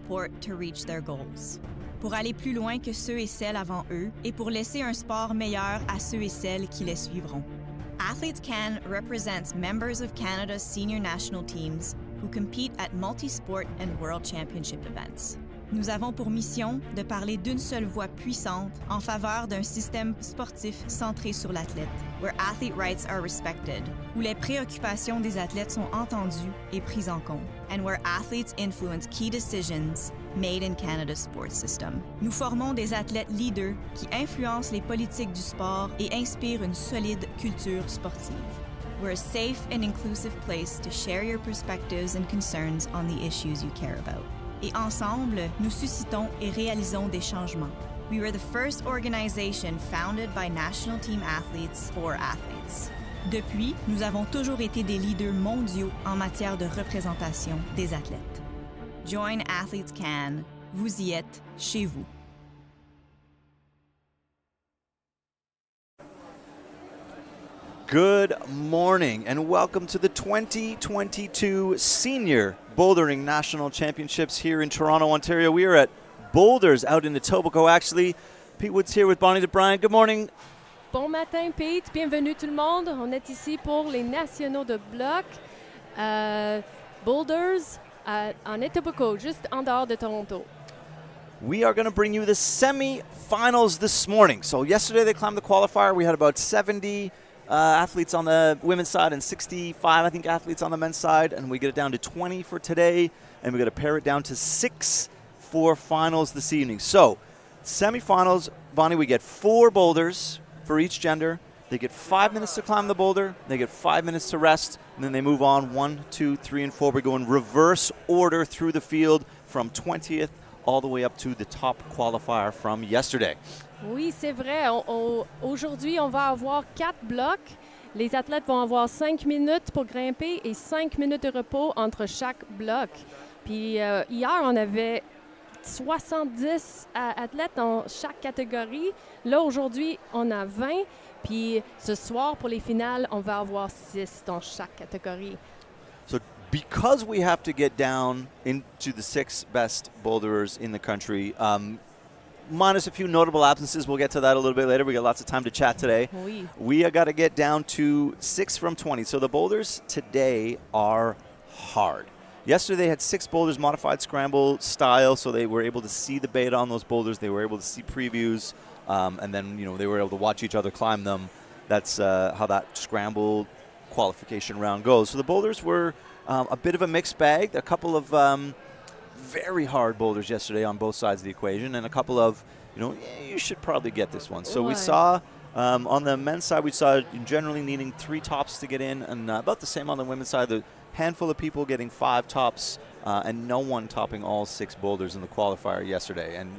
support to reach their goals. Pour aller plus loin que ceux et celles avant eux et pour laisser un sport meilleur à ceux et celles qui les suivront. Athletes Can represents members of Canada's senior national teams who compete at multi-sport and world championship events. Nous avons pour mission de parler d'une seule voix puissante en faveur d'un système sportif centré sur l'athlète, where athlete rights are respected, où les préoccupations des athlètes sont entendues et prises en compte, and where athletes influence key decisions made in Canada's sports system. Nous formons des athlètes leaders qui influencent les politiques du sport et inspirent une solide culture sportive. We're a safe and inclusive place to share your perspectives and concerns on the issues you care about. Et ensemble, nous suscitons et réalisons des changements. We were the first organization founded by national team athletes for athletes. Depuis, nous avons toujours été des leaders mondiaux en matière de représentation des athlètes. Join Athletes Can. Vous y êtes chez vous. Good morning and welcome to the 2022 Senior Bouldering National Championships here in Toronto, Ontario. We are at Boulderz out in Etobicoke, actually. Pete Wood's here with Bonnie DeBryan. Good morning. Bon matin, Pete. Bienvenue tout le monde. On est ici pour les nationaux de bloc. Boulderz en Etobicoke, juste en dehors de Toronto. We are going to bring you the semi-finals this morning. So yesterday they climbed the qualifier. We had about 70 athletes on the women's side and 65, I think, athletes on the men's side. And we get it down to 20 for today. And we got to pare it down to 6 for finals this evening. So semifinals, Bonnie, we get 4 boulders for each gender. They get 5 minutes to climb the boulder. They get 5 minutes to rest. And then they move on 1, 2, 3, and 4. We go in reverse order through the field from 20th all the way up to the top qualifier from yesterday. Oui, c'est vrai. Aujourd'hui, on va avoir 4 blocs. Les athlètes vont avoir 5 minutes pour grimper et 5 minutes de repos entre chaque bloc. Puis hier, on avait 70 athlètes dans chaque catégorie. Là, aujourd'hui, on a 20. Puis ce soir, pour les finales, on va avoir 6 dans chaque catégorie. So because we have to get down into the 6 best boulderers in the country, minus a few notable absences. We'll get to that a little bit later. We got lots of time to chat today. Oui. We got to get down to 6 from 20. So the boulders today are hard. Yesterday they had 6 boulders, modified scramble style, so they were able to see the beta on those boulders. They were able to see previews, and then they were able to watch each other climb them. That's how that scramble qualification round goes. So the boulders were a bit of a mixed bag. A couple of very hard boulders yesterday on both sides of the equation, and a couple of, you should probably get this one. So we saw on the men's side, we saw generally needing 3 tops to get in, and about the same on the women's side. The handful of people getting 5 tops, and no one topping all 6 boulders in the qualifier yesterday. And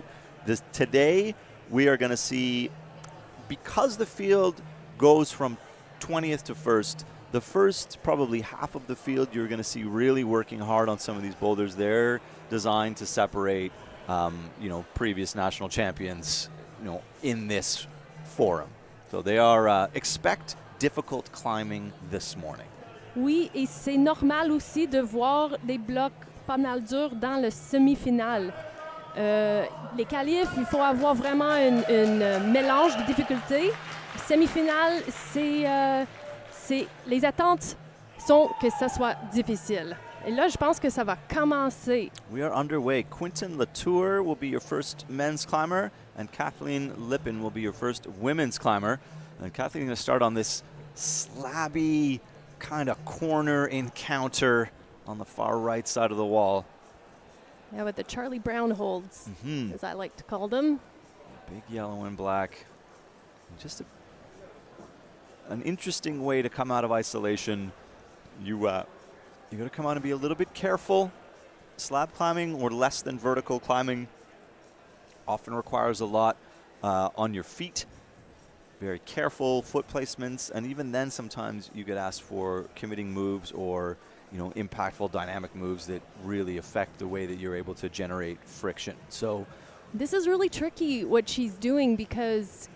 today we are going to see, because the field goes from 20th to 1st, the first probably half of the field you're going to see really working hard on some of these boulders. They're designed to separate, previous national champions, in this forum. So they are expect difficult climbing this morning. Oui, et c'est normal aussi de voir des blocs pas mal durs dans le semi-final. Les qualifs, il faut avoir vraiment un mélange de difficultés. Semi-finale, les attentes sont que ça soit difficile. Et là, je pense que ça va commencer. We are underway. Quinton Latour will be your first men's climber, and Kathleen Lippin will be your first women's climber. And Kathleen is going to start on this slabby kind of corner encounter on the far right side of the wall. Yeah, with the Charlie Brown holds, as I like to call them. Big yellow and black. Just an interesting way to come out of isolation. You got to come out and be a little bit careful. Slab climbing or less than vertical climbing often requires a lot on your feet. Very careful foot placements, and even then sometimes you get asked for committing moves or impactful dynamic moves that really affect the way that you're able to generate friction. So this is really tricky what she's doing, because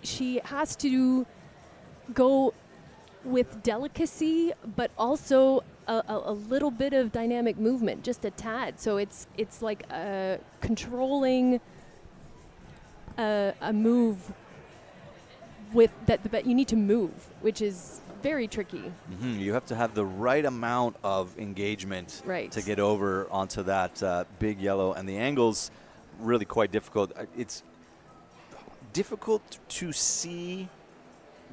she has to go with delicacy but also a little bit of dynamic movement, just a tad. So it's like controlling a move with that, but you need to move, which is very tricky. You have to have the right amount of engagement to get over onto that big yellow, and the angle's really quite difficult. It's difficult to see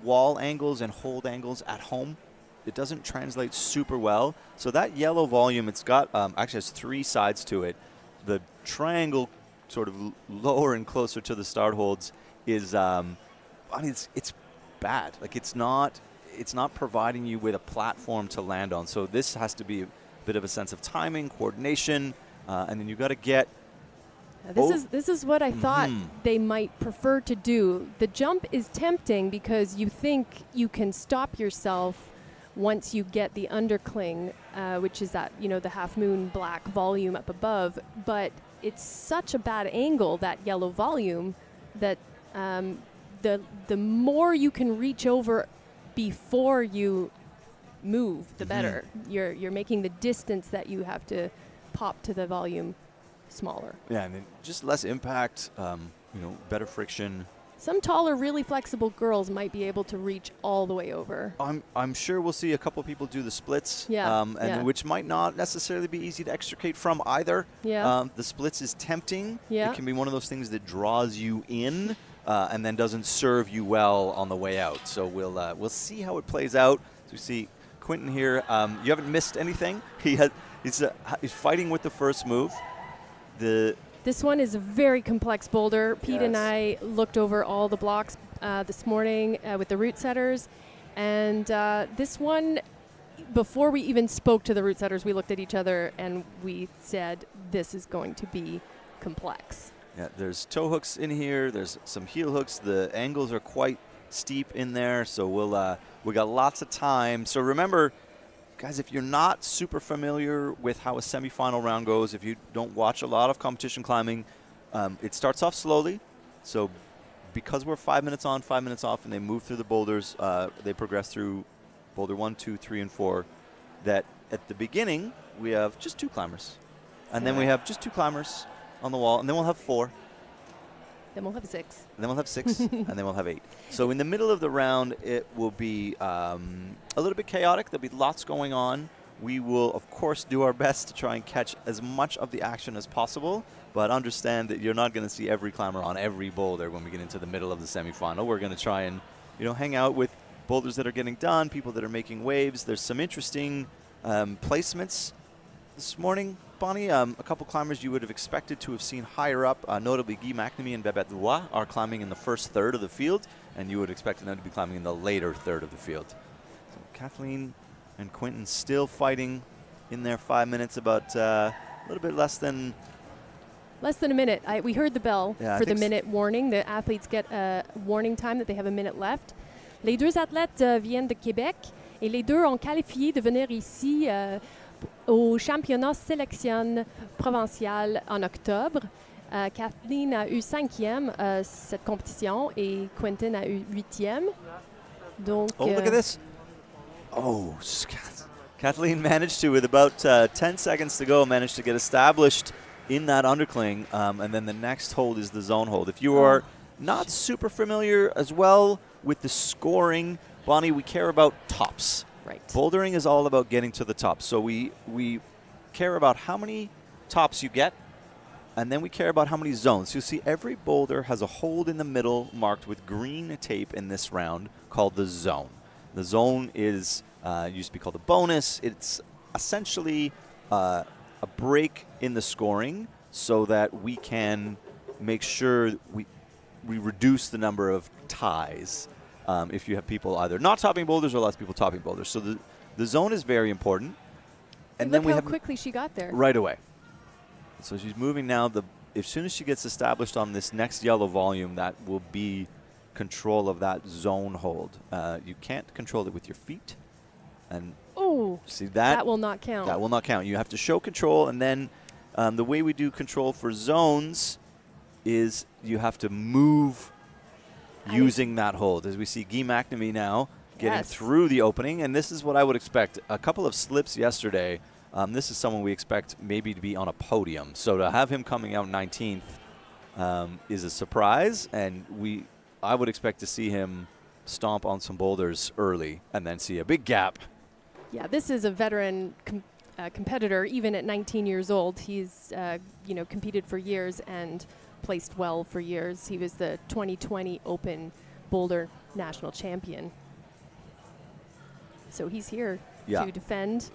wall angles and hold angles at home. It doesn't translate super well. So that yellow volume, it's got actually has 3 sides to it. The triangle sort of lower and closer to the start holds is it's bad. Like it's not providing you with a platform to land on. So this has to be a bit of a sense of timing, coordination, and then you got to get. This is what I thought they might prefer to do. The jump is tempting because you think you can stop yourself once you get the undercling, which is that, the half moon black volume up above. But it's such a bad angle, that yellow volume, that the more you can reach over before you move, the better. You're making the distance that you have to pop to the volume smaller. Yeah, and just less impact, better friction. Some taller, really flexible girls might be able to reach all the way over. I'm sure we'll see a couple people do the splits, which might not necessarily be easy to extricate from either. The splits is tempting. It can be one of those things that draws you in and then doesn't serve you well on the way out. So we'll see how it plays out. So we see Quentin here. You haven't missed anything. He's fighting with the first move. This one is a very complex boulder. Pete and I looked over all the blocks this morning with the route setters. And this one, before we even spoke to the route setters, we looked at each other and we said, this is going to be complex. Yeah, there's toe hooks in here. There's some heel hooks. The angles are quite steep in there. So we got lots of time. So remember, guys, if you're not super familiar with how a semifinal round goes, if you don't watch a lot of competition climbing, it starts off slowly. So because we're 5 minutes on, 5 minutes off, and they move through the boulders, they progress through boulder 1, 2, 3, and 4, that at the beginning, we have just 2 climbers. And then we have just 2 climbers on the wall, and then we'll have 4. Then we'll have 6. And then we'll have 6, and then we'll have 8. So in the middle of the round, it will be a little bit chaotic. There'll be lots going on. We will, of course, do our best to try and catch as much of the action as possible, but understand that you're not going to see every climber on every boulder when we get into the middle of the semifinal. We're going to try and, hang out with boulders that are getting done, people that are making waves. There's some interesting placements this morning. Bonnie, a couple climbers you would have expected to have seen higher up, notably Guy McNamee and Babette Roy, are climbing in the first third of the field, and you would expect them to be climbing in the later third of the field. So Kathleen and Quentin still fighting in their 5 minutes, about a little bit less than a minute. We heard the bell for the minute warning. The athletes get a warning time that they have a minute left. Les 2 athlètes viennent de Québec, et les 2 ont qualifié de venir ici au championnat sélection provincial en octobre. Kathleen a eu 5e cette compétition et Quentin a eu 8e. Donc, look at this. Oh, Kathleen managed to, with about 10 seconds to go, managed to get established in that undercling, and then the next hold is the zone hold. If you are not super familiar as well with the scoring, Bonnie, we care about tops. Right. Bouldering is all about getting to the top. So we care about how many tops you get, and then we care about how many zones. You see every boulder has a hold in the middle marked with green tape in this round called the zone. The zone is used to be called a bonus. It's essentially a break in the scoring so that we can make sure we reduce the number of ties. If you have people either not topping boulders or lots of people topping boulders. So the zone is very important. And then look how quickly she got there. Right away. So she's moving now. As soon as she gets established on this next yellow volume, that will be control of that zone hold. You can't control it with your feet. And see that will not count. That will not count. You have to show control, and then the way we do control for zones is you have to move using that hold. As we see Guy McNamee now, getting through the opening, and this is what I would expect. A couple of slips yesterday. This is someone we expect maybe to be on a podium. So to have him coming out 19th is a surprise, and I would expect to see him stomp on some boulders early and then see a big gap. Yeah, this is a veteran competitor, even at 19 years old. He's competed for years and placed well for years. He was the 2020 Open Boulder national champion. So he's here to defend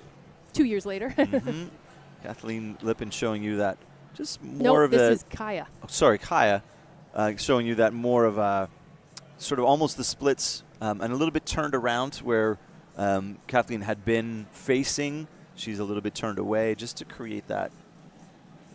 2 years later. Kathleen Lippin showing you that just more of this is Kaya. Oh, sorry, Kaya showing you that more of a sort of almost the splits and a little bit turned around where Kathleen had been facing. She's a little bit turned away just to create that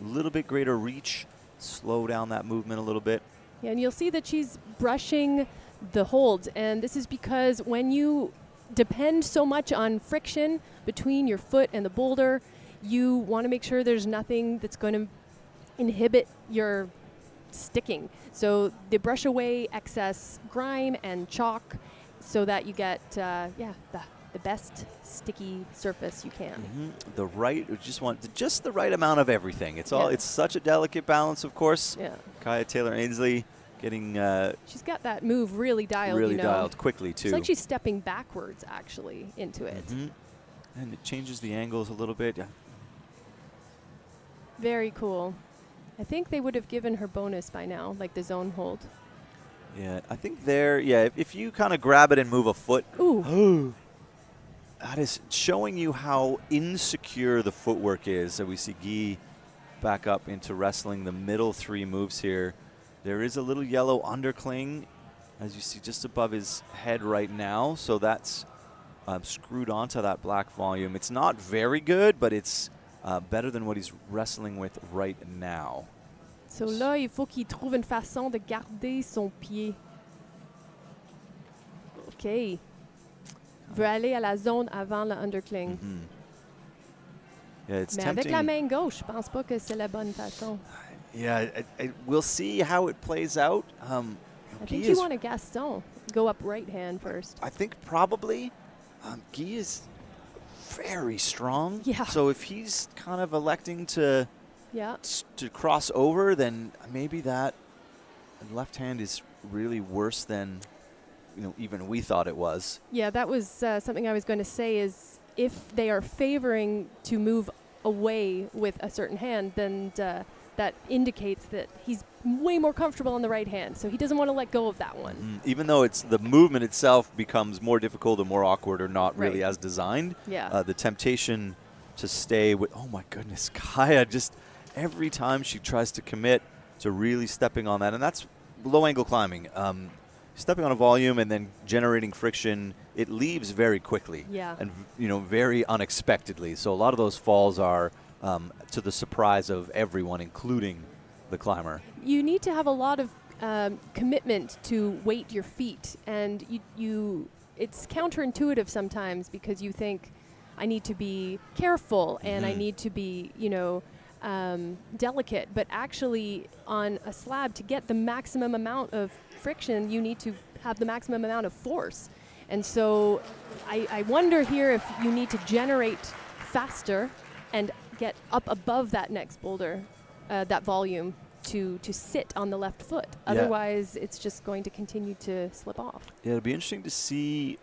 little bit greater reach, slow down that movement a little bit. Yeah, and you'll see that she's brushing the holds, and this is because when you depend so much on friction between your foot and the boulder, you want to make sure there's nothing that's going to inhibit your sticking. So they brush away excess grime and chalk so that you get the best sticky surface you can. The right, we just want just the right amount of everything. It's it's such a delicate balance, of course. Yeah. Kaya Taylor-Ainsley getting she's got that move really dialed. Really dialed quickly too. It's like she's stepping backwards actually into it. And it changes the angles a little bit. Yeah. Very cool. I think they would have given her bonus by now, like the zone hold. Yeah, I think if you kind of grab it and move a foot. Ooh. That is showing you how insecure the footwork is. So we see Guy back up into wrestling the middle three moves here. There is a little yellow undercling, as you see just above his head right now. So that's screwed onto that black volume. It's not very good, but it's better than what he's wrestling with right now. So là, il faut qu'il trouve une façon de garder son pied. OK. Veut aller à la zone avant le undercling. Yeah, it's Mais tempting. avec la main gauche, je pense pas que c'est la bonne façon. Yeah, we'll see how it plays out. I think you want a Gaston. Go up right hand first. I think probably. Guy is very strong. Yeah. So if he's kind of electing to cross over, then maybe that left hand is really worse than even we thought it was. Yeah, that was something I was going to say is if they are favoring to move away with a certain hand, then that indicates that he's way more comfortable on the right hand. So he doesn't want to let go of that one. Even though it's the movement itself becomes more difficult or more awkward or not really as designed. Yeah. The temptation to stay with, oh my goodness, Kaya just every time she tries to commit to really stepping on that. And that's low angle climbing. Stepping on a volume and then generating friction, it leaves very quickly. Yeah. And very unexpectedly. So a lot of those falls are to the surprise of everyone, including the climber. You need to have a lot of commitment to weight your feet, and it's counterintuitive sometimes because you think I need to be careful and I need to be delicate, but actually on a slab to get the maximum amount of friction you need to have the maximum amount of force. And so I wonder here if you need to generate faster and get up above that next boulder, that volume, to sit on the left foot. Otherwise, it's just going to continue to slip off. Yeah, it'll be interesting to see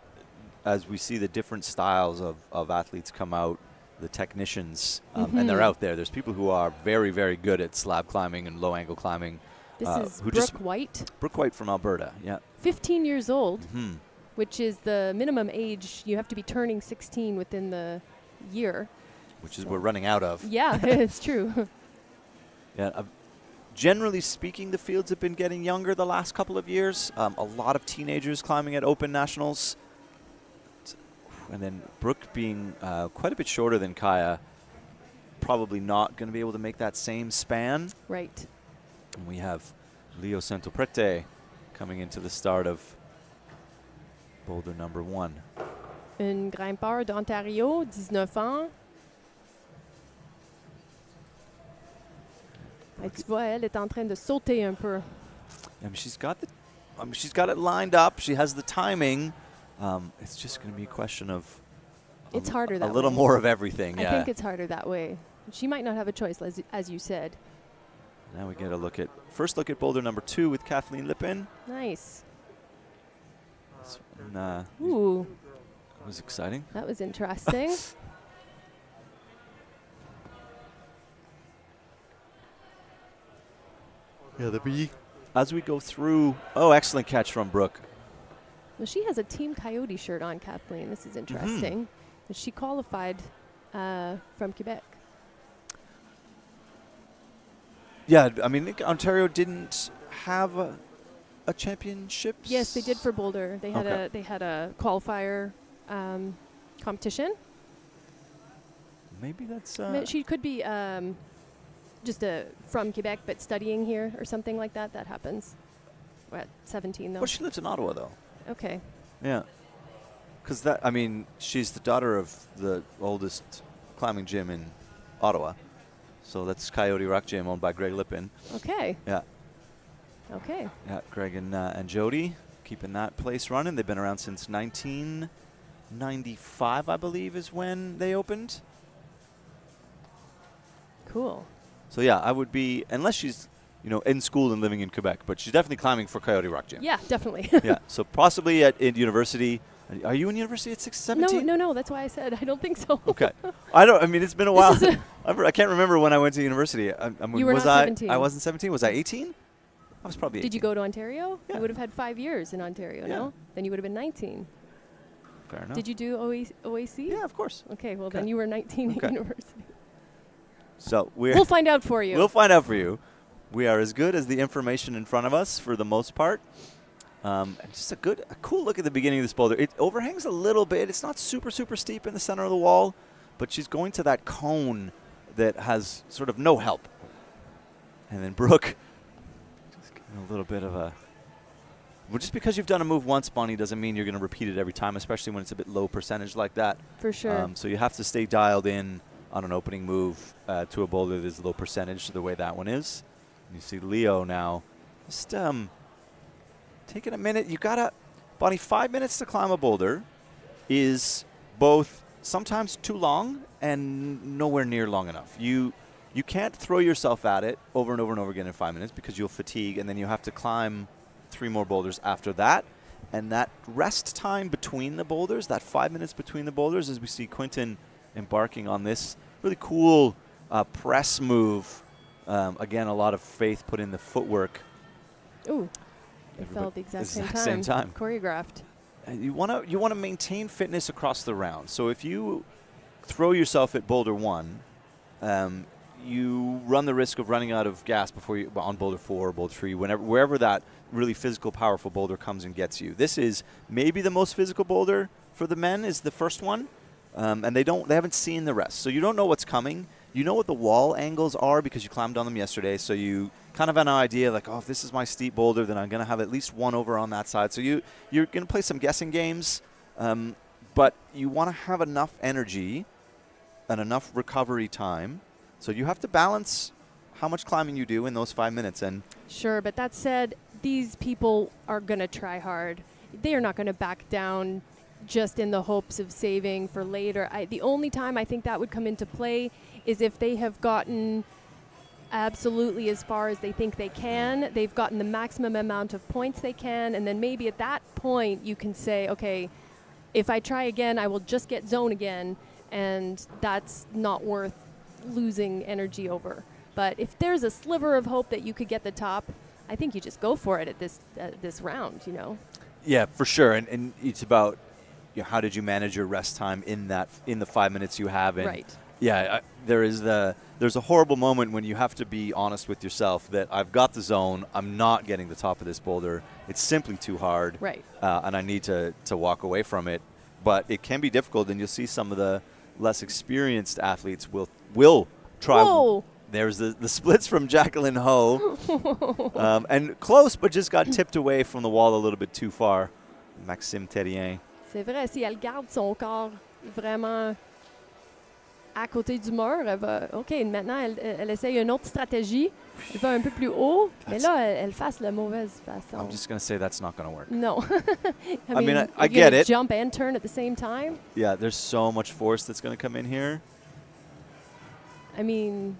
as we see the different styles of athletes come out, the technicians, and they're out there. There's people who are very, very good at slab climbing and low angle climbing. This is Brooke White. Brooke White from Alberta, 15 years old, which is the minimum age. You have to be turning 16 within the year. Which is we're running out of. Yeah, it's true. Yeah. Generally speaking, the fields have been getting younger the last couple of years. A lot of teenagers climbing at Open Nationals. And then Brooke being quite a bit shorter than Kaya, probably not going to be able to make that same span. Right. And we have Leo Santoprete coming into the start of boulder number 1. Une grimpeur d'Ontario, 19 ans. Et tu vois, elle est en train de sauter un peu. I mean, she's got it lined up. She has the timing. It's just going to be a question of It's harder that a little way. more of everything. I think it's harder that way. She might not have a choice, as you said. Now we get a first look at boulder number 2 with Kathleen Lippin. Nice. This one, Ooh, was exciting. that was interesting. Yeah, the B. As we go through, excellent catch from Brooke. Well, she has a Team Coyote shirt on, Kathleen. This is interesting. And she qualified from Quebec. Yeah, I mean, Ontario didn't have a championship. Yes, they did for Boulder. They had Okay. a qualifier competition. Maybe that's. She could be just from Quebec, but studying here or something like that. That happens. We're at 17, though. Well, she lives in Ottawa, though. Okay. Yeah. Because she's the daughter of the oldest climbing gym in Ottawa. So that's Coyote Rock Gym, owned by Greg Lippin. Okay. Yeah. Okay. Yeah, Greg and Jody keeping that place running. They've been around since 1995, I believe, is when they opened. Cool. So yeah, I would be, unless she's, in school and living in Quebec, but she's definitely climbing for Coyote Rock Gym. Yeah, definitely. Yeah, so possibly in university. Are you in university at 17? No. That's why I said I don't think so. Okay. It's been a while. I can't remember when I went to university. You were not 17. I wasn't 17. Was I 18? I was probably 18. Did you go to Ontario? Yeah. You would have had 5 years in Ontario, Yeah. no? Then you would have been 19. Fair enough. Did you do OAC? Yeah, of course. Okay, well, Okay. then you were 19 Okay. at university. So We'll find out for you. We'll find out for you. We are as good as the information in front of us for the most part. And just a cool look at the beginning of this boulder. It overhangs a little bit. It's not super, super steep in the center of the wall, but she's going to that cone that has sort of no help. And then Brooke, just getting a little bit of a... Well, just because you've done a move once, Bonnie, doesn't mean you're going to repeat it every time, especially when it's a bit low percentage like that. For sure. So you have to stay dialed in on an opening move to a boulder that is low percentage the way that one is. And you see Leo now just taking a minute. Bonnie, 5 minutes to climb a boulder is both sometimes too long and nowhere near long enough. You can't throw yourself at it over and over and over again in 5 minutes because you'll fatigue, and then you have to climb 3 more boulders after that. And that rest time between the boulders, that 5 minutes between the boulders, as we see Quinton embarking on this really cool press move. Again, a lot of faith put in the footwork. Ooh. It fell at the exact same time. Choreographed. And you want to maintain fitness across the round. So if you throw yourself at boulder 1, you run the risk of running out of gas on boulder 4 or boulder 3, wherever that really physical, powerful boulder comes and gets you. This is maybe the most physical boulder for the men, is the first one, and they haven't seen the rest, so you don't know what's coming. You know what the wall angles are because you climbed on them yesterday, so you kind of have an idea like, if this is my steep boulder, then I'm going to have at least one over on that side. So you're going to play some guessing games, but you want to have enough energy and enough recovery time. So you have to balance how much climbing you do in those 5 minutes. And sure, but that said, these people are going to try hard. They are not going to back down just in the hopes of saving for later. The only time I think that would come into play is if they have gotten absolutely as far as they think they can. They've gotten the maximum amount of points they can, and then maybe at that point you can say, okay, if I try again, I will just get zone again, and that's not worth losing energy over. But if there's a sliver of hope that you could get the top, I think you just go for it at this round, Yeah, for sure. And it's about how did you manage your rest time in the 5 minutes you have. And right. Yeah, there's a horrible moment when you have to be honest with yourself that I've got the zone, I'm not getting the top of this boulder, it's simply too hard, right? And I need to walk away from it. But it can be difficult, and you'll see some of the less experienced athletes will try. Whoa. There's the splits from Jacqueline Ho, and close, but just got tipped away from the wall a little bit too far. Maxime Terrien. C'est vrai, si elle garde son corps vraiment à côté du mur. Elle va, OK, maintenant, elle essaye une autre stratégie. Elle va un peu plus haut, mais là, elle fasse la mauvaise façon. I'm just going to say that's not going to work. No. I mean, I you're get gonna it. Jump and turn at the same time. Yeah, there's so much force that's going to come in here. I mean,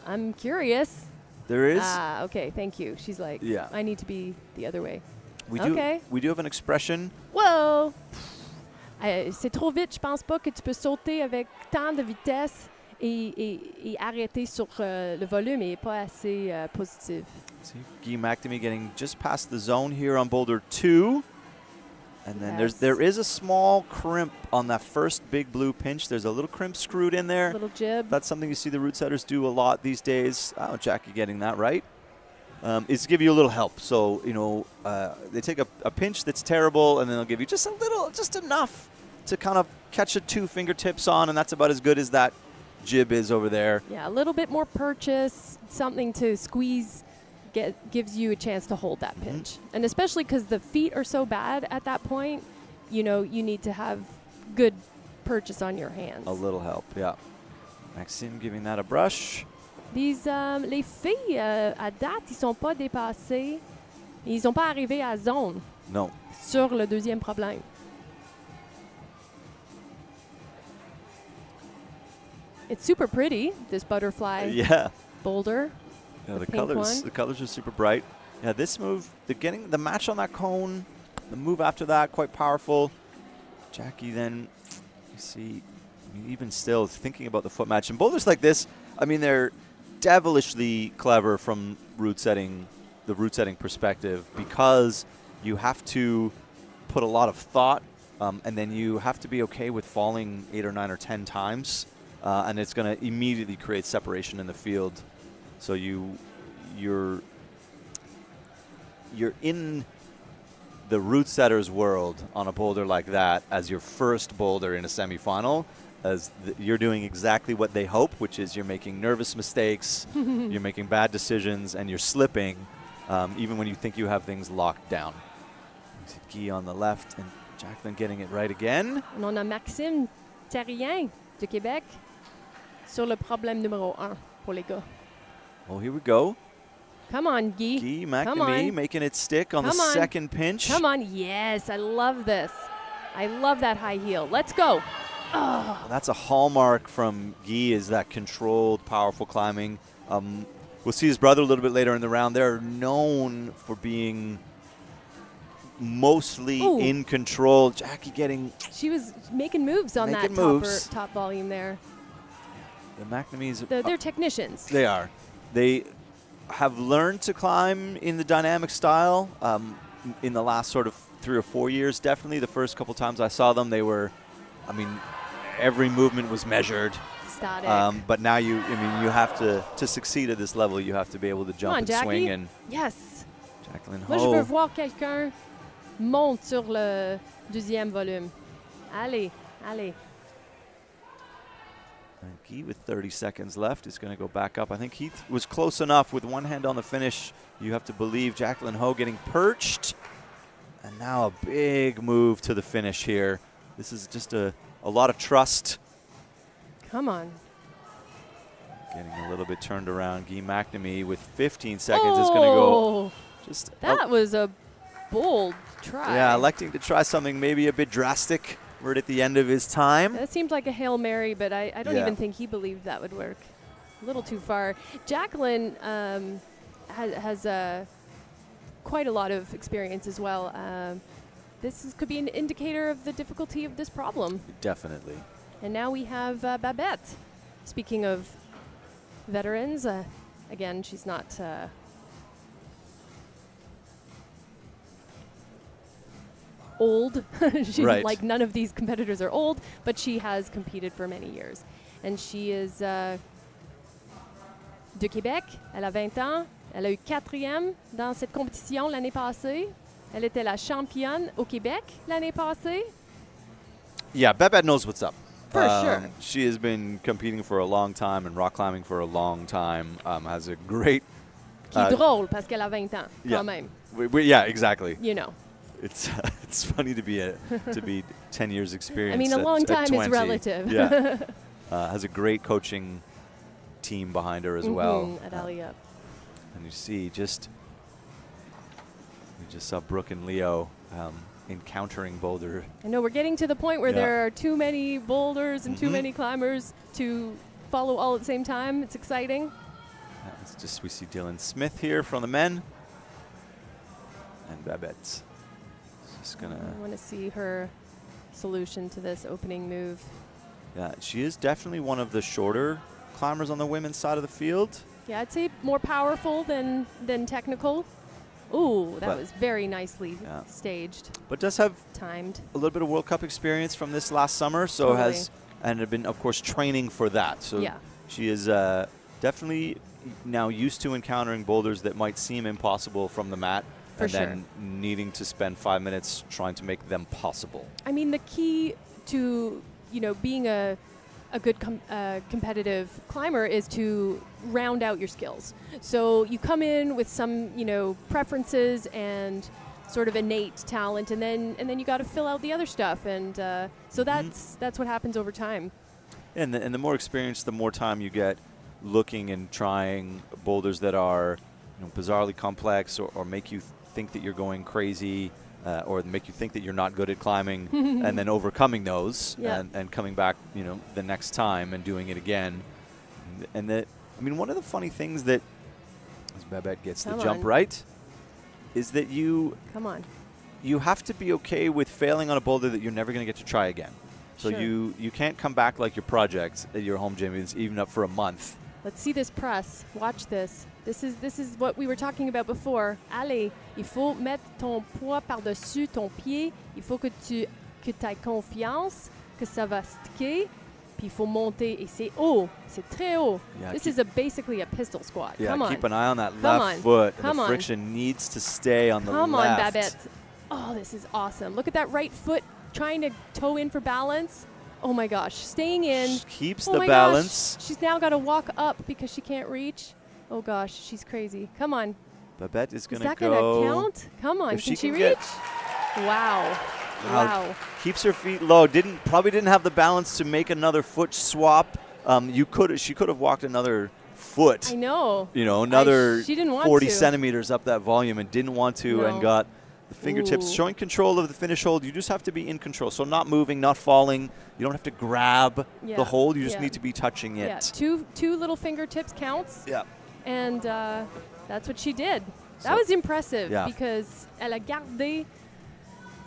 I'm curious. There is. Ah, okay, thank you. She's like, Yeah. I need to be the other way. We do have an expression. Whoa! C'est trop vite, je pense pas que tu peux sauter avec tant de vitesse et arrêter sur le volume et pas assez positif. See, Guy McNamee getting just past the zone here on Boulder 2. And then there is a small crimp on that first big blue pinch. There's a little crimp screwed in there. Little jib. That's something you see the root setters do a lot these days. Oh, Jackie getting that right. Is to give you a little help. So, you know, they take a pinch that's terrible, and then they'll give you just a little, just enough to kind of catch the 2 fingertips on, and that's about as good as that jib is over there. Yeah, a little bit more purchase, something to squeeze, gives you a chance to hold that pinch. And especially because the feet are so bad at that point, you know, you need to have good purchase on your hands. A little help, yeah. Maxime giving that a brush. Les filles, à date, ils sont pas dépassés. Ils sont pas arrivés à zone. No. Sur le deuxième problème. It's super pretty, this butterfly boulder. Yeah, the pink one. The colors are super bright. Yeah, this move, getting the match on that cone, the move after that, quite powerful. Jackie then, you see, I mean, even still thinking about the foot match. And boulders like this, I mean, they're devilishly clever from the root setting perspective, because you have to put a lot of thought, and then you have to be okay with falling 8 or 9 or 10 times, and it's going to immediately create separation in the field. So you're in the root setter's world on a boulder like that as your first boulder in a semifinal, as you're doing exactly what they hope, which is you're making nervous mistakes, you're making bad decisions, and you're slipping, even when you think you have things locked down. Guy on the left, and Jacqueline getting it right again. On a Maxime Terrien de Québec sur le problème numéro 1 pour les gars. Well, here we go. Come on, Guy. Guy McNamee making it stick on the second pinch. Come on. Yes, I love this. I love that high heel. Let's go. Oh. That's a hallmark from Guy, is that controlled, powerful climbing. We'll see his brother a little bit later in the round. They're known for being mostly in control. Jackie getting... She was making moves on that top volume there. The McNamees... They're technicians. They are. They have learned to climb in the dynamic style in the last sort of 3 or 4 years, definitely. The first couple times I saw them, they were, I mean, every movement was measured. Static. But now you have to succeed at this level, you have to be able to jump and Jackie. swing. And yes. Jacqueline Ho. Moi, je veux voir quelqu'un monte sur le deuxième volume. Allez. And Guy with 30 seconds left is going to go back up. I think he was close enough with one hand on the finish. You have to believe Jacqueline Ho getting perched. And now a big move to the finish here. This is just a lot of trust. Come on. Getting a little bit turned around. Guy McNamee with 15 seconds is going to go. That was a bold try. Yeah, electing to try something maybe a bit drastic. We're at the end of his time. That seemed like a Hail Mary, but I don't even think he believed that would work. A little too far. Jacqueline has quite a lot of experience as well. This could be an indicator of the difficulty of this problem. Definitely. And now we have Babette. Speaking of veterans, again, she's not... old. Like none of these competitors are old, but she has competed for many years. And she is de Québec. Elle a 20 ans. Elle a eu 4e dans cette compétition l'année passée. Elle était la championne au Québec l'année passée. Yeah, Babette knows what's up. For sure. She has been competing for a long time and rock climbing for a long time. Has a great... Qui est drôle parce qu'elle a 20 ans, quand même. Yeah, exactly. You know. It's It's funny to be 10 years experience. I mean, a long time is 20. relative. Yeah. Has a great coaching team behind her as well. At Aliyah. And you see we just saw Brooke and Leo encountering Boulder. I know we're getting to the point where Yeah. there are too many boulders and too many climbers to follow all at the same time. It's exciting. It's just we see Dylan Smith here from the men. And Babette's just gonna. I want to see her solution to this opening move. Yeah, she is definitely one of the shorter climbers on the women's side of the field. Yeah, I'd say more powerful than technical. Ooh, that But- was very nicely Yeah. staged, But does have timed. a little bit of World Cup experience from this last summer, so Totally. has and have been, of course, training for that. So Yeah. she is definitely now used to encountering boulders that might seem impossible from the mat, For and sure. then needing to spend 5 minutes trying to make them possible. I mean, the key to being a good competitive climber is to round out your skills. So you come in with some preferences and sort of innate talent, and then you got to fill out the other stuff, and so that's what happens over time. And the more experience, the more time you get looking and trying boulders that are bizarrely complex or make you think that you're going crazy. Or make you think that you're not good at climbing, and then overcoming those, Yeah. and coming back, the next time and doing it again. And that, I mean, one of the funny things that, as Babette gets Come the jump on. right, is that you Come on. have to be okay with failing on a boulder that you're never going to get to try again. So Sure. you can't come back like your project at your home gym is even up for a month. Let's see this press. Watch this. This is what we were talking about before. Allez, il faut mettre ton poids par-dessus ton pied. Il faut que tu aies confiance que ça va sticker. Puis il faut monter et c'est haut. C'est très haut. Yeah, This keep- is basically a pistol squat. Yeah, Come on. keep an eye on that Come left on. foot. Come The on. friction needs to stay on the Come left. on, Babette. Oh, this is awesome. Look at that right foot trying to toe in for balance. Oh my gosh, staying in. She keeps Oh the my balance. gosh. She's now got to walk up because she can't reach. Oh gosh, she's crazy. Come on. Babette is Is going that to going go. to count? Come on. If Can she she can reach? get- Wow. Wow. Keeps her feet low. Probably didn't have the balance to make another foot swap. She could have walked another foot. I know. Another she didn't want 40 to. centimeters up that volume and didn't want to, No. and got the fingertips Ooh. showing control of the finish hold. You just have to be in control. So not moving, not falling. You don't have to grab Yeah. the hold. You just Yeah. need to be touching it. Yeah, two little fingertips counts, Yeah. and that's what she did. So- That was impressive Yeah. because elle a gardé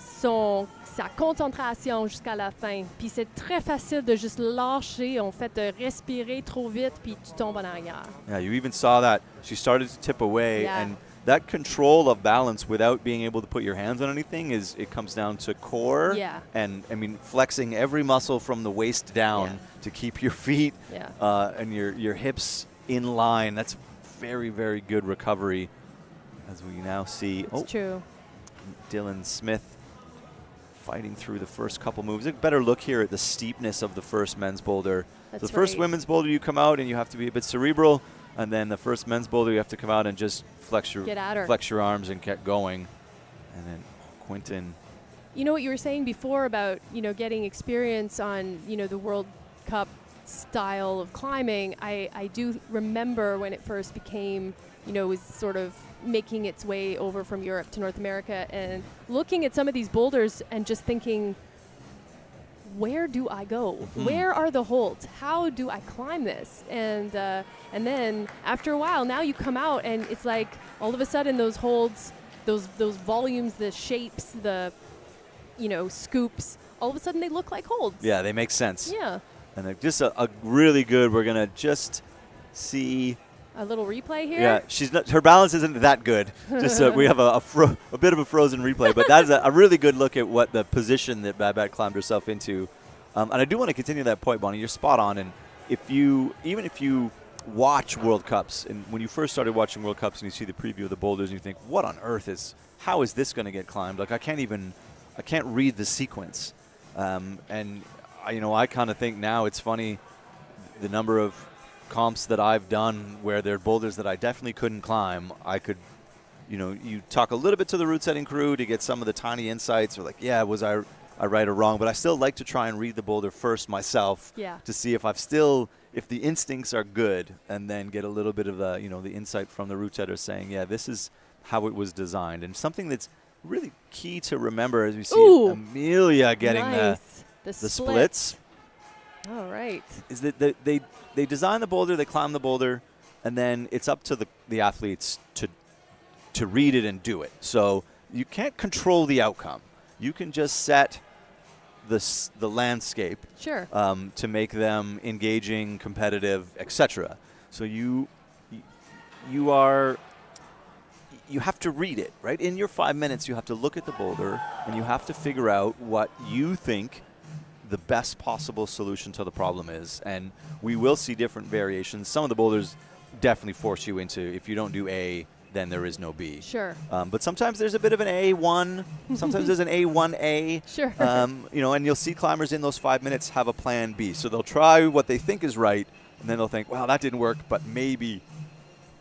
sa concentration jusqu'à la fin. Puis c'est très facile de juste lâcher, en fait, de respirer trop vite, puis tu tombes en arrière. Yeah, you even saw that. She started to tip away, Yeah. and that control of balance without being able to put your hands on anything it comes down to core. Yeah. And, I mean, flexing every muscle from the waist down Yeah. to keep your feet Yeah. and your hips in line. That's very, very good recovery, as we now see. It's true. Dylan Smith fighting through the first couple moves. A better look here at the steepness of the first men's boulder. That's The first right. women's boulder, you come out and you have to be a bit cerebral, and then the first men's boulder, you have to come out and just flex your arms and get going. And then Quinton. You know what you were saying before about, getting experience on, the World Cup style of climbing. I do remember when it first became, was sort of making its way over from Europe to North America, and looking at some of these boulders and just thinking, where do I go? Where are the holds? How do I climb this? And then after a while, now you come out and it's like all of a sudden those holds, those volumes, the shapes, the scoops, all of a sudden they look like holds. Yeah, they make sense. Yeah. And they're just a really good, we're going to just see. A little replay here. Yeah, her balance isn't that good. Just we have a bit of a frozen replay, but that is a really good look at what the position that Babette climbed herself into. And I do want to continue that point, Bonnie. You're spot on. And even if you watch World Cups, and when you first started watching World Cups and you see the preview of the boulders and you think, what on earth how is this going to get climbed? Like I can't read the sequence. And I kind of think now it's funny the number of comps that I've done where there are boulders that I definitely couldn't climb. I could you talk a little bit to the route setting crew to get some of the tiny insights, or like, yeah, was I right or wrong? But I still like to try and read the boulder first myself to see if if the instincts are good, and then get a little bit of the insight from the route setter saying, yeah, this is how it was designed. And something that's really key to remember as we see Amelia getting the splits. All right. Is that they design the boulder, they climb the boulder, and then it's up to the athletes to read it and do it. So you can't control the outcome. You can just set the landscape to make them engaging, competitive, etc. So you have to read it, right? In your 5 minutes, you have to look at the boulder, and you have to figure out what you think the best possible solution to the problem is. And we will see different variations. Some of the boulders definitely force you into, if you don't do A, then there is no B. Sure. But sometimes there's a bit of an A1. Sometimes there's an A1A. Sure. And you'll see climbers in those 5 minutes have a plan B. So they'll try what they think is right, and then they'll think, wow, that didn't work, but maybe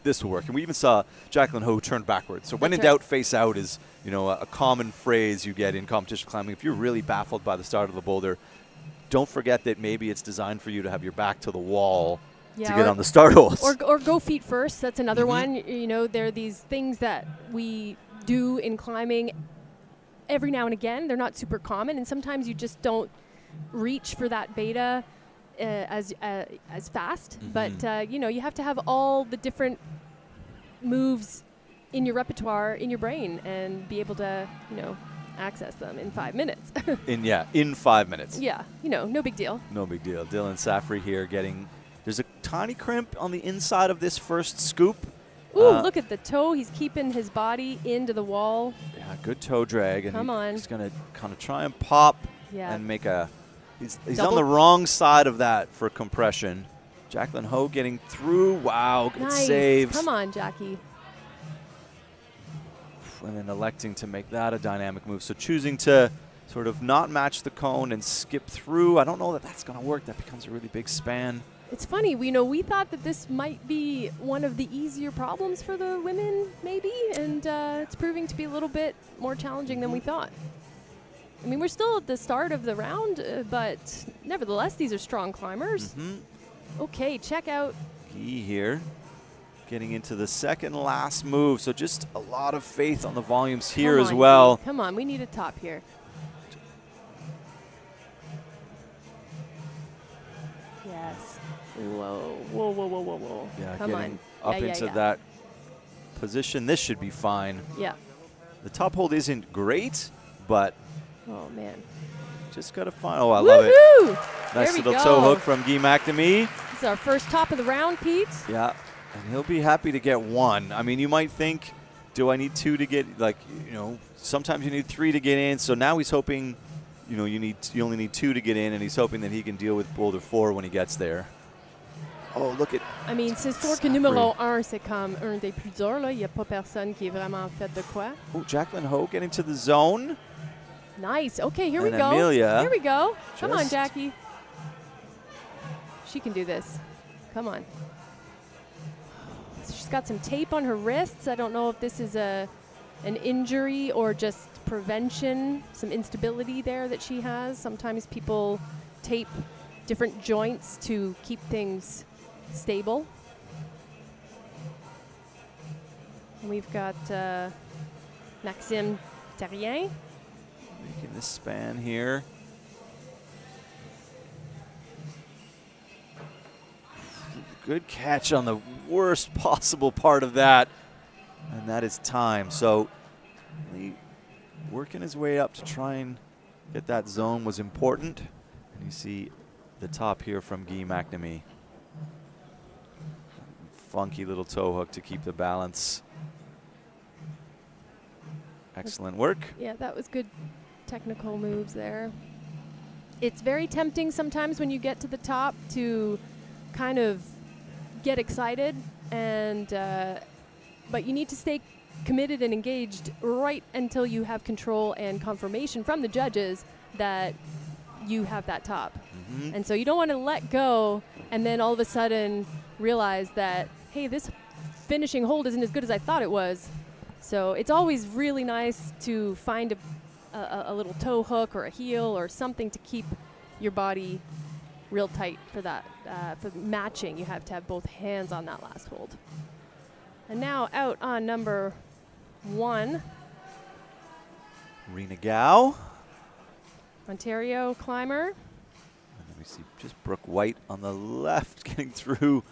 this will work. And we even saw Jacqueline Ho turn backwards. So when in doubt, face out is a common phrase you get in competition climbing. If you're really baffled by the start of the boulder, don't forget that maybe it's designed for you to have your back to the wall to get on the start holes. Or go feet first. That's another one. There are these things that we do in climbing every now and again. They're not super common, and sometimes you just don't reach for that beta as fast. But you have to have all the different moves in your repertoire, in your brain, and be able to access them in 5 minutes. in 5 minutes. Yeah, no big deal. No big deal. Dylan Safri here getting. There's a tiny crimp on the inside of this first scoop. Ooh, look at the toe. He's keeping his body into the wall. Yeah, good toe drag. And Come on. He's going to kind of try and pop and make a. He's on the wrong side of that for compression. Jacqueline Ho getting through. Wow, good save. Come on, Jackie. And then electing to make that a dynamic move. So choosing to sort of not match the cone and skip through. I don't know that that's going to work. That becomes a really big span. It's funny, we thought that this might be one of the easier problems for the women, maybe, and it's proving to be a little bit more challenging than we thought. I mean, we're still at the start of the round, but nevertheless, these are strong climbers. Okay, check out Guy here, getting into the second last move. So just a lot of faith on the volumes here as well. Come on, we need a top here. Yes. Whoa, whoa, whoa, whoa, whoa, whoa. Yeah, come on. Up into that position. This should be fine. Yeah. The top hold isn't great, but oh man, just gotta find. Oh, I love it. Nice there little toe hook from Guy McNamee. This is our first top of the round, Pete. Yeah, and he'll be happy to get one. I mean, you might think, do I need two to get, sometimes you need three to get in. So now he's hoping, you only need two to get in, and he's hoping that he can deal with Boulder 4 when he gets there. Oh, look at. I mean, c'est sûr que numéro 1, c'est comme un des plus durs. Il n'y a pas personne qui est vraiment fait de quoi. Oh, Jacqueline Ho getting to the zone. Nice. Okay, here we go. Amelia. Here we go. Come on, Jackie. She can do this. Come on. She's got some tape on her wrists. I don't know if this is an injury or just prevention, some instability there that she has. Sometimes people tape different joints to keep things stable. And we've got Maxime Terrien. Making this span here. Good catch on the worst possible part of that, and that is time. So working his way up to try and get that zone was important. And you see the top here from Guy McNamee. Funky little toe hook to keep the balance. Excellent work. Yeah, that was good technical moves there. It's very tempting sometimes when you get to the top to kind of get excited, and but you need to stay committed and engaged right until you have control and confirmation from the judges that you have that top. And so you don't want to let go and then all of a sudden realize that, hey, this finishing hold isn't as good as I thought it was. So it's always really nice to find a little toe hook or a heel or something to keep your body real tight for that. For matching, you have to have both hands on that last hold. And now out on number 1. Rena Gao. Ontario climber. And then we see just Brooke White on the left getting through.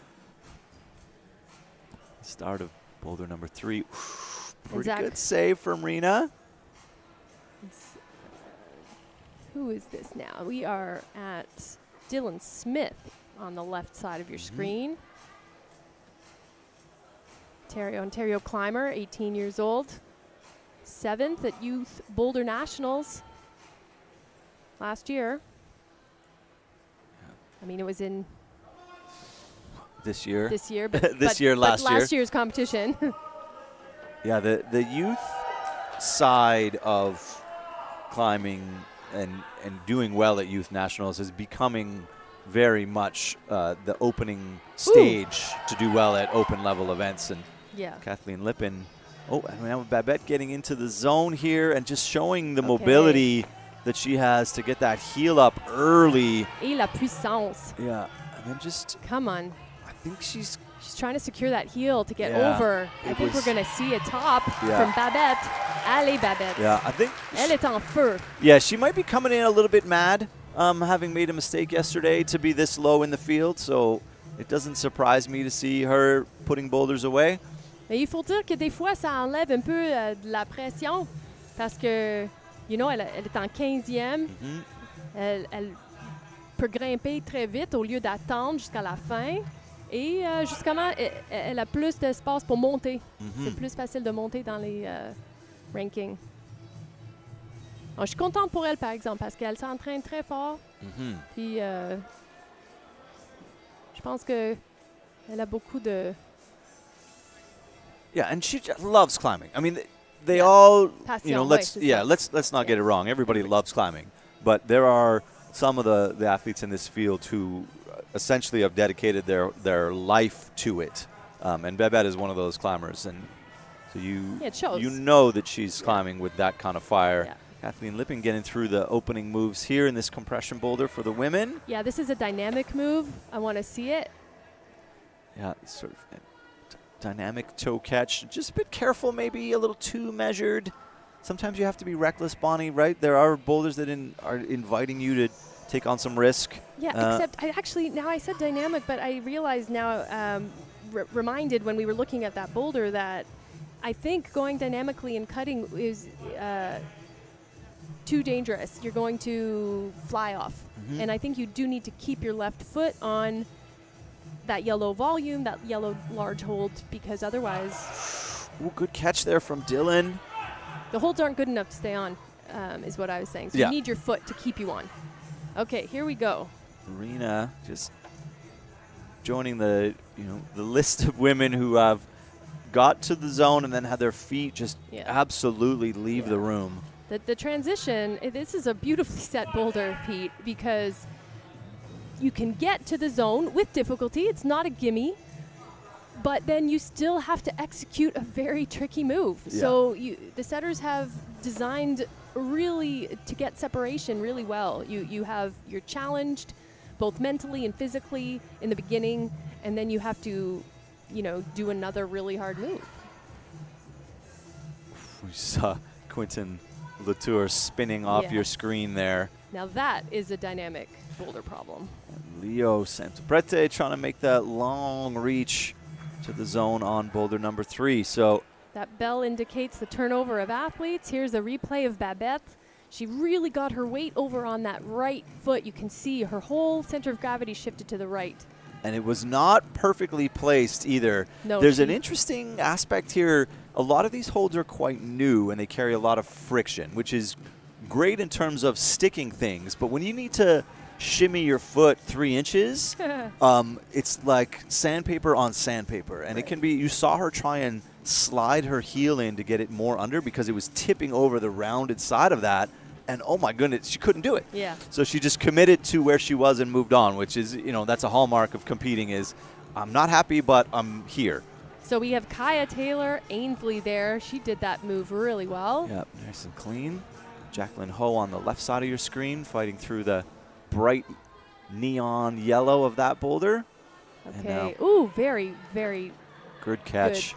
Start of boulder number 3. Pretty good save from Rena. Who is this now? We are at Dylan Smith on the left side of your screen. Ontario climber, 18 years old. 7th at Youth Boulder Nationals last year. I mean, it was in this year. But last year. Last year's competition. Yeah, the youth side of climbing and doing well at Youth Nationals is becoming very much the opening stage to do well at open level events. And Kathleen Lippin, and now Babette getting into the zone here and just showing the mobility that she has to get that heel up early. Et la puissance. Yeah, and then just come on. I think she's trying to secure that heel to get over. I think we're going to see a top from Babette. Allez, Babette. Yeah, I think Elle est en feu. Yeah, she might be coming in a little bit mad, having made a mistake yesterday to be this low in the field. So it doesn't surprise me to see her putting boulders away. Mais il faut dire que des fois, ça enlève un peu de la pression parce que, elle est en 15e. Elle peut grimper très vite au lieu d'attendre jusqu'à la fin. Et justement, elle a plus d'espace pour monter. C'est plus facile de monter dans les rankings. Alors, je suis contente pour elle, par exemple, parce qu'elle s'entraîne très fort. Puis, je pense qu'elle a beaucoup de... Yeah, and she just loves climbing. I mean, they all, Passion, let's not get it wrong. Everybody loves climbing. But there are some of the athletes in this field who essentially have dedicated their life to it. And Babette is one of those climbers. And so you know that she's climbing with that kind of fire. Yeah. Kathleen Lippin getting through the opening moves here in this compression boulder for the women. Yeah, this is a dynamic move. I want to see it. Yeah, sort of dynamic toe catch. Just a bit careful, maybe a little too measured. Sometimes you have to be reckless, Bonnie, right? There are boulders that are inviting you to take on some risk. Yeah, except now I said dynamic, but I realized now, reminded when we were looking at that boulder that I think going dynamically and cutting is too dangerous. You're going to fly off. And I think you do need to keep your left foot on that yellow volume, that yellow large hold, because otherwise... Ooh, good catch there from Dylan. The holds aren't good enough to stay on, is what I was saying. So you need your foot to keep you on. Okay, here we go. Rena just joining the list of women who have got to the zone and then had their feet just absolutely leave the room. The transition, this is a beautifully set boulder, Pete, because you can get to the zone with difficulty. It's not a gimme, but then you still have to execute a very tricky move. Yeah. So the setters have designed really to get separation really well. You're challenged both mentally and physically in the beginning, and then you have to, do another really hard move. We saw Quentin Latour spinning off your screen there. Now that is a dynamic boulder problem. And Leo Santaprete trying to make that long reach to the zone on boulder number 3. So that bell indicates the turnover of athletes. Here's a replay of Babette. She really got her weight over on that right foot. You can see her whole center of gravity shifted to the right. And it was not perfectly placed either. No, there's an interesting aspect here. A lot of these holds are quite new and they carry a lot of friction, which is great in terms of sticking things. But when you need to shimmy your foot 3 inches, it's like sandpaper on sandpaper. And it can be, you saw her try and slide her heel in to get it more under because it was tipping over the rounded side of that. And oh my goodness, she couldn't do it. Yeah. So she just committed to where she was and moved on, which is, that's a hallmark of competing is I'm not happy, but I'm here. So we have Kaya Taylor Ainsley there. She did that move really well. Yep, nice and clean. Jacqueline Ho on the left side of your screen, fighting through the bright neon yellow of that boulder. Okay. Ooh, very, very good catch.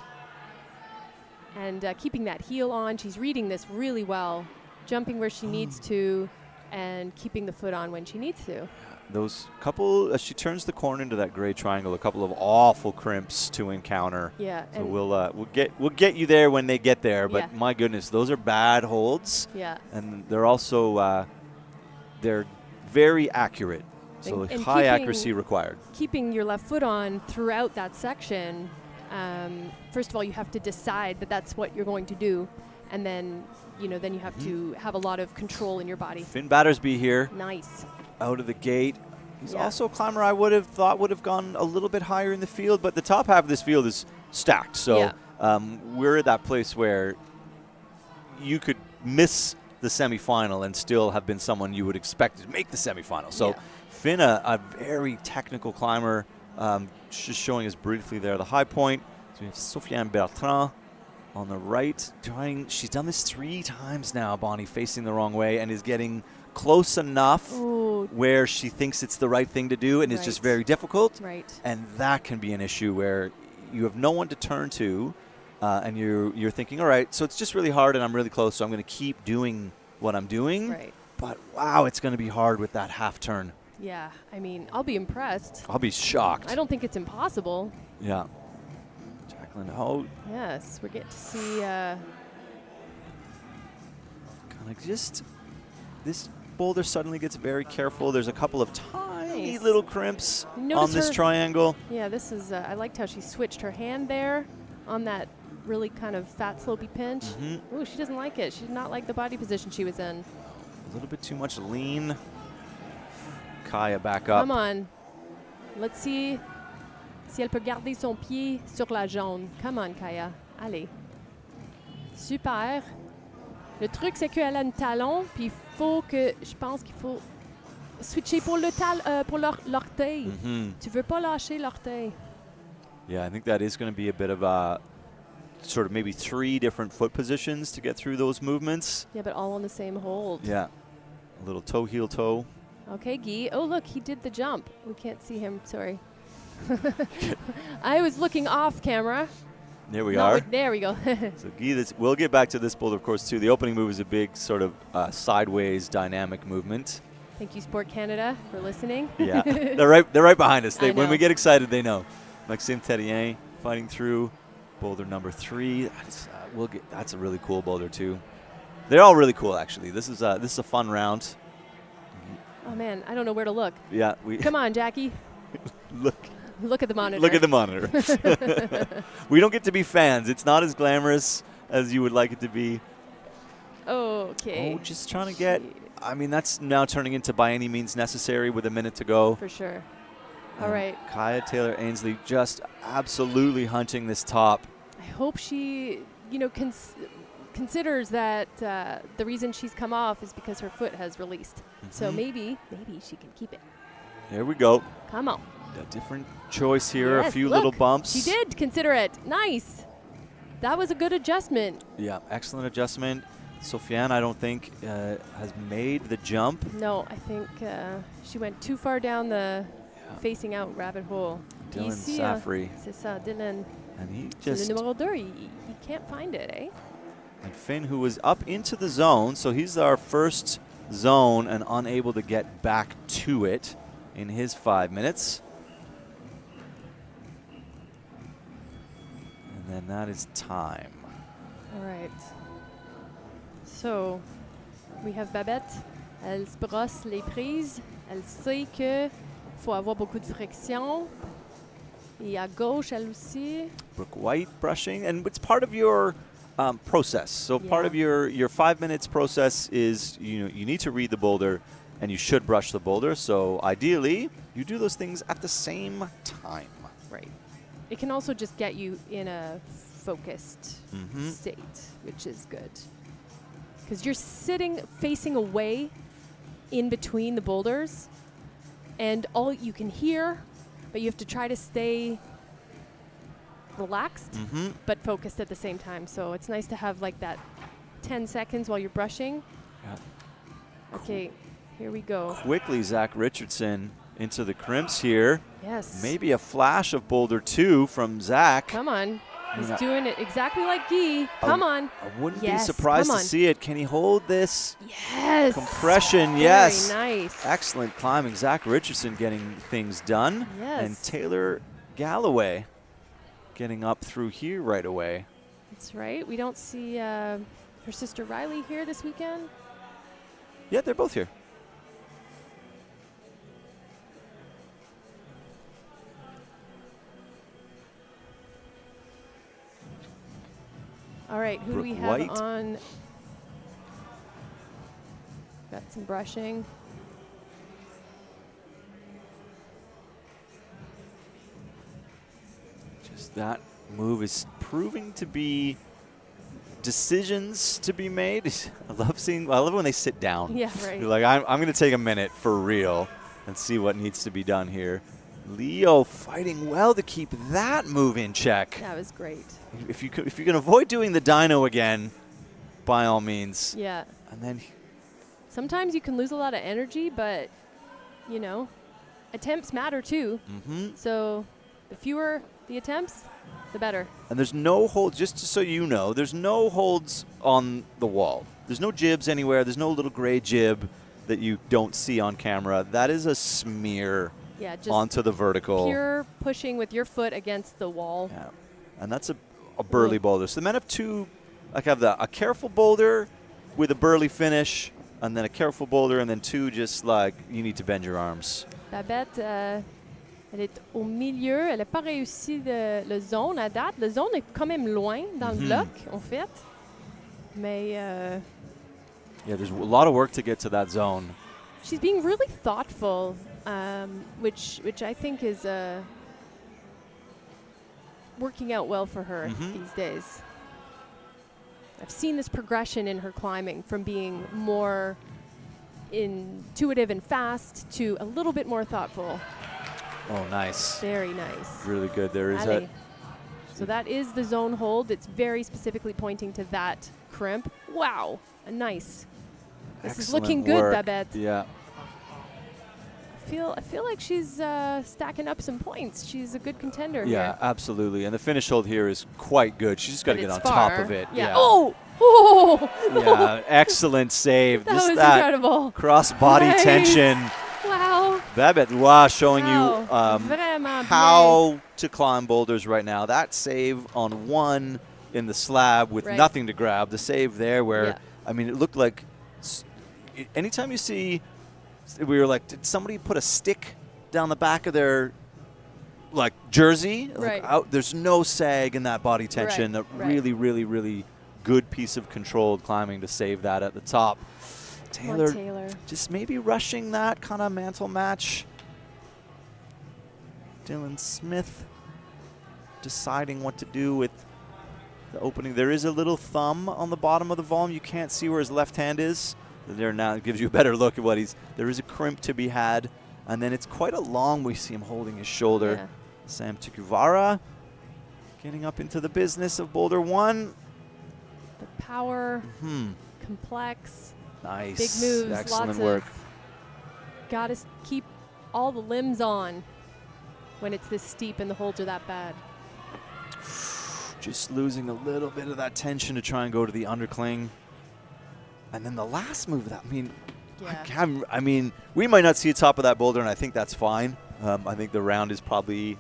Good. And keeping that heel on. She's reading this really well. Jumping where she needs to and keeping the foot on when she needs to. Those couple, as she turns the corner into that gray triangle, a couple of awful crimps to encounter. Yeah. So we'll get you there when they get there. But yeah. my goodness, those are bad holds. Yeah. And they're also they're very accurate. So and high accuracy required. Keeping your left foot on throughout that section. First of all, you have to decide that that's what you're going to do, and then you have to have a lot of control in your body. Finn Battersby here. Nice. Out of the gate. He's also a climber I would have thought would have gone a little bit higher in the field, but the top half of this field is stacked. So we're at that place where you could miss the semifinal and still have been someone you would expect to make the semifinal. So Finn, a very technical climber, just showing us briefly there the high point. So we have Sofiane Bertrand on the right. She's done this 3 times now, Bonnie, facing the wrong way, and is getting close enough where she thinks it's the right thing to do, and it's just very difficult. Right. And that can be an issue where you have no one to turn to, and you're thinking, all right, so it's just really hard and I'm really close, so I'm going to keep doing what I'm doing. Right. But wow, it's going to be hard with that half turn. Yeah, I mean, I'll be impressed. I'll be shocked. I don't think it's impossible. Yeah. Jacqueline Ho. Yes, we're getting to see kind of just this boulder suddenly gets very careful. There's a couple of tiny little crimps on this triangle. Yeah, this is, I liked how she switched her hand there on that really kind of fat, slopey pinch. Ooh, she doesn't like it. She did not like the body position she was in. A little bit too much lean. Kaya back up. Come on. Let's see si elle peut garder son pied sur la jaune. Come on, Kaya. Allez. Super. Le truc, c'est qu'elle a un talon, puis je pense qu'il faut switcher pour l'orteil. Tu veux pas lâcher l'orteil. Yeah, I think that is going to be a bit of a sort of maybe 3 different foot positions to get through those movements. Yeah, but all on the same hold. Yeah. A little toe, heel, toe. Okay, Guy. Oh, look, he did the jump. We can't see him. Sorry. I was looking off camera. There we are. There we go. So Guy, we'll get back to this boulder, of course, too. The opening move is a big sort of sideways dynamic movement. Thank you, Sport Canada, for listening. Yeah, they're right behind us. When we get excited, they know. Maxime Terrien fighting through boulder number 3. That's a really cool boulder too. They're all really cool, actually. This is a fun round. Oh man, I don't know where to look. Yeah, come on, Jackie. Look at the monitor. Look at the monitor. We don't get to be fans. It's not as glamorous as you would like it to be. Okay. Oh, just trying to get. I mean, that's now turning into by any means necessary with a minute to go. For sure. All right. Kaya Taylor Ainsley just absolutely hunting this top. I hope she, considers that the reason she's come off is because her foot has released. So maybe she can keep it. There we go. Come on. A different choice here. Yes, a few little bumps. She did consider it. Nice. That was a good adjustment. Yeah, excellent adjustment. Sofiane, I don't think, has made the jump. No, I think she went too far down the facing out rabbit hole. Dylan Safri. C'est ça, Dylan. And he just... Le numéro 2, he can't find it, eh? And Finn, who was up into the zone, so he's our first zone and unable to get back to it in his 5 minutes. And then that is time. All right. So, we have Babette. Elle se brosse les prises. Elle sait que faut avoir beaucoup de friction. Et à gauche, elle aussi. Brooke White brushing, and it's part of your process. So part of your 5 minutes process is you need to read the boulder, and you should brush the boulder. So ideally, you do those things at the same time. Right. It can also just get you in a focused state, which is good. Because you're sitting facing away in between the boulders, and all you can hear, but you have to try to stay relaxed, but focused at the same time. So it's nice to have like that 10 seconds while you're brushing. Yeah. Okay, here we go. Quickly, Zach Richardson into the crimps here. Yes. Maybe a flash of Boulder 2 from Zach. Come on. He's doing it exactly like Guy. Come on. I wouldn't be Yes, surprised come to on. see it. Can he hold this? Yes. Compression, Very yes. nice. Excellent climbing. Zach Richardson getting things done. Yes. And Taylor Galloway getting up through here right away. That's right. We don't see her sister Riley here this weekend. Yeah, they're both here. All right, who do we Brooke have White. on? Got some brushing. Just that move is proving to be decisions to be made. I love when they sit down. Yeah, right. You're like, I'm going to take a minute for real and see what needs to be done here. Leo fighting well to keep that move in check. That was great. If you can avoid doing the dyno again, by all means. Yeah. And then Sometimes you can lose a lot of energy, but, you know, attempts matter too. So the fewer the attempts, the better. And there's no hold, just so you know, there's no holds on the wall. There's no jibs anywhere. There's no little gray jib that you don't see on camera. That is a smear Yeah, just onto the vertical. pure pushing with your foot against the wall. Yeah. And that's a burly boulder. So the men have two, like have a careful boulder with a burly finish, and then a careful boulder, and then two just like you need to bend your arms. Babette, elle est au milieu. Elle n'a pas réussi le zone à date. Le zone est quand même loin dans le bloc, en fait. Mais Yeah, there's a lot of work to get to that zone. she's being really thoughtful, which I think is working out well for her these days. I've seen this progression in her climbing from being more intuitive and fast to a little bit more thoughtful. Oh, nice. Very nice. Really good. There is Allez. So that is the zone hold. It's very specifically pointing to that crimp. Wow, nice. This is looking good, work. Babette. Yeah. I feel like she's stacking up some points. She's a good contender Yeah, here. absolutely. And the finish hold here is quite good. She's just got to But get on it's top far. of it. Yeah. Oh! Oh! Yeah, excellent save. That Just was that incredible. cross-body Nice. tension. Wow. Babette Roy showing Wow. you Vraiment how to climb boulders right now. That save on one in the slab with Right. nothing to grab. The save there where, Yeah. I mean, it looked like anytime you see, we were like, did somebody put a stick down the back of their like jersey? Right. Like, there's no sag in that body tension. Right, A right. really, really, really good piece of controlled climbing to save that at the top. Come on, Taylor, Taylor. just maybe rushing that kind of mantle match. Dylan Smith deciding what to do with the opening. There is a little thumb on the bottom of the volume. You can't see where his left hand is. There now it gives you a better look at what he's. There is a crimp to be had, and then it's quite a long. We see him holding his shoulder. Yeah. Sam Tukuvara getting up into the business of Boulder 1. The power, complex, Nice. big moves, Excellent lots work. of. Gotta keep all the limbs on when it's this steep and the holds are that bad. Just losing a little bit of that tension to try and go to the undercling. And then the last move of that, I mean, Yeah. I mean, we might not see the top of that boulder, and I think that's fine. I think the round is probably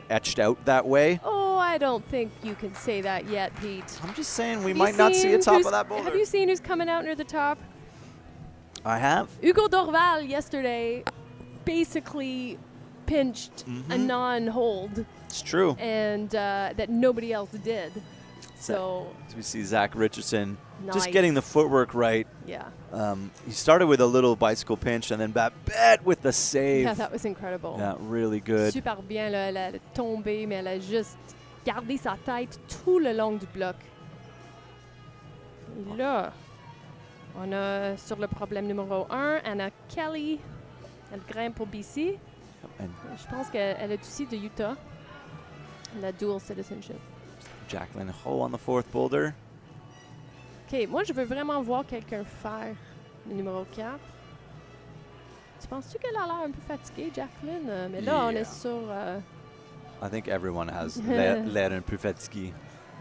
etched out that way. Oh, I don't think you can say that yet, Pete. I'm just saying we Have might you not see seen the top who's- of that boulder. Have you seen who's coming out near the top? I have. Hugo Dorval yesterday basically pinched a non-hold, It's true. and that nobody else did. So, As we see Zach Richardson just Nice. getting the footwork right. yeah. He started with a little bicycle pinch, and then Babette with the save. Yeah, that was incredible. Yeah, really good. Super bien, là, elle a tombé, mais elle a juste gardé sa tête tout le long du bloc. Et là, on a sur le problème numéro 1, Anna Kelly. Elle grimpe au BC. And Je pense qu'elle est aussi de Utah. La dual citizenship. Jacqueline Ho on the fourth boulder. OK, moi, je veux vraiment voir quelqu'un faire le numéro 4. Tu penses-tu qu'elle a l'air un peu fatiguée, Jacqueline? Mais là, on Yeah. est sur I think everyone has l'air un peu fatigué.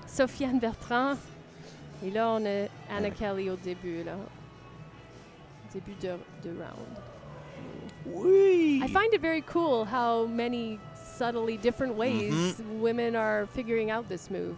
Sofiane Bertrand. Et là, on a Anna Kelly au début, là. Début de round. Oui! I find it very cool how many subtly different ways women are figuring out this move.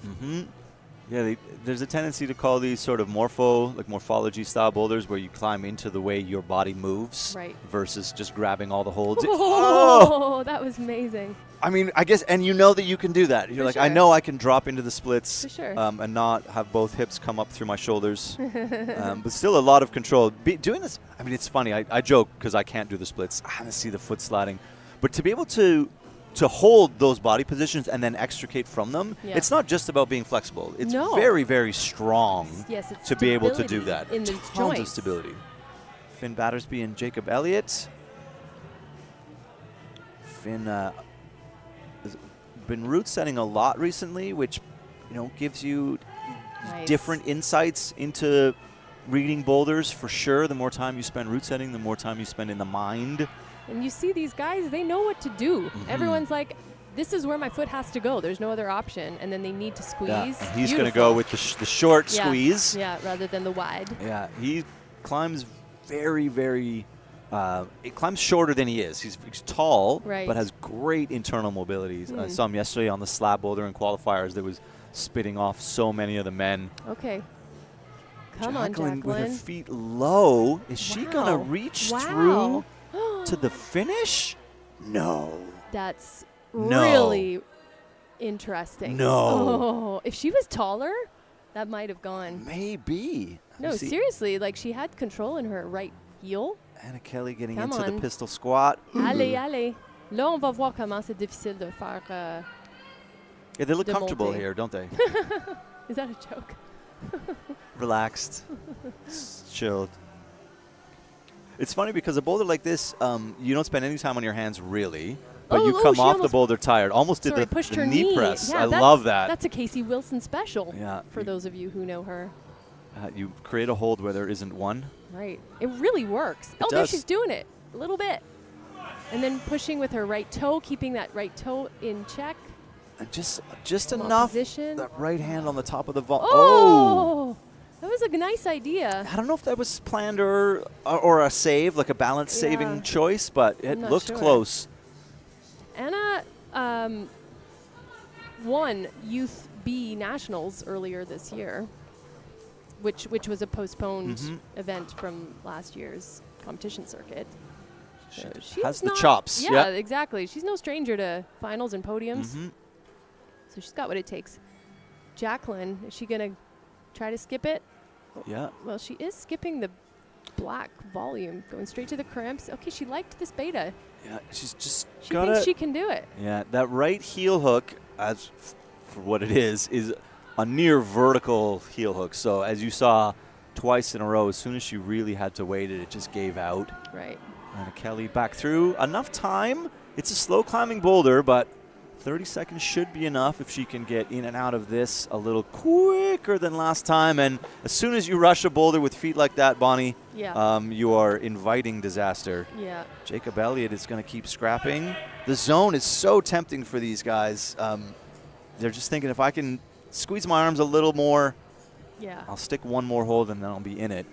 Yeah, there's a tendency to call these sort of morphology style boulders where you climb into the way your body moves versus just grabbing all the holds. Oh, that was amazing. I mean, I guess, and you know that you can do that. You're I know I can drop into the splits and not have both hips come up through my shoulders. But still a lot of control. Doing this, I mean, it's funny. I joke because I can't do the splits. I haven't seen the foot sliding. But to be able to hold those body positions and then extricate from them, it's not just about being flexible. It's very, very strong to be able to do that. In the Tons joints. of stability. Finn Battersby and Jacob Elliott. Finn has been route setting a lot recently, which gives you different insights into reading boulders for sure. The more time you spend route setting, the more time you spend in the mind. And you see these guys, they know what to do. Everyone's like, this is where my foot has to go. There's no other option. And then they need to squeeze. Yeah, and he's going to go with the short squeeze. Yeah, rather than the wide. Yeah, he climbs very, very it climbs shorter than he is. He's tall, but has great internal mobility. I saw him yesterday on the slab boulder in qualifiers that was spitting off so many of the men. Okay. Come on, Jacqueline. With her feet low. Is she going to reach through to the finish? No. That's really interesting. No. Oh, if she was taller, that might have gone. Maybe. No, seriously. Like, she had control in her right heel. Anna Kelly getting into the pistol squat. Allez, allez. Là, on va voir comment c'est difficile de faire. Yeah, they look comfortable here, don't they? Is that a joke? Relaxed, chilled. It's funny because a boulder like this, you don't spend any time on your hands really, but you come off the boulder tired. Almost did the knee press. Yeah, I love that. That's a Casey Wilson special. Yeah. For those of you who know her. You create a hold where there isn't one. Right. It really works. There she's doing it a little bit. And then pushing with her right toe, keeping that right toe in check. And just enough. Position. That right hand on the top of the vault. Oh! That was a nice idea. I don't know if that was planned or a save, like a balance saving choice, but it looked close. Anna won Youth B Nationals earlier this year, which was a postponed event from last year's competition circuit. She has the chops. Yeah, exactly. She's no stranger to finals and podiums. So she's got what it takes. Jacqueline, is she going to try to skip it? Yeah. Well, she is skipping the black volume, going straight to the crimps. Okay, she liked this beta. Yeah, she's just She thinks she can do it. Yeah, that right heel hook, as for what it is a near vertical heel hook. So as you saw twice in a row, as soon as she really had to weight it, it just gave out. Right. And Kelly back through. Enough time. It's a slow climbing boulder, but 30 seconds should be enough if she can get in and out of this a little quicker than last time. And as soon as you rush a boulder with feet like that, Bonnie, you are inviting disaster. Yeah. Jacob Elliott is going to keep scrapping. The zone is so tempting for these guys. They're just thinking, if I can squeeze my arms a little more, I'll stick one more hold and then I'll be in it.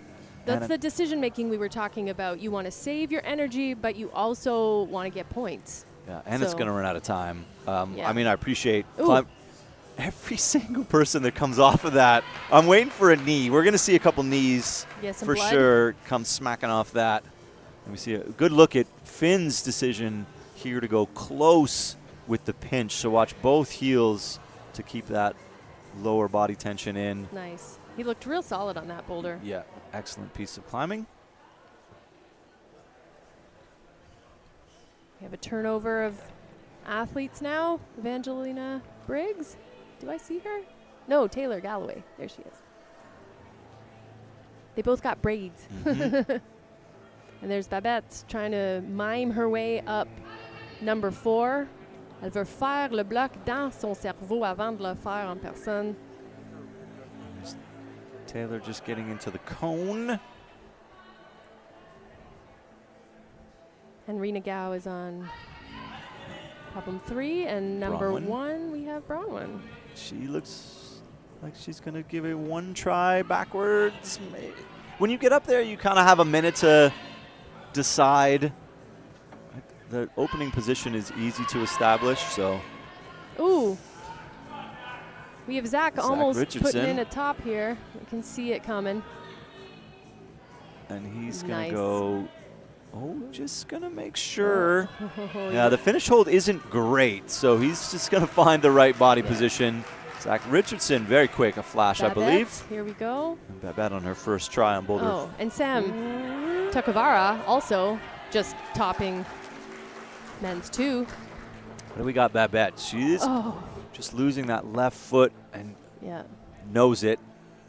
That's the decision-making we were talking about. You want to save your energy, but you also want to get points. Yeah, and it's going to run out of time. I mean, I appreciate every single person that comes off of that. I'm waiting for a knee. We're going to see a couple knees for sure come smacking off that. And we see a good look at Finn's decision here to go close with the pinch. So watch both heels to keep that lower body tension in. Nice. He looked real solid on that boulder. Yeah, excellent piece of climbing. We have a turnover of athletes now. Evangelina Briggs. Do I see her? No, Taylor Galloway. There she is. They both got braids. And there's Babette trying to mime her way up number 4. Elle veut faire le bloc dans son cerveau avant de le faire en personne. Taylor just getting into the cone. And Rena Gao is on problem 3, and number Bronwyn. 1 we have Bronwyn. She looks like she's going to give it one try backwards. When you get up there, you kind of have a minute to decide. The opening position is easy to establish, so. Ooh. We have Zach almost Richardson. putting in a top here. We can see it coming. And he's going Nice. to go, just going to make sure. Yeah, the finish hold isn't great, so he's just going to find the right body position. Zach Richardson, very quick, a flash, I believe. Here we go. And Babette on her first try on Boulder. Oh, and Sam Takavara also just topping men's 2. What do we got, Babette? She's just losing that left foot and Yeah. knows it.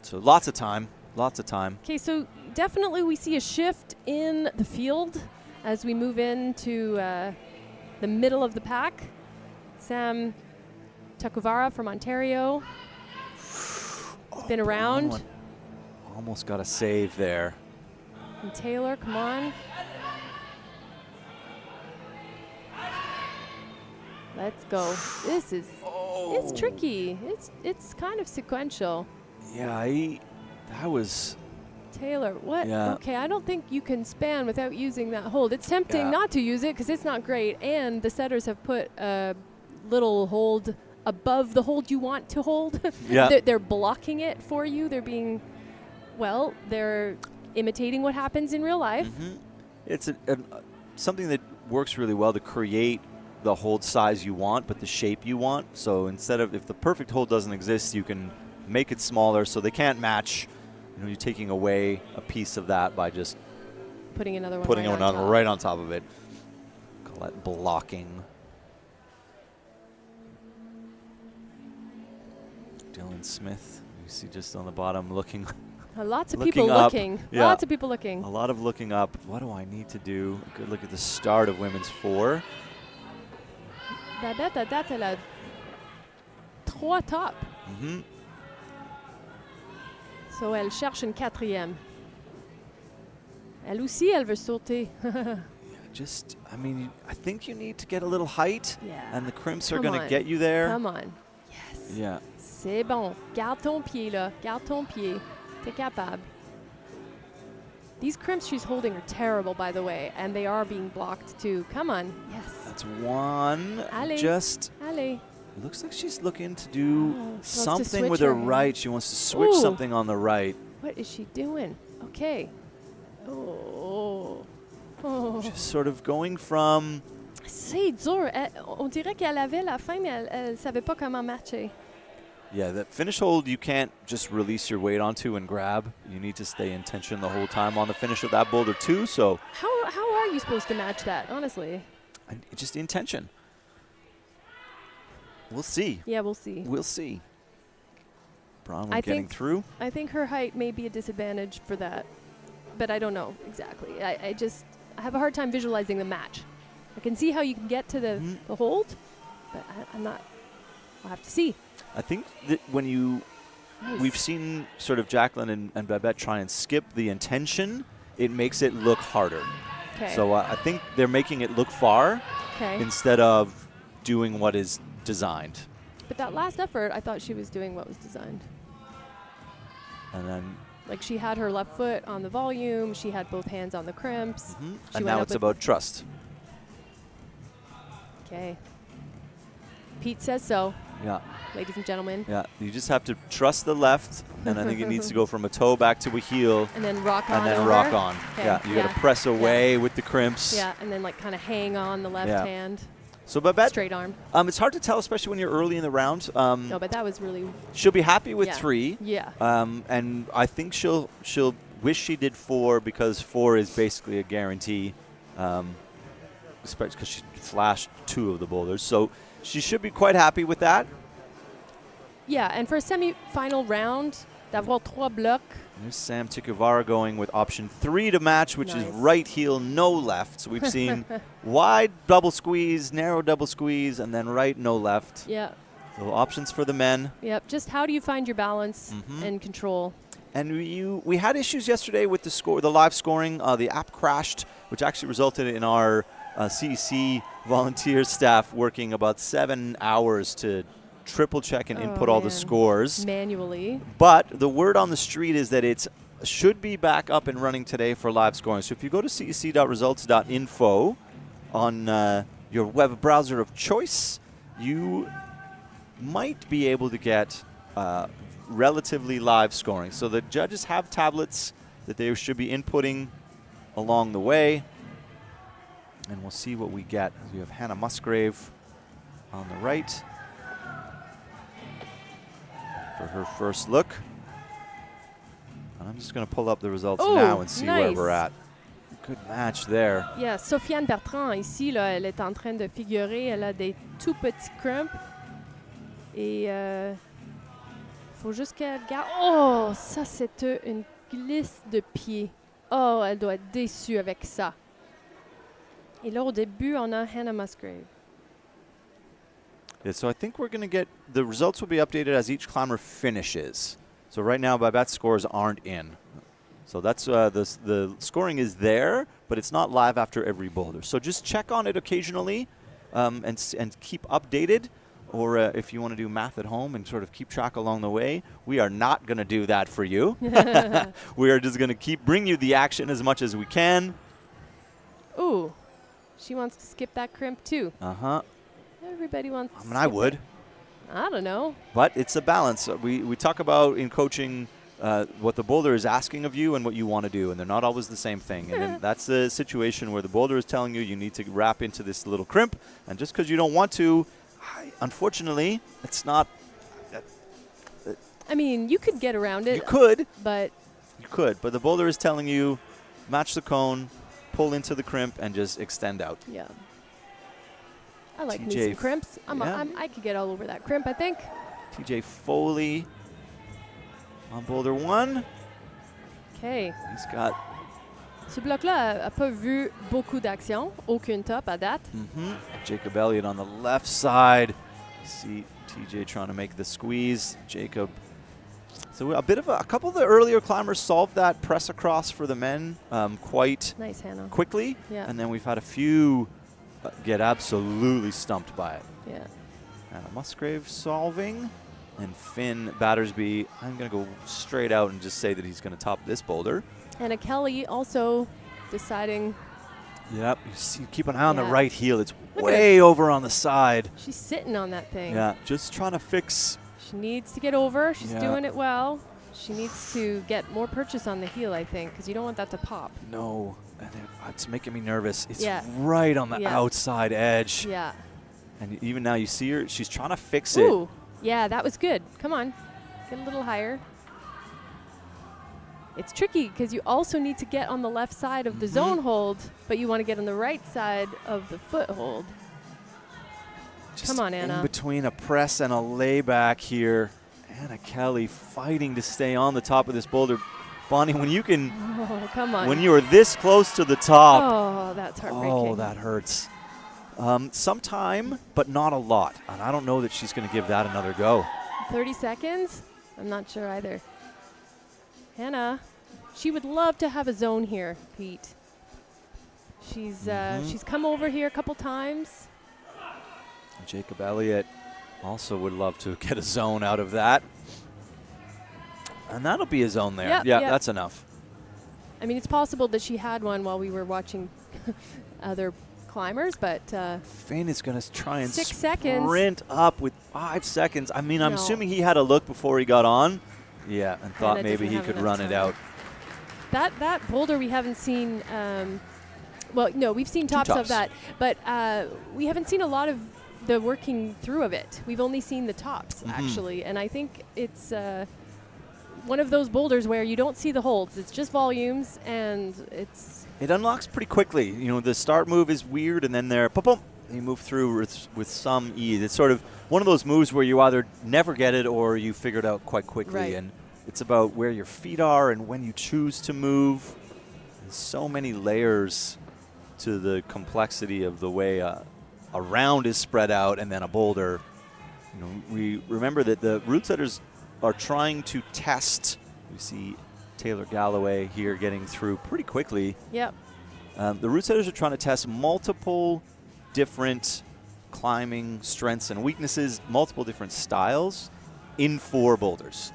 So lots of time, lots of time. Okay, so definitely we see a shift in the field as we move into the middle of the pack. Sam Takavara from Ontario. Been around. Bronwyn almost got a save there. And Taylor, come on. Let's go. This is it's tricky. It's kind of sequential. Yeah, that was. Taylor, what? Yeah. Okay, I don't think you can span without using that hold. It's tempting Yeah. not to use it because it's not great, and the setters have put a little hold above the hold you want to hold. Yeah. They're blocking it for you. They're being, well, they're imitating what happens in real life. Mm-hmm. It's something that works really well to create the hold size you want, but the shape you want. So instead of, if the perfect hold doesn't exist, you can make it smaller so they can't match. You know, you're taking away a piece of that by just Putting another one putting right one on top. right on top of it. Call that blocking. Dylan Smith, you see just on the bottom looking. Lots of Looking people up. looking. Yeah. Lots of people looking. A lot of looking up. What do I need to do? A good look at the start of women's 4. Babette, à date, elle a 3 tops. Mm-hmm. So elle cherche une 4e. Elle aussi, elle veut sauter. Just, I mean, I think you need to get a little height, Yeah. and the crimps are Come going to on. get you there. Come on. Yes. Yeah. C'est bon. Garde ton pied, là. Garde ton pied. T'es capable. These crimps she's holding are terrible, by the way, and they are being blocked, too. Come on. Yes. That's one. Allez. Just Allez. looks like she's looking to do wants to something switch with her her hand. right. She wants to switch Ooh. something on the right. What is she doing? Okay. Oh. Oh. Just sort of going from, C'est dur. On dirait qu'elle avait la fin, mais elle savait pas comment matcher. yeah, that finish hold you can't just release your weight onto and grab. You need to stay in tension the whole time on the finish of that boulder too. So How are you supposed to match that, honestly? just in tension. We'll see. Yeah, we'll see. We'll see. Bronwyn I getting think- through. I think her height may be a disadvantage for that, but I don't know exactly. I have a hard time visualizing the match. I can see how you can get to Mhm. the hold, but I'm not. I'll have to see. I think that when you, Nice. we've seen sort of Jacqueline and Babette try and skip the intention, it makes it look harder. Okay. So I think they're making it look far okay. instead of doing what is designed. But that last effort, I thought she was doing what was designed. And then, Like she had her left foot on the volume, she had both hands on the crimps. She and went now up it's with- about trust. Okay. Pete says so, Yeah, ladies and gentlemen. yeah. You just have to trust the left, and I think it needs to go from a toe back to a heel, And then rock on and then over. rock on. Okay, Yeah, you got to press away with the crimps. Yeah, and then like kind of hang on the left Yeah. hand. So Babette, Straight arm. it's hard to tell, especially when you're early in the round. No, but that was really, She'll be happy with Yeah. 3. yeah. And I think she'll wish she did 4 because 4 is basically a guarantee, especially because she flashed 2 of the boulders. So she should be quite happy with that. Yeah, and for a semi-final round, d'avoir 3 blocs. There's Sam Tikuvara going with option 3 to match, which is Nice. right heel, no left. So we've seen wide double squeeze, narrow double squeeze, and then right, no left. Yeah. So options for the men. Yep. Just how do you find your balance and control? And we had issues yesterday with the live scoring. The app crashed, which actually resulted in our CEC volunteer staff working about 7 hours to triple check and input all the scores manually. But the word on the street is that it should be back up and running today for live scoring. So if you go to cec.results.info on your web browser of choice, you might be able to get relatively live scoring. So the judges have tablets that they should be inputting along the way, and we'll see what we get. We have Hannah Musgrave on the right for her first look. And I'm just going to pull up the results now and see where we're at. Good match there. Yeah, Sofiane Bertrand, ici, là, elle est en train de figurer. Elle a des tout petits crumps. Et faut juste qu'elle regarde. Oh, ça, c'est une glisse de pied. Oh, elle doit être déçue avec ça. Et là, au début, on a Hannah Musgrave. Yeah, so I think we're going to get the results will be updated as each climber finishes. So right now, Babette's scores aren't in. So that's the scoring is there, but it's not live after every boulder. So just check on it occasionally and keep updated. Or if you want to do math at home and sort of keep track along the way, we are not going to do that for you. We are just going to bring you the action as much as we can. Ooh, she wants to skip that crimp too. Uh-huh. Everybody wants to skip I would. it. I don't know. But it's a balance. We talk about in coaching what the boulder is asking of you and what you want to do, and they're not always the same thing. And then that's the situation where the boulder is telling you need to wrap into this little crimp, and just because you don't want to, unfortunately, it's not. I mean, you could get around it. You could. But the boulder is telling you, match the cone, pull into the crimp, and just extend out. Yeah. I like me TJ some crimps. I could get all over that crimp, I think. TJ Foley on boulder 1. OK. He's got... Ce bloc-là n'a pas vu beaucoup d'action. Aucune top à date. Jacob Elliott on the left side. See TJ trying to make the squeeze. Jacob. So a couple of the earlier climbers solved that press across for the men quite nice, Hannah. quickly. Yeah. And then we've had a few get absolutely stumped by it. Yeah. Musgrave solving. And Finn Battersby, I'm going to go straight out and just say that he's going to top this boulder. Anna Kelly also deciding. Yep, keep an eye on the Yeah. right heel. It's way over on the side. She's sitting on that thing. Yeah, just trying to fix. She needs to get over. She's Yeah. doing it well. She needs to get more purchase on the heel, I think, because you don't want that to pop. No, and it's making me nervous. It's Yeah. right on the Yeah. outside edge. Yeah. And even now you see her, she's trying to fix it. Ooh. Yeah, that was good. Come on. Get a little higher. It's tricky because you also need to get on the left side of the zone hold, but you want to get on the right side of the foothold. Just Come on, Anna. in between a press and a layback here. Anna Kelly fighting to stay on the top of this boulder. Bonnie, when you can, Oh, come on. when you are this close to the top, Oh, that's heartbreaking. oh, that hurts. Sometime, but not a lot. And I don't know that she's going to give that another go. 30 seconds? I'm not sure either. Hannah, she would love to have a zone here, Pete. She's come over here a couple times. Jacob Elliott also would love to get a zone out of that. And that'll be a zone there. Yep, yeah, yep. That's enough. I mean, it's possible that she had one while we were watching other climbers, but Finn is going to try and 6 seconds. sprint up with 5 seconds. I mean, I'm No. assuming he had a look before he got on. Yeah, and thought Hannah maybe doesn't he have could enough run it time. out. That boulder we haven't seen. Well, no, we've seen tops of tops. that, but we haven't seen a lot of the working through of it. We've only seen the tops actually, and I think it's one of those boulders where you don't see the holds. It's just volumes, and It unlocks pretty quickly. You know, the start move is weird, and then they're pop, you move through with some ease. It's sort of one of those moves where you either never get it or you figure it out quite quickly. Right. And It's about where your feet are and when you choose to move. There's so many layers to the complexity of the way a round is spread out and then a boulder. You know, we remember that the route setters are trying to test. We see Taylor Galloway here getting through pretty quickly. Yep. The route setters are trying to test multiple different climbing strengths and weaknesses, multiple different styles in 4 boulders.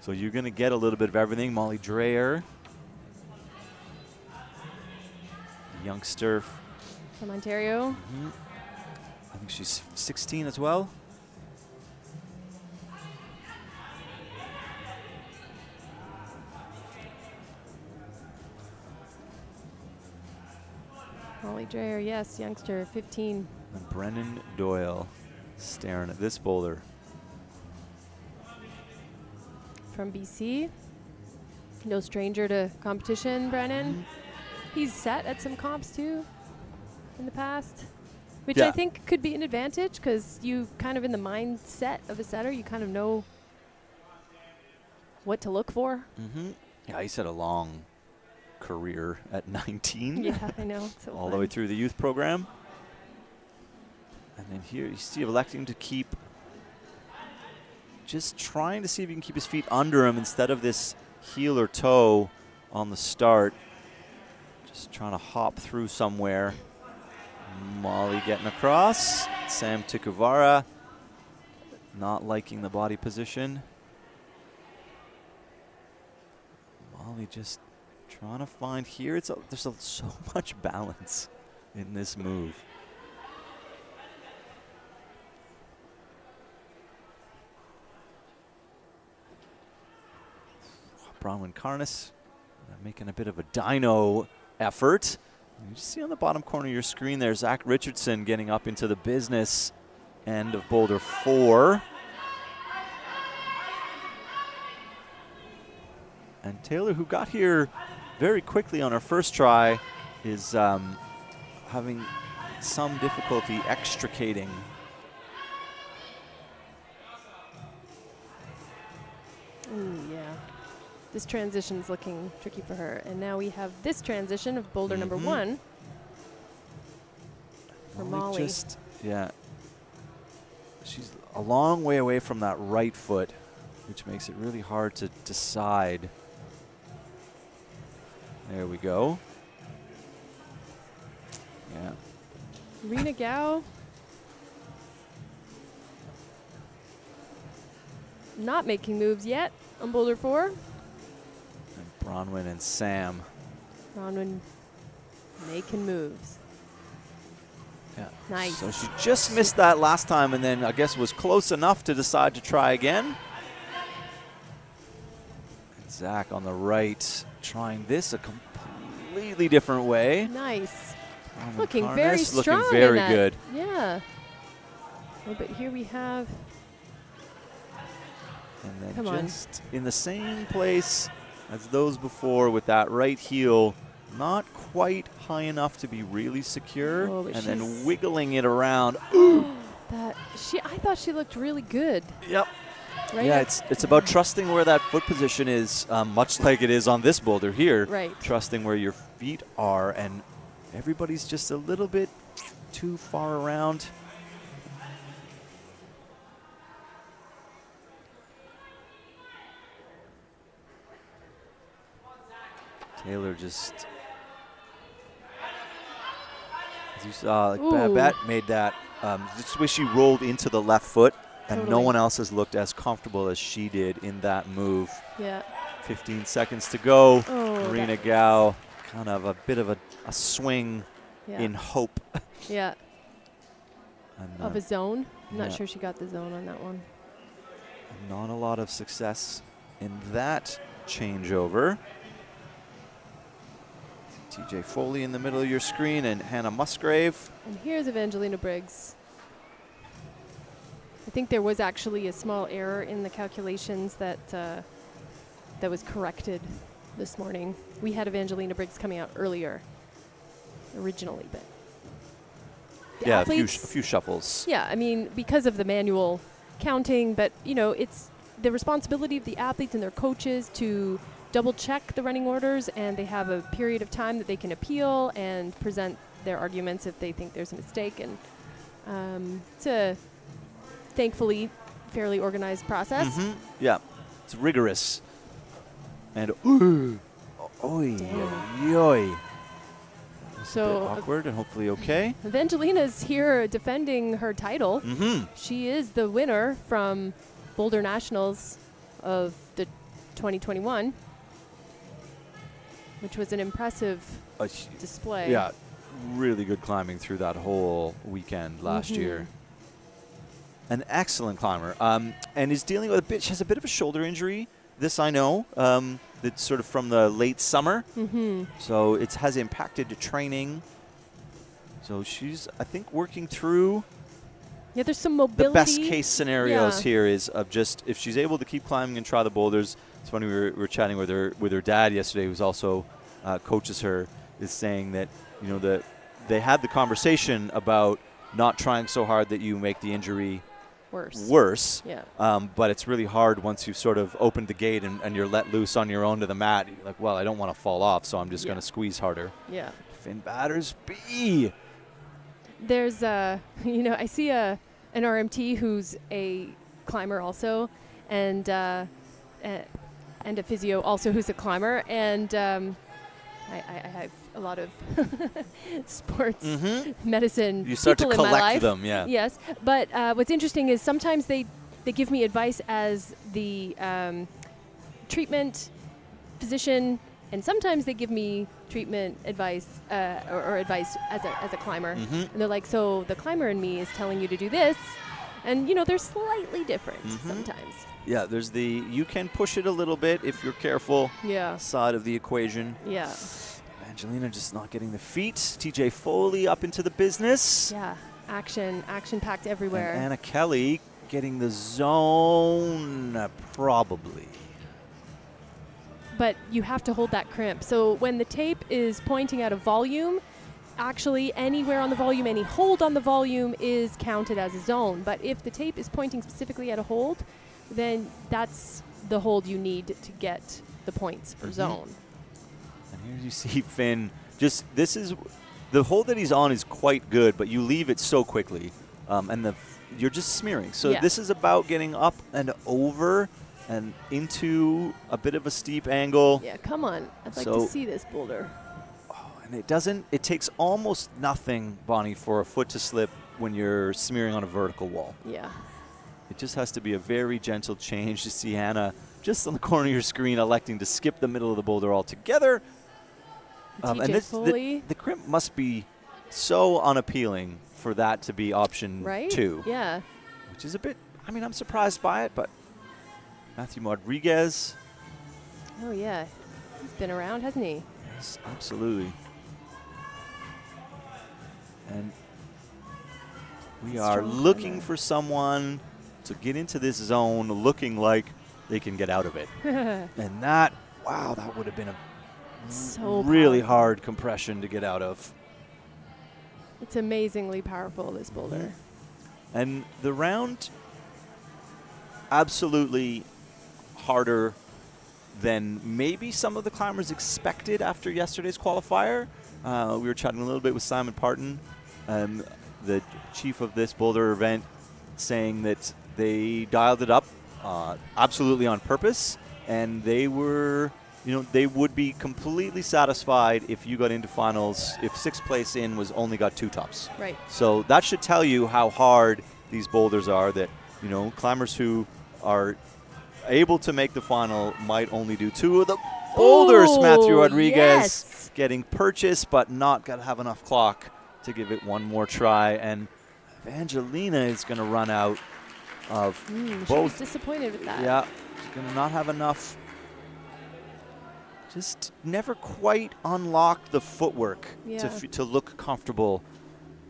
So you're going to get a little bit of everything. Molly Dreyer, the youngster From Ontario. I think she's 16 as well. Molly Dreyer, yes, youngster, 15. And Brennan Doyle staring at this boulder. From BC. No stranger to competition, Brennan. He's set at some comps too in the past, which I think could be an advantage because you kind of in the mindset of a setter, you kind of know what to look for. Yeah, he's had a long career at 19. Yeah, I know. So all the way through the youth program. And then here you see electing to keep, just trying to see if he can keep his feet under him instead of this heel or toe on the start. Just trying to hop through somewhere. Molly getting across. Sam Tikuvara not liking the body position. Molly just trying to find here. There's so much balance in this move. Bronwyn Carnes making a bit of a dyno effort. You see on the bottom corner of your screen there, Zach Richardson getting up into the business end of Boulder 4. And Taylor, who got here very quickly on her first try, is having some difficulty extricating. Ooh, yeah. This transition's looking tricky for her. And now we have this transition of boulder number 1 for Molly. Yeah. She's a long way away from that right foot, which makes it really hard to decide. There we go. Yeah. Rena Gao. Not making moves yet on boulder 4. And Bronwyn and Sam. Bronwyn making moves. Yeah. Nice. So she just missed that last time and then I guess was close enough to decide to try again. And Zach on the right trying this a completely different way. Nice. Bronwyn Looking Carnes very strong. Looking very in that. good. Yeah. Oh, but here we have. And then just in the same place as those before with that right heel, not quite high enough to be really secure, Oh, and but then wiggling it around. Ooh. I thought she looked really good. Yep. Right. Yeah, it's about trusting where that foot position is, much like it is on this boulder here. Right. Trusting where your feet are, and everybody's just a little bit too far around. Taylor just, as you saw, like Babette made that. Just wish she rolled into the left foot, and no one else has looked as comfortable as she did in that move. Yeah. 15 seconds to go. Oh, Marina Gao, kind of a bit of a swing in hope. Yeah. And, of a zone. I'm not yeah. sure she got the zone on that one. Not a lot of success in that changeover. TJ Foley in the middle of your screen and Hannah Musgrave. And here's Evangelina Briggs. I think there was actually a small error in the calculations that that was corrected this morning. We had Evangelina Briggs coming out earlier originally, but the yeah, a few shuffles. Yeah, I mean, because of the manual counting, but you know, it's the responsibility of the athletes and their coaches to double check the running orders, and they have a period of time that they can appeal and present their arguments if they think there's a mistake. And it's a thankfully fairly organized process. Yeah, it's rigorous. And So awkward and hopefully okay. Evangelina's here defending her title. She is the winner from Boulder Nationals of the 2021, which was an impressive display. Yeah, really good climbing through that whole weekend last year. An excellent climber, and is dealing with she has a bit of a shoulder injury. This I know, that's sort of from the late summer. So it has impacted the training. So she's, I think, working through. Yeah, there's some mobility. The best case scenarios here is of just if she's able to keep climbing and try the boulders. It's funny, we were chatting with her dad yesterday, who's also coaches her, is saying that they had the conversation about not trying so hard that you make the injury worse. Yeah. But it's really hard once you've sort of opened the gate and you're let loose on your own to the mat. You're like, well, I don't want to fall off, so I'm just going to squeeze harder. Yeah. Finn Battersby. There's I see an RMT who's a climber also, and a physio also who's a climber, and I have a lot of sports medicine. You start to people in my collect life. them, yeah. Yes, but what's interesting is sometimes they give me advice as the treatment physician, and sometimes they give me treatment advice or advice as a climber. And they're like, so the climber in me is telling you to do this, and they're slightly different sometimes. Yeah, there's you can push it a little bit if you're careful. Yeah. Side of the equation. Yeah. Angelina just not getting the feet. TJ Foley up into the business. Yeah, action packed everywhere. And Anna Kelly getting the zone, probably. But you have to hold that crimp. So when the tape is pointing at a volume, actually anywhere on the volume, any hold on the volume is counted as a zone. But if the tape is pointing specifically at a hold, then that's the hold you need to get the points for zone. And here you see Finn. This is the hold that he's on is quite good, but you leave it so quickly, and you're just smearing. So this is about getting up and over and into a bit of a steep angle. Yeah, come on. I'd like to see this boulder. Oh, and it takes almost nothing, Bonnie, for a foot to slip when you're smearing on a vertical wall. Yeah. It just has to be a very gentle change. To see Hannah just on the corner of your screen electing to skip the middle of the boulder altogether. And the crimp must be so unappealing for that to be option 2. Yeah. Which is a bit, I'm surprised by it, but Matthew Rodriguez. Oh, yeah. He's been around, hasn't he? Yes, absolutely. And we are looking for someone to get into this zone looking like they can get out of it. And that would have been a really hard compression to get out of. It's amazingly powerful, this boulder. And the round, absolutely harder than maybe some of the climbers expected after yesterday's qualifier. We were chatting a little bit with Simon Parton, the chief of this Boulder event, saying that they dialed it up absolutely on purpose, and they were, they would be completely satisfied if you got into finals, if 6th place in was only got 2 tops. Right. So that should tell you how hard these boulders are, that, climbers who are able to make the final might only do 2 of the boulders. Matthew Rodriguez getting purchased, but not going to have enough clock to give it one more try. And Evangelina is going to run out of both. She's disappointed with that. Yeah, she's going to not have enough. Just never quite unlocked the footwork to look comfortable.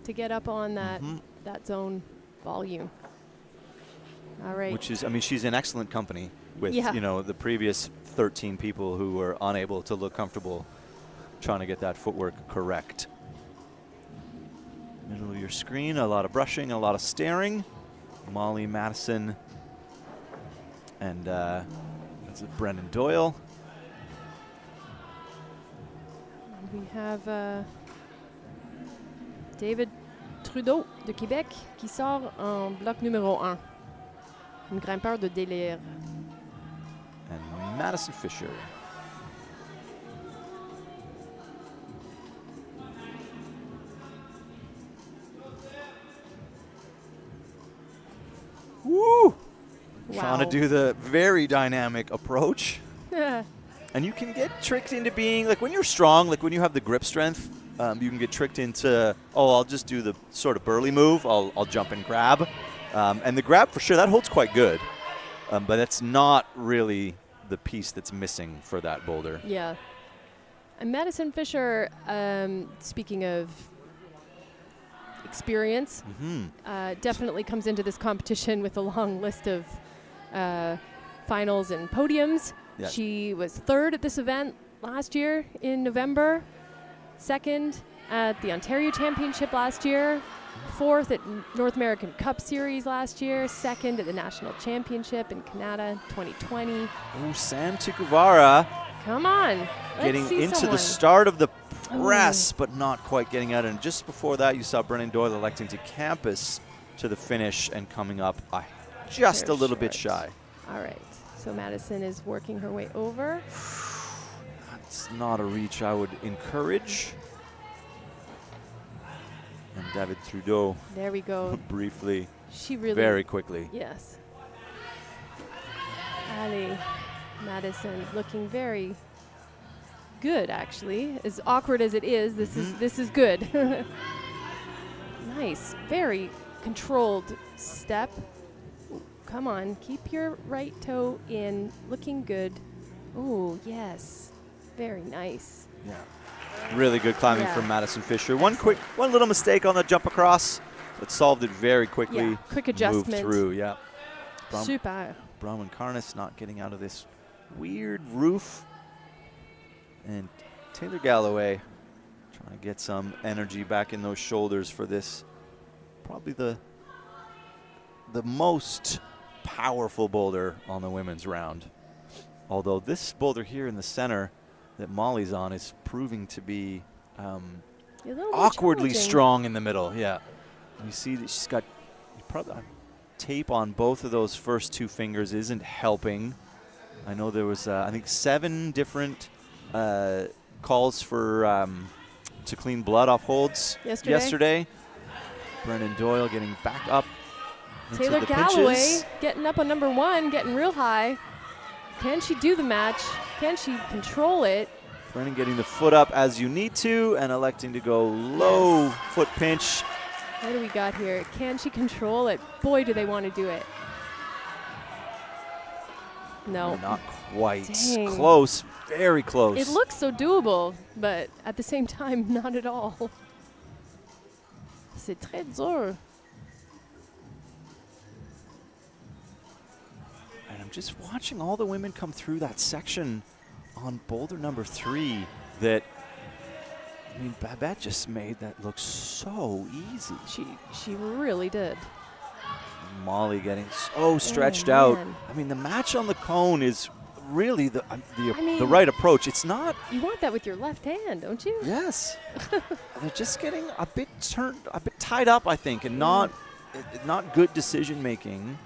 To get up on that zone volume. All right. Which is, she's in excellent company with, the previous 13 people who were unable to look comfortable trying to get that footwork correct. Middle of your screen, a lot of brushing, a lot of staring. Molly Madison And that's Brendan Doyle. We have David Trudeau de Québec qui sort en bloc numéro 1. Un grimpeur de délire. And Madison Fisher. Woo! Wow. Trying to do the very dynamic approach. And you can get tricked into being, like when you're strong, like when you have the grip strength, you can get tricked into, oh, I'll just do the sort of burly move. I'll jump and grab. And the grab, for sure, that holds quite good. But that's not really the piece that's missing for that boulder. Yeah. And Madison Fisher, speaking of experience, definitely comes into this competition with a long list of finals and podiums. Yes. She was 3rd at this event last year in November, 2nd at the Ontario Championship last year, 4th at North American Cup Series last year, 2nd at the National Championship in Canada 2020. Oh, Sam Tikuvara Come on. getting Let's see into someone. the start of the press, but not quite getting out. And just before that, you saw Brennan Doyle electing to campus to the finish and coming up just They're a little bit short. shy. All right. So Madison is working her way over. That's not a reach I would encourage. And David Trudeau There we go. briefly, She really. very quickly. Yes. Ali Madison looking very good, actually. As awkward as it is, this is good. Nice. Very controlled step. Ooh, come on. Keep your right toe in. Looking good. Oh, yes. Very nice. Yeah. Really good climbing Yeah. from Madison Fisher. One little mistake on the jump across, but solved it very quickly. Yeah, quick Moved adjustment. through, yeah. Super. Bronwyn Karnas not getting out of this weird roof. And Taylor Galloway trying to get some energy back in those shoulders for this. Probably the most powerful boulder on the women's round. Although this boulder here in the center that Molly's on is proving to be A little more awkwardly challenging. strong in the middle. Yeah. You see that she's got probably tape on both of those first two fingers isn't helping. I know there was, I think, 7 different calls for to clean blood off holds yesterday. Brennan Doyle getting back up into Taylor the Galloway pinches. getting up on number 1, getting real high. Can she do the match? Can she control it? Brennan getting the foot up as you need to and electing to go low foot pinch. What do we got here? Can she control it? Boy, do they want to do it. No. Not quite. Dang. Close, very close. It looks so doable, but at the same time, not at all. C'est très dur. And I'm just watching all the women come through that section on boulder number 3 that, I mean, Babette just made that look so easy. She really did. Molly getting so stretched out. man. I mean, the match on the cone is really the mean- right approach. It's not. You want that with your left hand, don't you? Yes. They're just getting a bit tied up, I think, and not good decision making.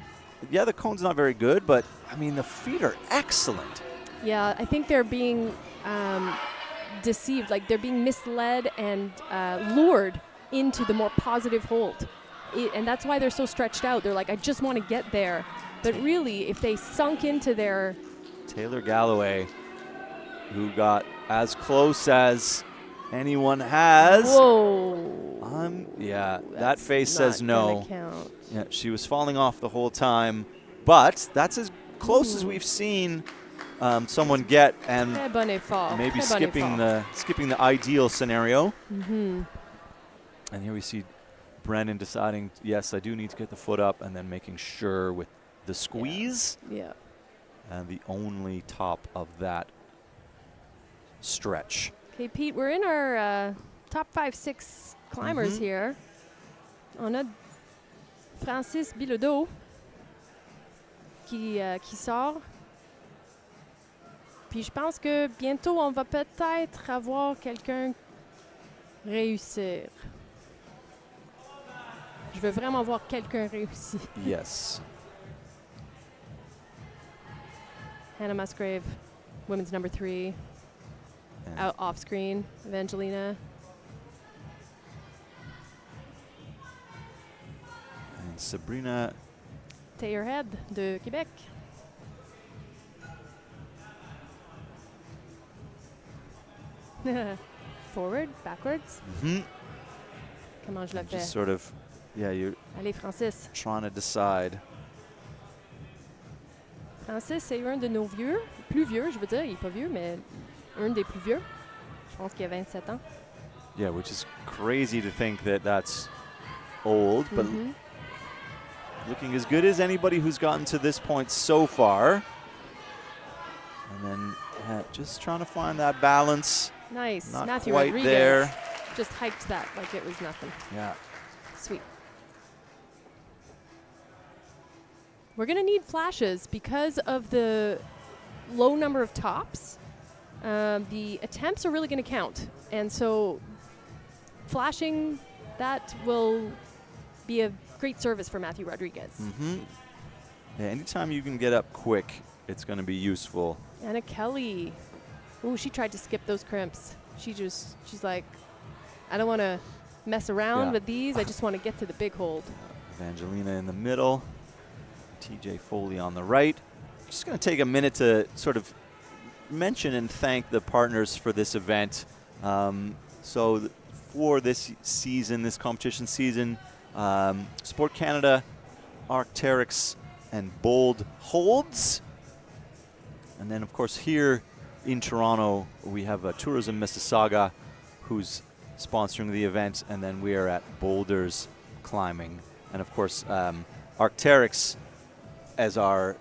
Yeah, the cone's not very good, but I mean, the feet are excellent. Yeah, I think they're being deceived, like they're being misled and lured into the more positive hold. And that's why they're so stretched out. They're like, I just want to get there. But really, if they sunk into their... Taylor Galloway, who got as close as anyone has. Whoa. Yeah, that That's face not says no. gonna count. Yeah, she was falling off the whole time, but that's as close as we've seen someone get, and Très bon effort. maybe Très bon effort. skipping the ideal scenario. Mm-hmm. And here we see Brennan deciding, yes, I do need to get the foot up, and then making sure with the squeeze, Yeah. and the only top of that stretch. Okay, Pete, we're in our top 5-6 climbers here. On a Francis Bilodeau qui sort. Puis je pense que bientôt, on va peut-être avoir quelqu'un réussir. Je veux vraiment voir quelqu'un réussir. Yes. Hannah Musgrave, women's number 3. Out off screen, Evangelina. And Sabrina Taylorhead de Québec. Forward, backwards. Comment je le fais? just sort of, yeah, you're Allez, Francis. trying to decide. Francis, c'est un de nos vieux, plus vieux, je veux dire, il n'est pas vieux, mais un des plus vieux. Je pense qu'il a 27 ans. Yeah, which is crazy to think that that's old, but looking as good as anybody who's gotten to this point so far. And then just trying to find that balance. Nice. Not Matthew quite Rodriguez there. just hiked that like it was nothing. Yeah. Sweet. We're going to need flashes because of the low number of tops. The attempts are really going to count. And so flashing, that will be a great service for Matthew Rodriguez. Yeah, anytime you can get up quick, it's going to be useful. Anna Kelly. Oh, she tried to skip those crimps. She's like, I don't want to mess around with these. I just want to get to the big hold. Evangelina in the middle. TJ Foley on the right. Just going to take a minute to sort of mention and thank the partners for this event. For this season, this competition season, Sport Canada, Arc'teryx, and Boulderz. And then, of course, here in Toronto, we have Tourism Mississauga, who's sponsoring the event, and then we are at Boulderz Climbing. And, of course, Arc'teryx as our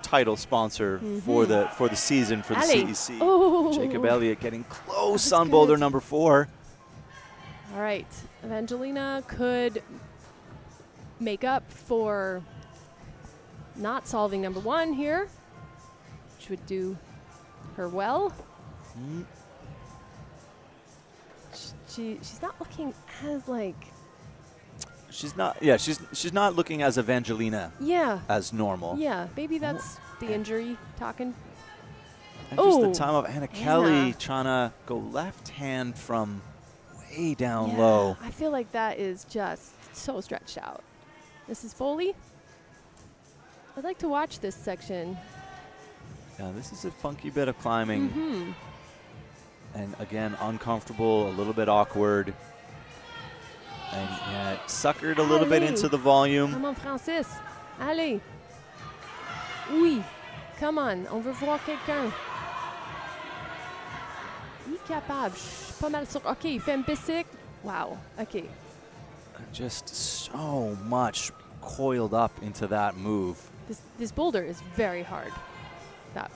title sponsor for the season for the CEC. Oh. Jacob Elliott getting close That's on good. boulder number 4. All right. Evangelina could make up for not solving number 1 here, which would do her well. She's not looking as like... She's not looking as Evangelina as normal. Yeah, maybe that's the injury talking. And just the time of Anna Kelly trying to go left hand from way down low. I feel like that is just so stretched out. Mrs. Foley? I'd like to watch this section. Yeah, this is a funky bit of climbing. And again, uncomfortable, a little bit awkward. And suckered a little bit into the volume. Come on, Francis. Allez. Oui. Come on. On veut voir quelqu'un. Il est capable. Je suis pas mal sûr. OK, il fait un bicycle. Wow. OK. Just so much coiled up into that move. This boulder is very hard. That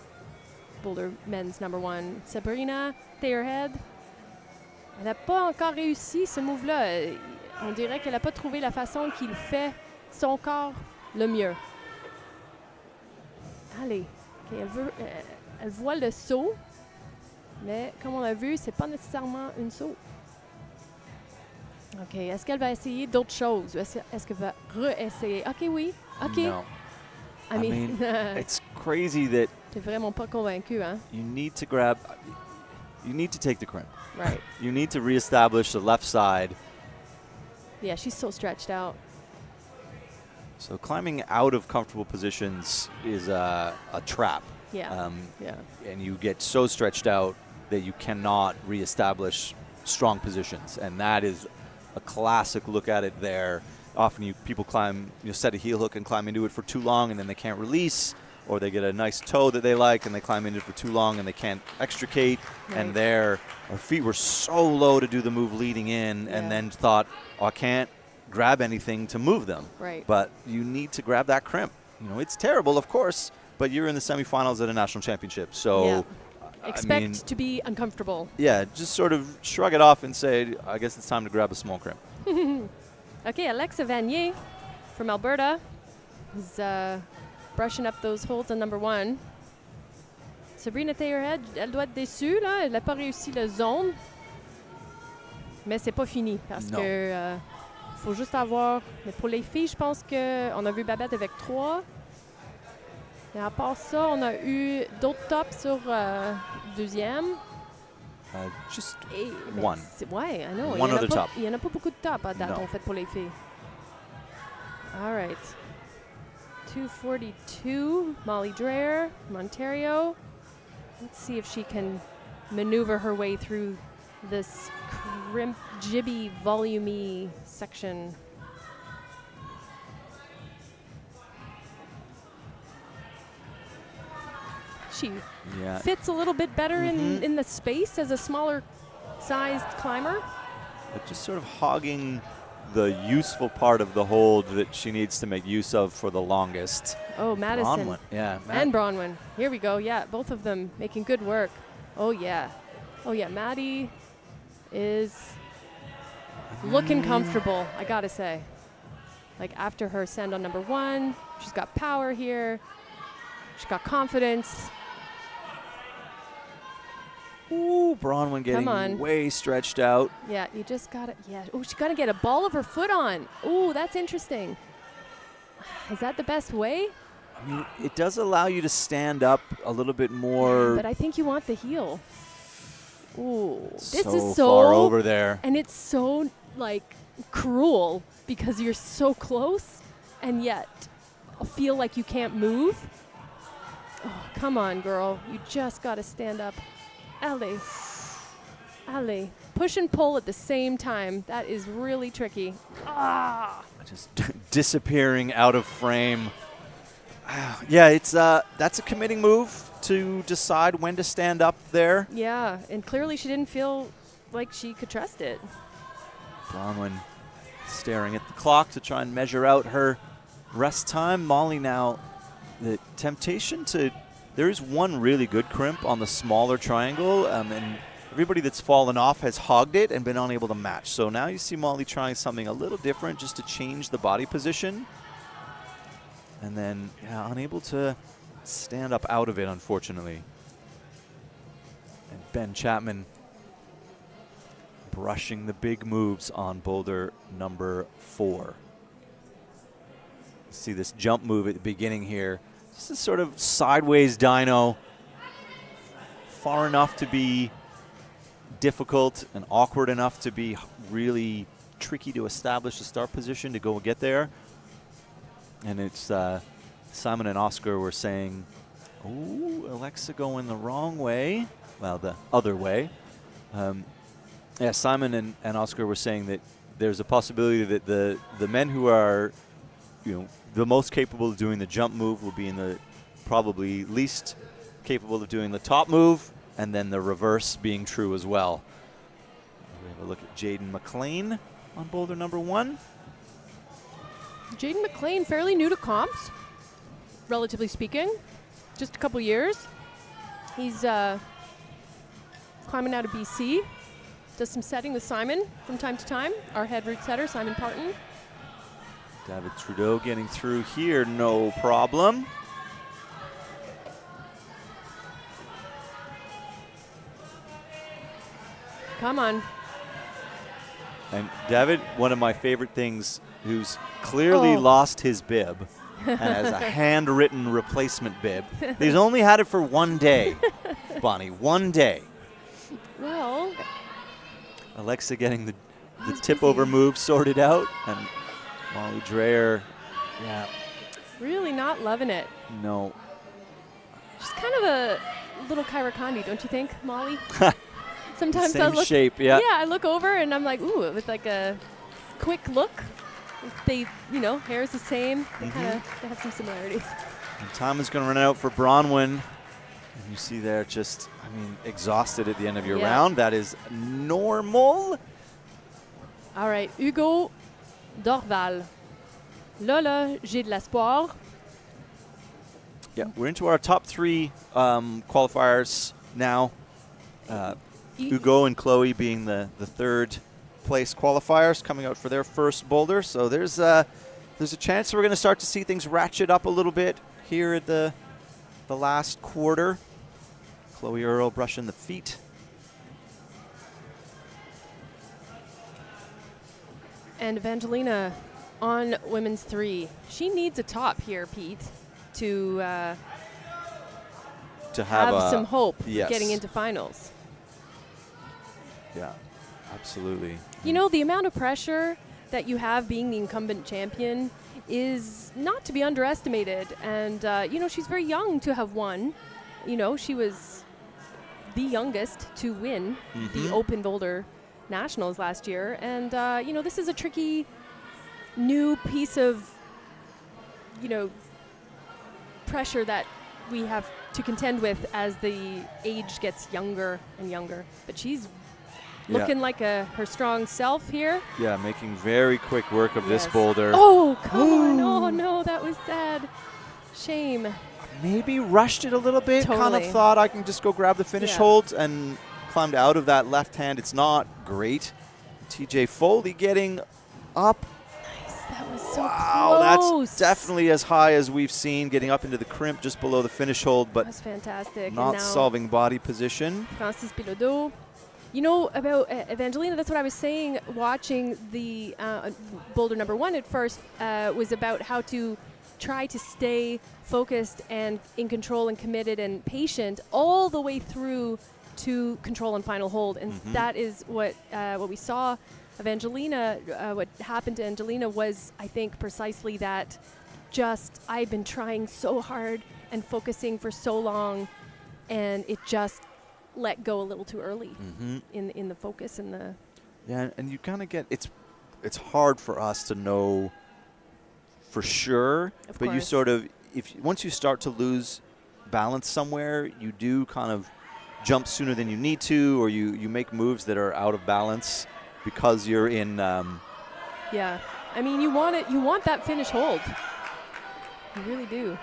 boulder men's number 1. Sabrina Taylorhead. Elle n'a pas encore réussi ce move-là. On dirait qu'elle n'a pas trouvé la façon qu'il fait son corps le mieux. Allez. Okay, elle voit le saut, mais comme on l'a vu, c'est pas nécessairement une saut. OK. Est-ce qu'elle va essayer d'autres choses? Est-ce qu'elle va re-essayer? OK, oui. OK. No. I mean, it's crazy that t'es vraiment pas convaincu, hein? you need to take the crimp. Right. You need to reestablish the left side. Yeah, she's so stretched out. So climbing out of comfortable positions is a trap. Yeah. And you get so stretched out that you cannot reestablish strong positions. And that is a classic look at it there. Often people climb, set a heel hook and climb into it for too long, and then they can't release, or they get a nice toe that they like and they climb into it for too long and they can't extricate. Right. And our feet were so low to do the move leading in, and then thought, I can't grab anything to move them. Right. But you need to grab that crimp. It's terrible, of course, but you're in the semifinals at a national championship. So expect to be uncomfortable. Yeah, just sort of shrug it off and say, I guess it's time to grab a small crimp. Okay, Alexa Vanier from Alberta is brushing up those holds on number 1. Sabrina Thayer-Head, elle doit être déçue, là. Elle n'a pas réussi le zone. Mais c'est pas fini parce que faut juste avoir... Mais pour les filles, je pense qu'on a vu Babette avec 3. Et à part ça, on a eu d'autres tops sur deuxième. Just Mais one. Ouais, I know. One other top. Il n'y en a pas beaucoup de tops à date, No. en fait, pour les filles. All right. 242, Molly Dreher from Ontario. Let's see if she can maneuver her way through this crimp, jibby, volumey section. She fits a little bit better in the space as a smaller sized climber. But just sort of hogging the useful part of the hold that she needs to make use of for the longest. Oh, Madison. Bronwyn. Yeah. And Bronwyn. Here we go. Yeah, both of them making good work. Oh, yeah. Oh, yeah. Maddie is looking comfortable, I got to say. Like, after her send on number 1, she's got power here. She's got confidence. Ooh, Bronwyn getting way stretched out. Yeah, you just got to, Oh, she's got to get a ball of her foot on. Ooh, that's interesting. Is that the best way? I mean, it does allow you to stand up a little bit more. But I think you want the heel. Ooh, this so is so far over there. And it's so, like, cruel because you're so close and yet feel like you can't move. Oh, come on, girl. You just got to stand up. Allez. Push and pull at the same time. That is really tricky. Just disappearing out of frame. Yeah, it's that's a committing move to decide when to stand up there. Yeah, and clearly she didn't feel like she could trust it. Bronwyn staring at the clock to try and measure out her rest time. Molly now, the temptation to... There is one really good crimp on the smaller triangle, and everybody that's fallen off has hogged it and been unable to match. So now you see Molly trying something a little different just to change the body position. And then unable to stand up out of it, unfortunately. And Ben Chapman brushing the big moves on boulder number 4. See this jump move at the beginning here. Just a sort of sideways dyno, far enough to be difficult and awkward enough to be really tricky to establish a start position to go get there. And it's Simon and Oscar were saying, "Ooh, Alexa going the wrong way." Well, the other way. Yeah, Simon and Oscar were saying that there's a possibility that the men who are, the most capable of doing the jump move will be in the probably least capable of doing the top move, and then the reverse being true as well. We have a look at Jaden McLean on boulder number 1. Jaden McLean, fairly new to comps, relatively speaking. Just a couple years. He's climbing out of BC. Does some setting with Simon from time to time. Our head route setter, Simon Parton. David Trudeau getting through here, no problem. Come on. And David, one of my favorite things, who's clearly lost his bib and has a handwritten replacement bib. He's only had it for one day, Bonnie, one day. Well. Alexa getting the tip over move sorted out, and Molly Dreher, really not loving it. No. She's kind of a little Kyra Condie, don't you think, Molly? Sometimes Same I look, shape, yeah. Yeah, I look over and I'm like, ooh, with like a quick look. They, hair's the same. They have some similarities. And time is going to run out for Bronwyn. And you see there exhausted at the end of your round. That is normal. All right, Hugo Dorval. Là, j'ai de l'espoir. Yeah, we're into our top 3 qualifiers now. Hugo and Chloe being the third place qualifiers coming out for their first boulder. So there's there's a chance we're going to start to see things ratchet up a little bit here at the last quarter. Chloe Earl brushing the feet. And Evangelina on women's 3. She needs a top here, Pete, to have some hope getting into finals. Yeah, absolutely. You know, the amount of pressure that you have being the incumbent champion is not to be underestimated. And, you know, she's very young to have won. You know, she was the youngest to win the Open Boulder Nationals last year. And, you know, this is a tricky new piece of, you know, pressure that we have to contend with as the age gets younger and younger. But she's looking like her strong self here. Yeah, making very quick work of this boulder. Oh, come on. Oh, no, that was sad. Shame. Maybe rushed it a little bit. Totally. Kind of thought I can just go grab the finish hold and climbed out of that left hand. It's not great. TJ Foley getting up. Nice. That was so Wow, close. that's definitely as high as we've seen, getting up into the crimp just below the finish hold, but that's fantastic. not solving body position. Francis Bilodeau. You know, about Evangelina, that's what I was saying watching the Boulder number 1 at first, was about how to try to stay focused and in control and committed and patient all the way through to control and final hold. And that is what we saw. Evangelina, what happened to Angelina was, I think, precisely that. Just, I've been trying so hard and focusing for so long, and it just let go a little too early in the focus and the. Yeah, and you kind of get it's hard for us to know for sure, but you sort of once you start to lose balance somewhere, you do kind of jump sooner than you need to, or you make moves that are out of balance because you're in. Yeah, I mean, you want it. You want that finish hold. You really do.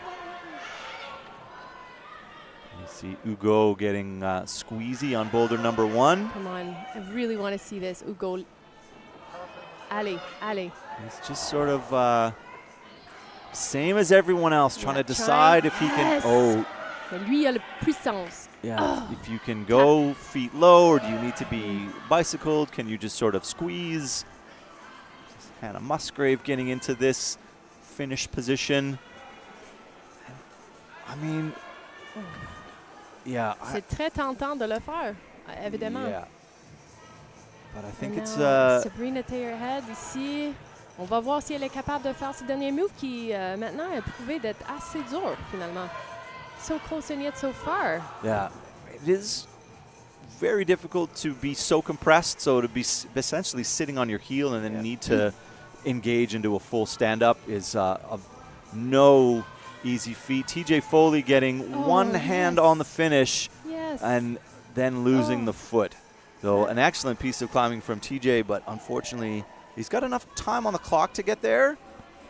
You see Hugo getting squeezy on boulder number 1. Come on, I really want to see this. Hugo. Allez. He's just sort of same as everyone else, trying to decide if he can. Oh. Lui a la puissance. Yeah, if you can go feet low, or do you need to be bicycled? Can you just sort of squeeze? Hannah Musgrave getting into this finish position. I mean, yeah. C'est très tentant de le faire, évidemment. Yeah. But I think it's Sabrina Taylor-Head ici. On va voir si elle est capable de faire ce dernier move qui maintenant est prouvé d'être assez dur finalement. So close and yet so far. Yeah, it is very difficult to be so compressed, so to be essentially sitting on your heel and then need to engage into a full stand-up is no easy feat. TJ Foley getting one hand on the finish and then losing the foot. So an excellent piece of climbing from TJ, but unfortunately he's got enough time on the clock to get there.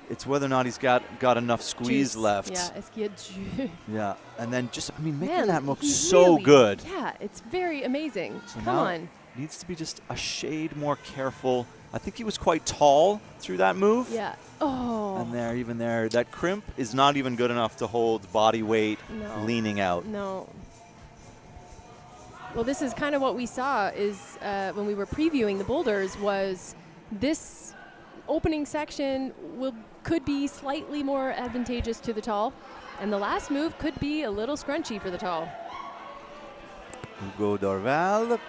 It's whether or not he's got enough squeeze left. Yeah, est-ce qu'il y a du yeah, and then just, I mean, making that look so good. Yeah, it's very amazing. So Come on. Needs to be just a shade more careful. I think he was quite tall through that move. Yeah. Oh. And even there, that crimp is not even good enough to hold body weight leaning out. No. Well, this is kind of what we saw is when we were previewing the Boulderz was this opening section could be slightly more advantageous to the tall, and the last move could be a little scrunchy for the tall. Hugo Dorval.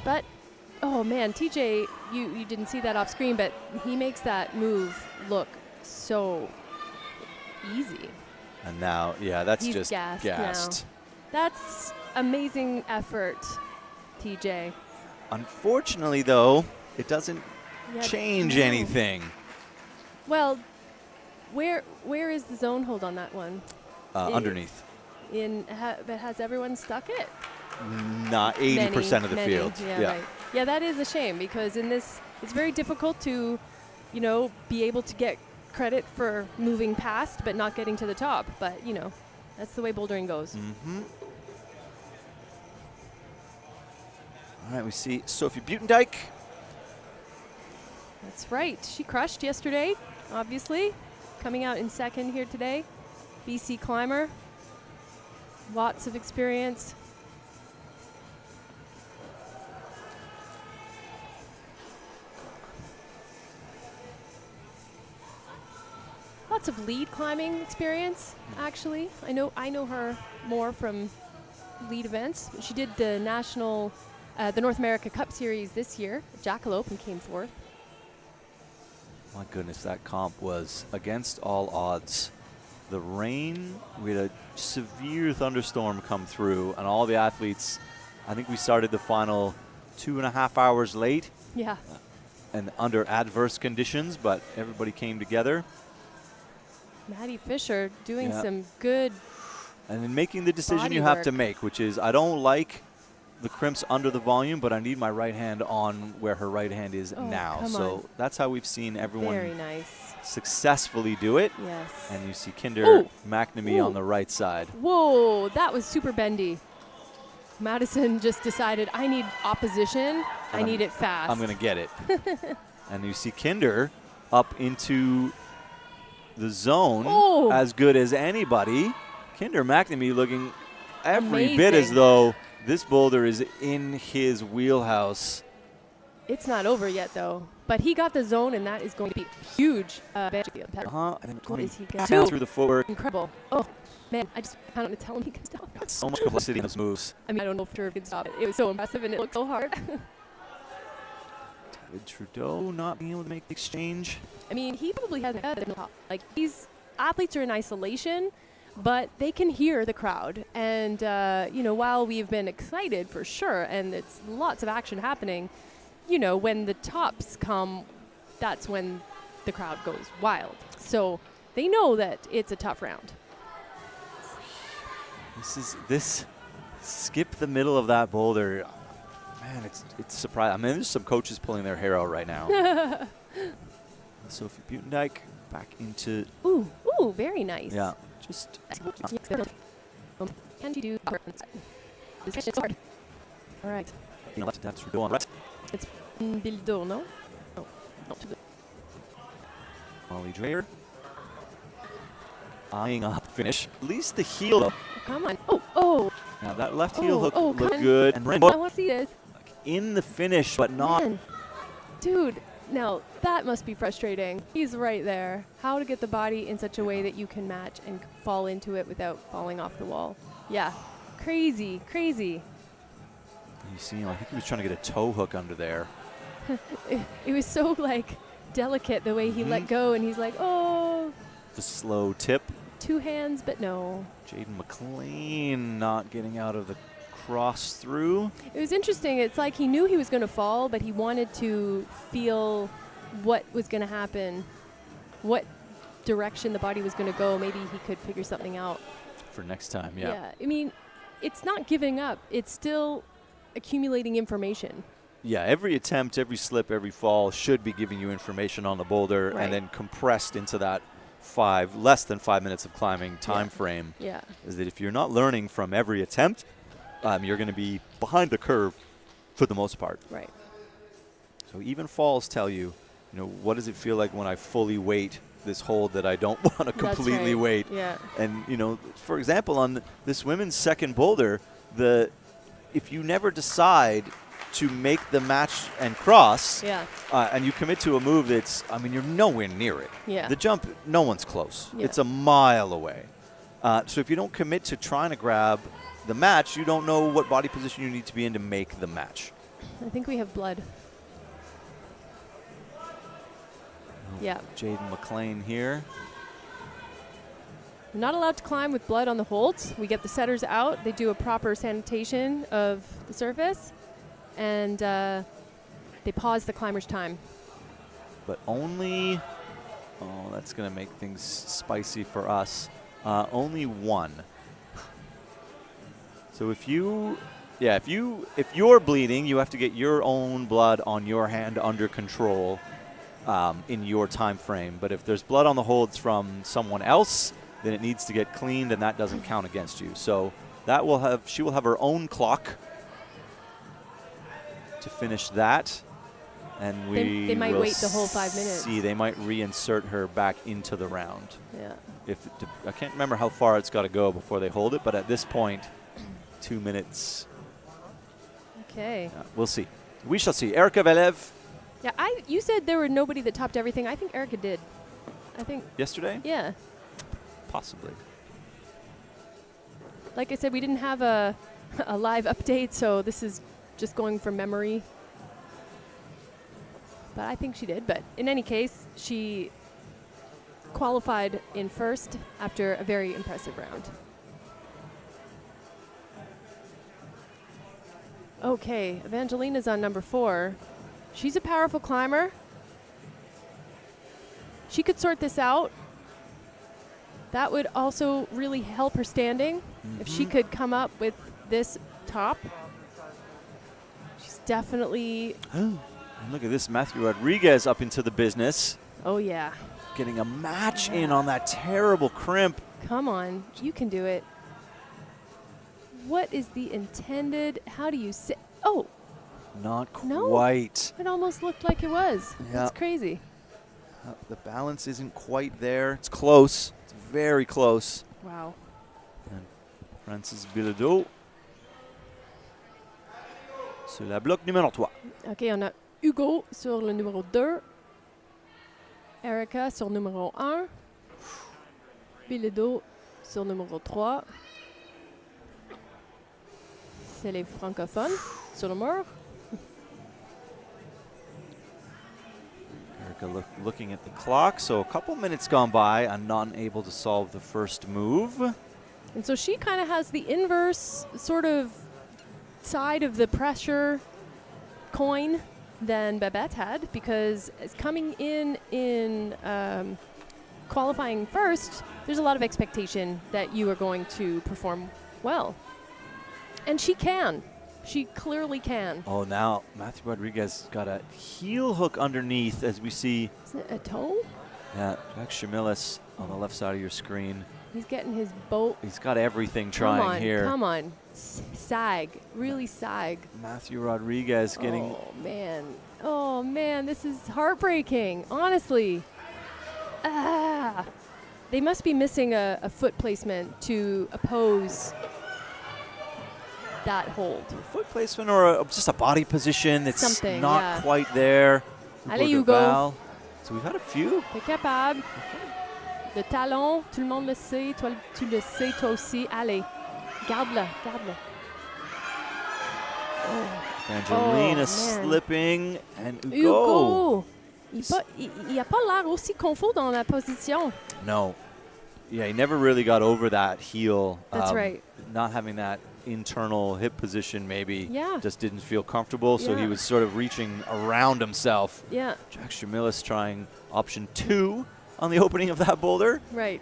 But, oh man, TJ, you didn't see that off screen, but he makes that move so easy. And now, yeah, that's He's just gassed. Now. That's amazing effort, TJ. Unfortunately, though, it doesn't change anything. Well, where is the zone hold on that one? Underneath. But has everyone stuck it? Not 80% of the field. Yeah, right. Yeah, that is a shame because in this, it's very difficult to, be able to get credit for moving past but not getting to the top. But, that's the way bouldering goes. All right, we see Sophie Buitendijk. That's right. She crushed yesterday, obviously. Coming out in second here today. BC climber. Lots of experience. Lots of lead climbing experience, actually. I know her more from lead events. She did the the North America Cup Series this year at Jackalope and came fourth. My goodness, that comp was against all odds. The rain, we had a severe thunderstorm come through, and all the athletes, I think we started the final 2.5 hours late. Yeah. And under adverse conditions, but everybody came together. Maddie Fisher doing some good. And then making the decision you have to make, which is I don't like the crimps under the volume, but I need my right hand on where her right hand is now. So that's how we've seen everyone successfully do it. Yes. And you see Kinder McNamee on the right side. Whoa, that was super bendy. Madison just decided, I need opposition. I need it fast. I'm going to get it. And you see Kinder up into the zone as good as anybody. Kinder McNamee looking every bit as though this boulder is in his wheelhouse. It's not over yet, though. But he got the zone, and that is going to be huge. And then down through the footwork. Incredible. Oh, man. I don't want to tell him he can stop. Got so much complexity in those moves. I mean, I don't know if Turv can stop it. It was so impressive, and it looked so hard. David Trudeau not being able to make the exchange. I mean, he probably hasn't had it. Like, these athletes are in isolation, but they can hear the crowd. And, while we've been excited for sure, and it's lots of action happening, when the tops come, that's when the crowd goes wild. So they know that it's a tough round. This skip the middle of that boulder. Man, it's surprising. I mean, there's some coaches pulling their hair out right now. Sophie Butendijk back into. Ooh, very nice. Yeah, just. Can you do? This is hard. All right. That's Trudeau on right. It's Boulder, no? No, not Trudeau. Molly Dreyer eyeing up finish. At least the heel. Oh, come on. Oh. Now that left heel hook looked good. And I want to see this. In the finish, but not. Man. Dude, now that must be frustrating. He's right there. How to get the body in such a way that you can match and fall into it without falling off the wall. Yeah. Crazy. You see him, I think he was trying to get a toe hook under there. It was so, delicate the way he let go, and he's like, oh. The slow tip. 2 hands, but no. Jaden McLean not getting out of the cross through. It was interesting. It's like he knew he was going to fall, but he wanted to feel what was going to happen, what direction the body was going to go. Maybe he could figure something out. For next time, yeah. Yeah, I mean, it's not giving up. It's still accumulating information. Yeah, every attempt, every slip, every fall should be giving you information on the boulder and then compressed into that less than 5 minutes of climbing time frame. Yeah. Is that if you're not learning from every attempt, you're going to be behind the curve for the most part. Right. So even falls tell you, what does it feel like when I fully weight this hold that I don't want to completely weight? Yeah. And, for example, on this women's second boulder, if you never decide to make the match and cross, and you commit to a move you're nowhere near it. Yeah. The jump, no one's close. Yeah. It's a mile away. So if you don't commit to trying to grab the match, you don't know what body position you need to be in to make the match. I think we have blood. Yeah. Jaden McLean here. We're not allowed to climb with blood on the holds. We get the setters out. They do a proper sanitation of the surface, and they pause the climber's time. But only, that's going to make things spicy for us. Only one. So if you're bleeding, you have to get your own blood on your hand under control in your time frame. But if there's blood on the holds from someone else, then it needs to get cleaned, and that doesn't count against you. So she will have her own clock to finish that. And They might will wait the whole 5 minutes. See, they might reinsert her back into the round. Yeah. I can't remember how far it's got to go before they hold it, but at this point, 2 minutes. Okay. We'll see. We shall see. Erika Velev. Yeah, you said there were nobody that topped everything. I think Erika did. I think. Yesterday? Yeah. Possibly. Like I said, we didn't have a live update, so this is just going from memory. But I think she did. But in any case, she qualified in first after a very impressive round. Okay, Evangelina's on number 4. She's a powerful climber. She could sort this out. That would also really help her standing if she could come up with this top. She's definitely... And look at this, Matthew Rodriguez up into the business. Oh, yeah. Getting a match in on that terrible crimp. Come on, you can do it. What is the intended? How do you say? Oh, Not No. quite. it almost looked like it was. Yeah. That's crazy. The balance isn't quite there. It's close. It's very close. Wow. And Francis Bilodeau sur la bloc numéro 3. OK, on a Hugo sur le numéro 2. Erika sur numéro 1. Bilodeau sur numéro 3. C'est les francophones sur le mur. Erika looking at the clock. So a couple minutes gone by and not able to solve the first move. And so she kind of has the inverse sort of side of the pressure coin than Babette had, because as coming in qualifying first, there's a lot of expectation that you are going to perform well. And she can. She clearly can. Oh, now Matthew Rodriguez got a heel hook underneath, as we see. Is it a toe? Yeah, Jack Chamilis on the left side of your screen. He's getting his boat. He's got everything trying here. Come on. Sag. Really sag. Matthew Rodriguez getting... Oh, man. This is heartbreaking. Honestly. They must be missing a foot placement to oppose that hold. foot placement or just a body position. It's Something, not yeah. quite there. Allez, Hugo Hugo. Duval. So we've had a few. T'es capable. Le talon, tout le monde le sait. Toi, tu le sais, toi aussi. Allez. Garde-le. Garde-le. Angelina man. slipping. And Hugo. Hugo. Il a pas l'air aussi confort dans la position. No. Yeah, he never really got over that heel. That's right. Not having that internal hip position maybe Yeah. just didn't feel comfortable, so he Yeah. was sort of reaching around himself. Yeah. Jack Chamilis trying option 2 on the opening of that boulder. Right.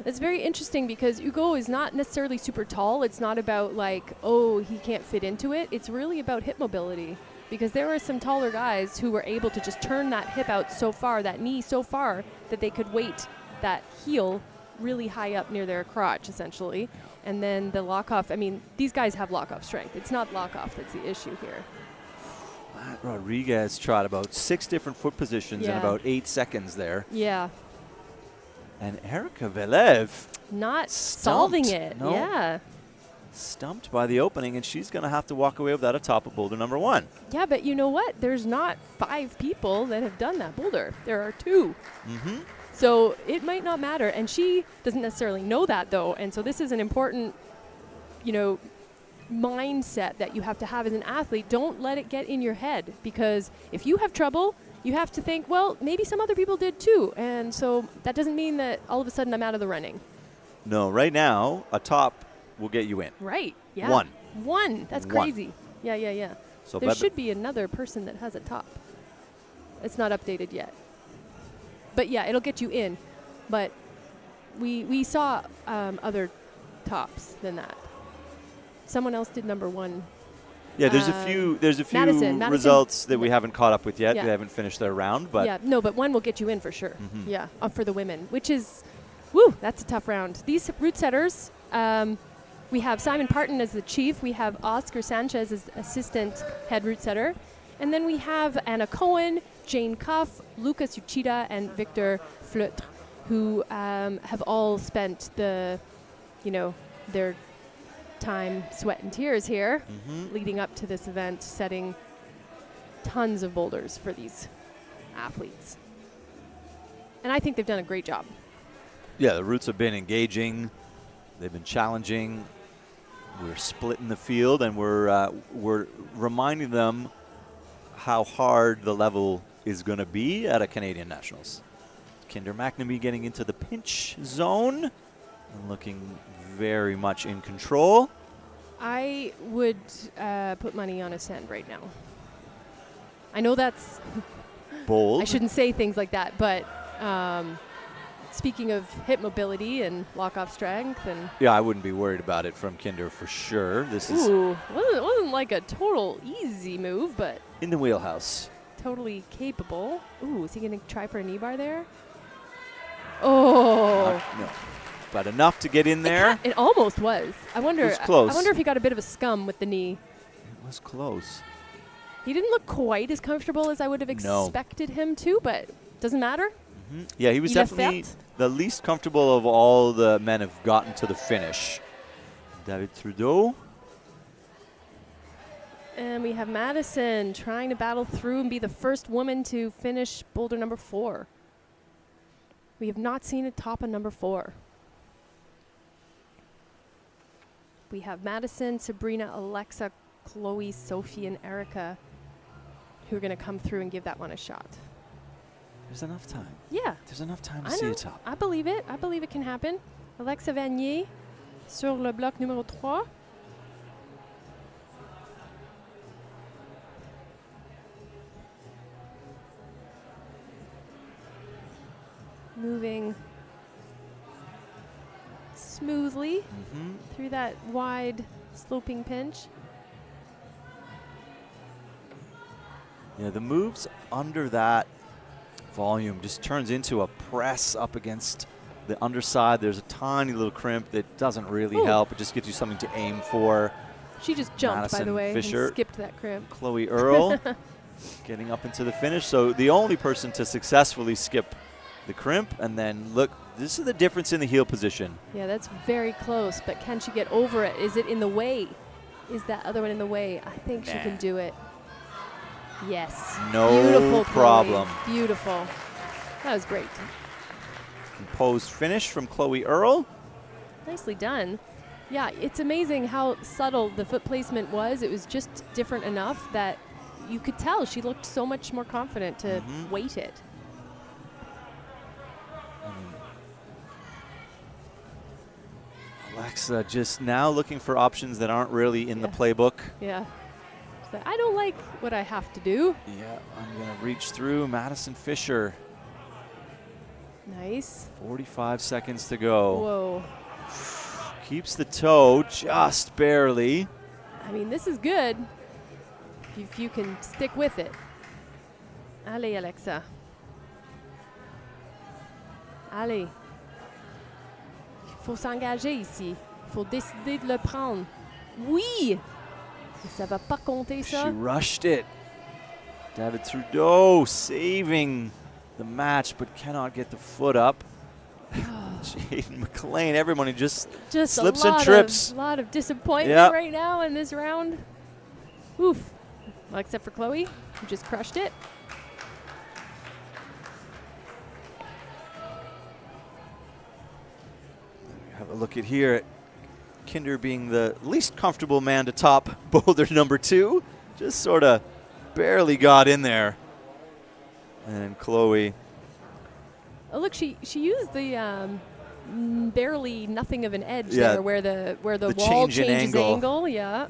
It's very interesting because Hugo is not necessarily super tall. It's not about like, oh, he can't fit into it. It's really about hip mobility, because there were some taller guys who were able to just turn that hip out so far, that knee so far, that they could weight that heel really high up near their crotch, essentially. And then the lock-off, I mean, these guys have lock-off strength. It's not lock-off that's the issue here. Matt Rodriguez tried about 6 different foot positions in Yeah. about 8 seconds there. Yeah. And Erika Velev Not Stumped. solving it. No. Yeah. stumped by the opening, and she's going to have to walk away without a top of boulder number 1. Yeah, but you know what? There's not 5 people that have done that boulder. There are 2. Mm-hmm. So it might not matter. And she doesn't necessarily know that, though. And so this is an important, mindset that you have to have as an athlete. Don't let it get in your head, because if you have trouble, you have to think, well, maybe some other people did too. And so that doesn't mean that all of a sudden I'm out of the running. No, right now, a top will get you in. Right. Yeah. 1. 1. That's 1. crazy. Yeah. So There should be another person that has a top. It's not updated yet. But yeah, it'll get you in. But we saw other tops than that. Someone else did number 1. Yeah, there's a few Madison. results that we haven't caught up with yet. Yeah. They haven't finished their round, but Yeah, no, but 1 will get you in for sure. Mhm. Yeah, for the women, which is, woo, that's a tough round. These route setters, we have Simon Parton as the chief. We have Oscar Sanchez as assistant head route setter. And then we have Anna Cohen, Jane Cuff, Lucas Uchida, and Victor Fleutre, who have all spent their time, sweat, and tears here leading up to this event, setting tons of boulders for these athletes. And I think they've done a great job. Yeah, the routes have been engaging. They've been challenging. We're splitting the field, and we're reminding them how hard the level is going to be at a Canadian Nationals. Kinder McNamee getting into the pinch zone and looking very much in control. I would put money on a send right now. I know that's bold. I shouldn't say things like that, but speaking of hip mobility and lock-off strength, and yeah, I wouldn't be worried about it from Kinder for sure. This is wasn't like a total easy move, but in the wheelhouse. Totally capable. Ooh, is he going to try for a knee bar there? Oh, No, but enough to get in there. It almost was. I wonder. It was close. I wonder if he got a bit of a scum with the knee. It was close. He didn't look quite as comfortable as I would have expected him to, but doesn't matter. Yeah, he was definitely the least comfortable of all the men have gotten to the finish. David Trudeau. And we have Madison trying to battle through and be the first woman to finish boulder number 4. We have not seen it top a number 4. We have Madison, Sabrina, Alexa, Chloe, Sophie, and Erica who are going to come through and give that one a shot. There's enough time. Yeah. There's enough time to I see know. it top. I believe it. I believe it can happen. Alexa Vanier sur le bloc numéro 3. Moving smoothly through that wide sloping pinch. Yeah, the moves under that volume just turns into a press up against the underside. There's a tiny little crimp that doesn't really help. It just gives you something to aim for. She just jumped, Madison by the way, Fisher, and skipped that crimp. Chloe Earl getting up into the finish. So the only person to successfully skip the crimp. And then look, this is the difference in the heel position. Yeah, that's very close, but can she get over it? Is it in the way? Is that other one in the way? I think she can do it. Yes. No Beautiful, problem. Chloe. Beautiful. That was great. Composed finish from Chloe Earl. Nicely done. Yeah, it's amazing how subtle the foot placement was. It was just different enough that you could tell she looked so much more confident to weight it. Alexa just now looking for options that aren't really in the playbook. Yeah. She's like, I don't like what I have to do. Yeah, I'm going to reach through. Madison Fisher. Nice. 45 seconds to go. Whoa. Keeps the toe just barely. I mean, this is good if you can stick with it. Allez, Alexa. Allez. Il faut s'engager ici. Il faut décider de le prendre. Oui! Mais ça va pas compter, ça. She rushed it. David Trudeau saving the match, but cannot get the foot up. Jaden McLean, everyone just slips and trips. A lot of disappointment right now in this round. Oof. Well, except for Chloe, who just crushed it. Have a look at here. Kinder being the least comfortable man to top boulder number 2. Just sort of barely got in there. And Chloe. Oh, look, she used the barely nothing of an edge there where the wall changes angle. Yeah.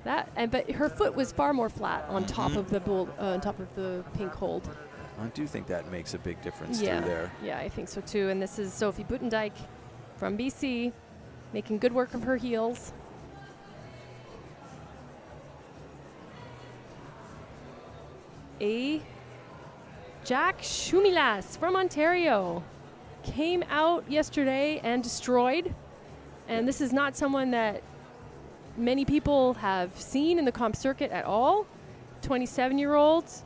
But her foot was far more flat on top of the pink hold. I do think that makes a big difference through there. Yeah, I think so too. And this is Sophie Buitendijk from BC, making good work of her heels. Jack Shumilas from Ontario came out yesterday and destroyed. And this is not someone that many people have seen in the comp circuit at all. 27-year-olds,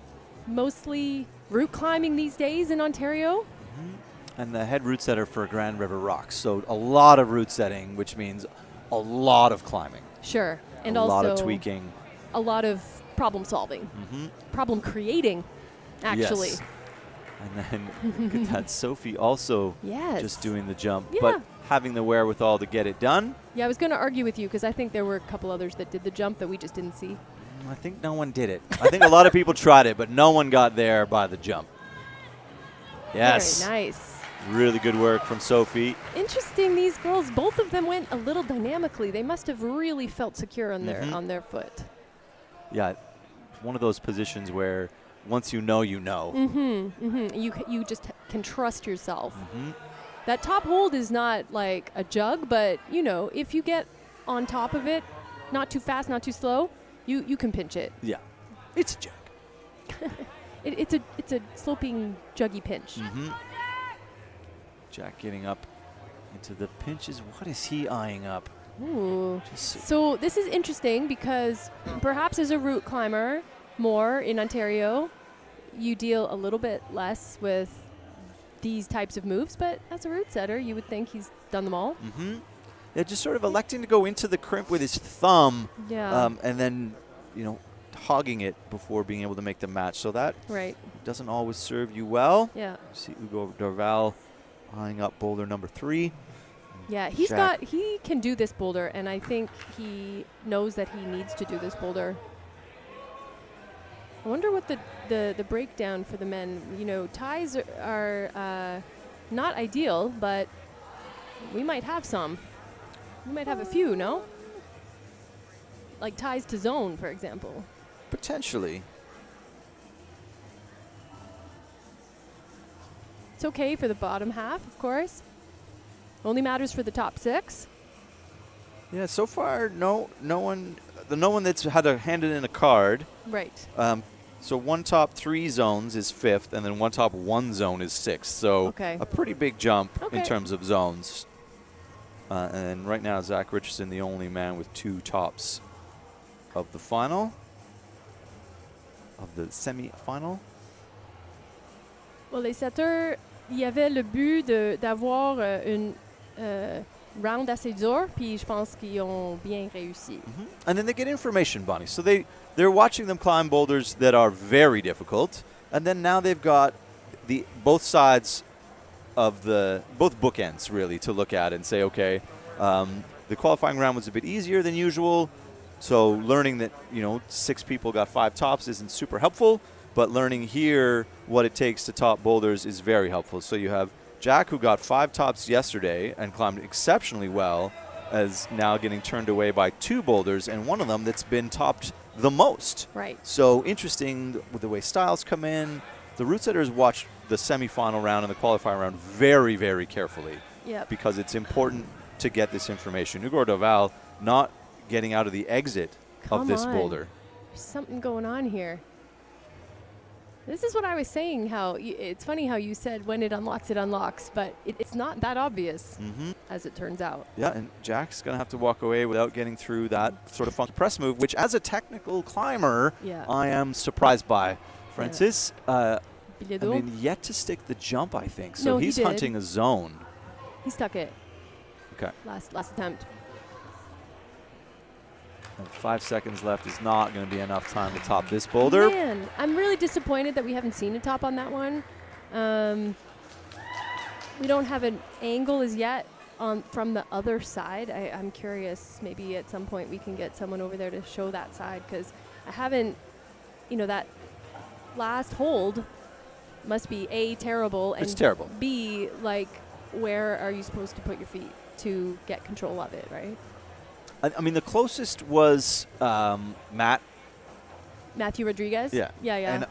mostly route climbing these days in Ontario. And the head route setter for Grand River Rocks. So a lot of route setting, which means a lot of climbing. Sure. And a also lot of tweaking. A lot of problem solving. Problem creating, actually. Yes. And then look at that, Sophie also just doing the jump, but having the wherewithal to get it done. Yeah, I was going to argue with you because I think there were a couple others that did the jump that we just didn't see. I think no one did it. I think a lot of people tried it, but no one got there by the jump. Yes. Very nice. Really good work from Sophie. Interesting, these girls, both of them went a little dynamically. They must have really felt secure on their foot. Yeah, one of those positions where once you know, you know. You just can trust yourself. That top hold is not like a jug, but you know, if you get on top of it, not too fast, not too slow, you can pinch it. Yeah, it's a jug. It's a sloping juggy pinch. Jack getting up into the pinches. What is he eyeing up? Ooh. So this is interesting because perhaps as a route climber more in Ontario, you deal a little bit less with these types of moves, but as a route setter, you would think he's done them all. Yeah, just sort of electing to go into the crimp with his thumb, and then, you know, hogging it before being able to make the match. So that doesn't always serve you well. Yeah. You see Hugo Dorval eyeing up boulder number 3. Yeah, he can do this boulder, and I think he knows that he needs to do this boulder. I wonder what the breakdown for the men, you know, ties are not ideal, but we might have some. We might have a few, no? Like ties to zone, for example. Potentially. It's okay for the bottom half, of course. Only matters for the top 6. Yeah, so far, no one that's had to hand it in a card. Right. So one top 3 zones is 5th, and then one top 1 zone is 6th. So a pretty big jump in terms of zones. And right now, Zach Richardson, the only man with 2 tops of the final, of the semi-final. Well, les setters, il y avait le but d'avoir une round assez dur, puis je pense qu'ils ont bien réussi. And then they get information, Bonnie. So they're watching them climb boulders that are very difficult, and then now they've got both sides of both bookends really to look at and say, okay, the qualifying round was a bit easier than usual, so learning that 6 people got 5 tops isn't super helpful, but learning here what it takes to top boulders is very helpful. So you have Jack, who got 5 tops yesterday and climbed exceptionally well, as now getting turned away by 2 boulders, and one of them that's been topped the most. Right. So interesting with the way styles come in. The route setters watch the semifinal round and the qualifying round very, very carefully. Yep. Because it's important to get this information. Hugo Dorval not getting out of the exit of this boulder. There's something going on here. This is what I was saying, how it's funny how you said when it unlocks, but it's not that obvious, as it turns out. Yeah, and Jack's going to have to walk away without getting through that sort of funky press move, which as a technical climber, I am surprised by. Francis, I mean, yet to stick the jump, I think. So he's hunting a zone. He stuck it. Okay. Last attempt. And 5 seconds left is not going to be enough time to top this boulder. Man, I'm really disappointed that we haven't seen a top on that one. We don't have an angle as yet from the other side. I'm curious, maybe at some point we can get someone over there to show that side, because I haven't, that last hold must be A, terrible, and it's terrible. B, like, where are you supposed to put your feet to get control of it, right? I mean, the closest was Matthew Rodriguez? Yeah.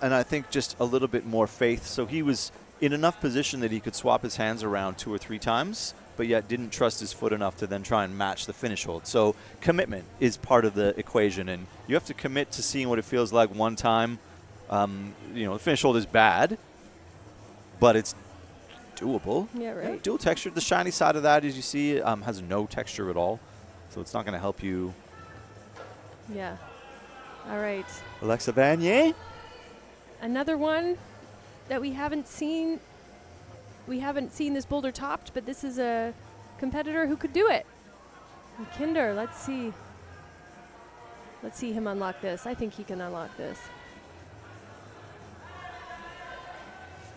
And I think just a little bit more faith. So he was in enough position that he could swap his hands around 2 or 3 times, but yet didn't trust his foot enough to then try and match the finish hold. So commitment is part of the equation, and you have to commit to seeing what it feels like one time. The finish hold is bad, but it's doable. Yeah, right. Yeah, dual texture. The shiny side of that, as you see, has no texture at all. So it's not going to help you. Yeah. All right. Alexa Vanier. Another one that we haven't seen. We haven't seen this boulder topped, but this is a competitor who could do it. And Kinder, let's see. Let's see him unlock this. I think he can unlock this.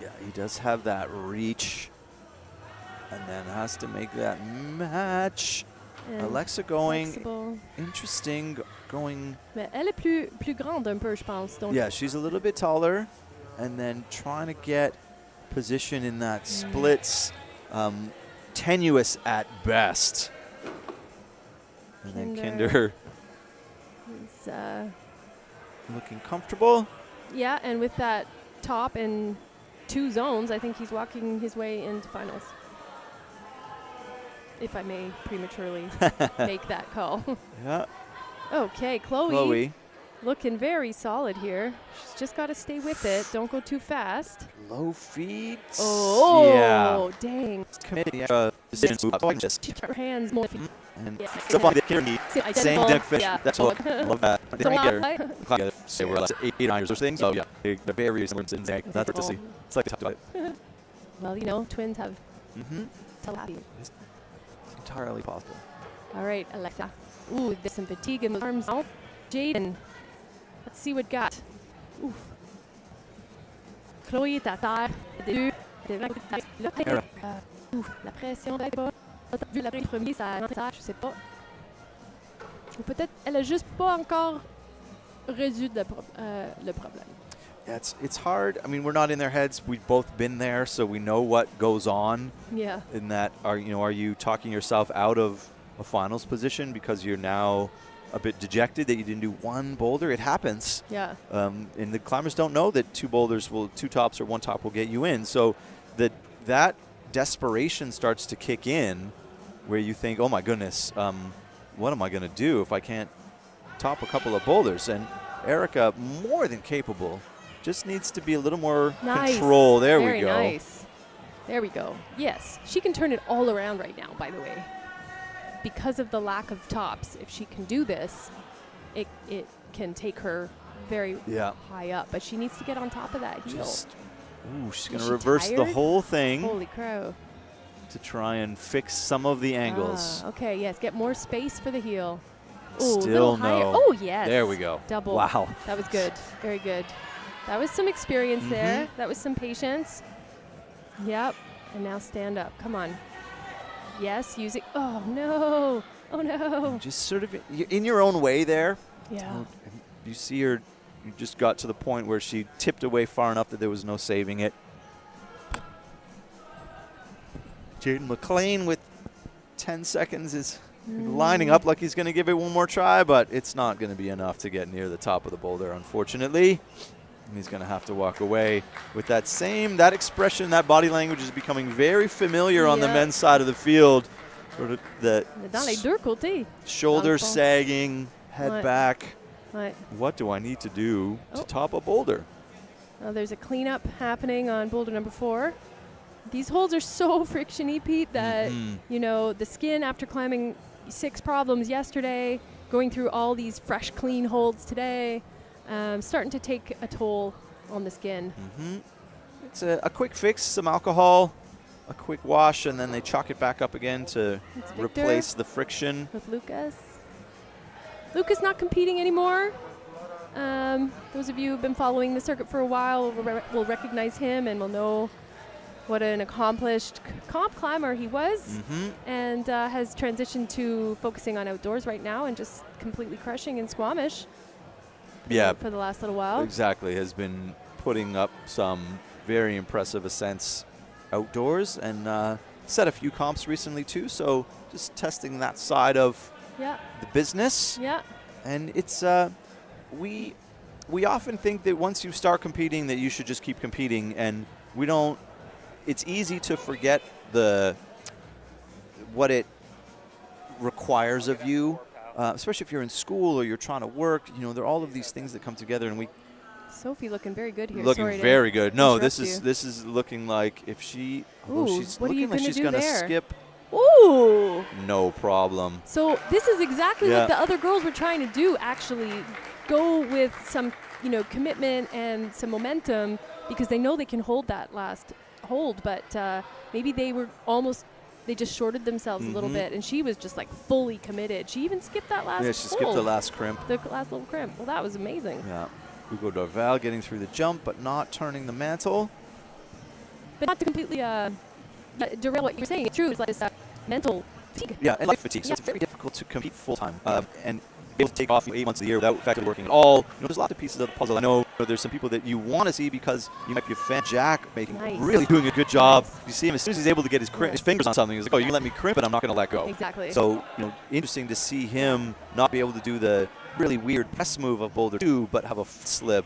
Yeah, he does have that reach. And then has to make that match. And Alexa going flexible. interesting, going. Mais elle est plus grande un peu, je pense. Donc Yeah, she's a little bit taller, and then trying to get position in that splits, tenuous at best. And then Kinder is, looking comfortable. yeah, and with that top and 2 zones, I think he's walking his way into finals. If I may prematurely make that call. Yeah. Okay, Chloe. Looking very solid here. She's just got to stay with it. Don't go too fast. Low feet. Oh, yeah. dang. Committing decision move. Oh, just. Her hands more. And Yeah. so far, the Kinder same Identical. fish. Yeah. That's what I love that. I So think they're say we're like 8 9 or things. So yeah, they're very similar in Zag. That's what to see. It's like they talked about it. Well, you know, twins have telepathy. It's entirely possible. All right, Alexa. Ooh, there's some fatigue in the arms out. Jaden. Let's see what got. Oof. Chloé est à terre. Ouf, la pression n'est pas. Vu la premier, ça je sais pas. Ou peut-être elle a juste pas encore résolu le problème. Yeah, it's hard. I mean, we're not in their heads. We've both been there, so we know what goes on. Yeah. In that, are you talking yourself out of a finals position because you're now a bit dejected that you didn't do one boulder? It happens. Yeah. And the climbers don't know that 2 tops or 1 top will get you in. So that desperation starts to kick in, where you think, oh my goodness, what am I going to do if I can't top a couple of boulders? And Erica, more than capable, just needs to be a little more control. There we go. Very nice. There we go. Yes, she can turn it all around right now, by the way. Because of the lack of tops, if she can do this, it can take her very high up. But she needs to get on top of that heel. She's going to reverse the whole thing. Holy crow. To try and fix some of the angles. Okay, yes, get more space for the heel. Ooh, still no. Oh, yes. There we go. Double. Wow. That was good. Very good. That was some experience there. That was some patience. Yep. And now stand up. Come on. Yes, use it. Oh, no. Oh, no. Just sort of in your own way there. Yeah. You see her, you just got to the point where she tipped away far enough that there was no saving it. Jaden McLean with 10 seconds is lining up like he's going to give it one more try, but it's not going to be enough to get near the top of the boulder, unfortunately. And he's going to have to walk away with that expression, that body language is becoming very familiar on the men's side of the field. Sort of the Dans les deux côtés. shoulders sagging, head back. Ouais. What do I need to do to top a boulder? There's a cleanup happening on boulder number 4. These holds are so friction-y, Pete, that, you know, the skin after climbing 6 problems yesterday, going through all these fresh, clean holds today, starting to take a toll on the skin. It's a quick fix, some alcohol, a quick wash, and then they chalk it back up again to replace the friction. With Lucas. Lucas not competing anymore. Those of you who've been following the circuit for a while will recognize him and will know what an accomplished comp climber he was, and has transitioned to focusing on outdoors right now and just completely crushing in Squamish. For the last little while. Exactly, has been putting up some very impressive ascents outdoors and set a few comps recently too. So just testing that side of the business. Yeah. And it's we often think that once you start competing that you should just keep competing, and we don't. It's easy to forget what it requires of you, especially if you're in school or you're trying to work. You know, there are all of these things that come together, and we. Sophie looking very good here. Looking very good. No, this is looking like if she. She's looking like she's gonna skip. Ooh. No problem. So this is exactly what the other girls were trying to do, actually. go with some, commitment and some momentum because they know they can hold that last hold, but maybe they just shorted themselves a little bit, and she was just like fully committed. She even skipped that last Yeah, she skipped the last crimp. The last little crimp. Well, that was amazing. Yeah. Hugo Dorval getting through the jump, but not turning the mantle. But not to completely derail what you're saying. It's true. It's like this mental fatigue. Yeah, and life fatigue. So it's very difficult to compete full-time and be able to take off 8 months of the year without effectively working at all. There's lots of pieces of the puzzle. I know there's some people that you want to see because you might be a fan. Jack really doing a good job. You see him as soon as he's able to get his fingers on something. He's like, oh, you can let me crimp it, I'm not going to let go. Exactly. So, interesting to see him not be able to do the really weird press move of Boulder 2, but have a slip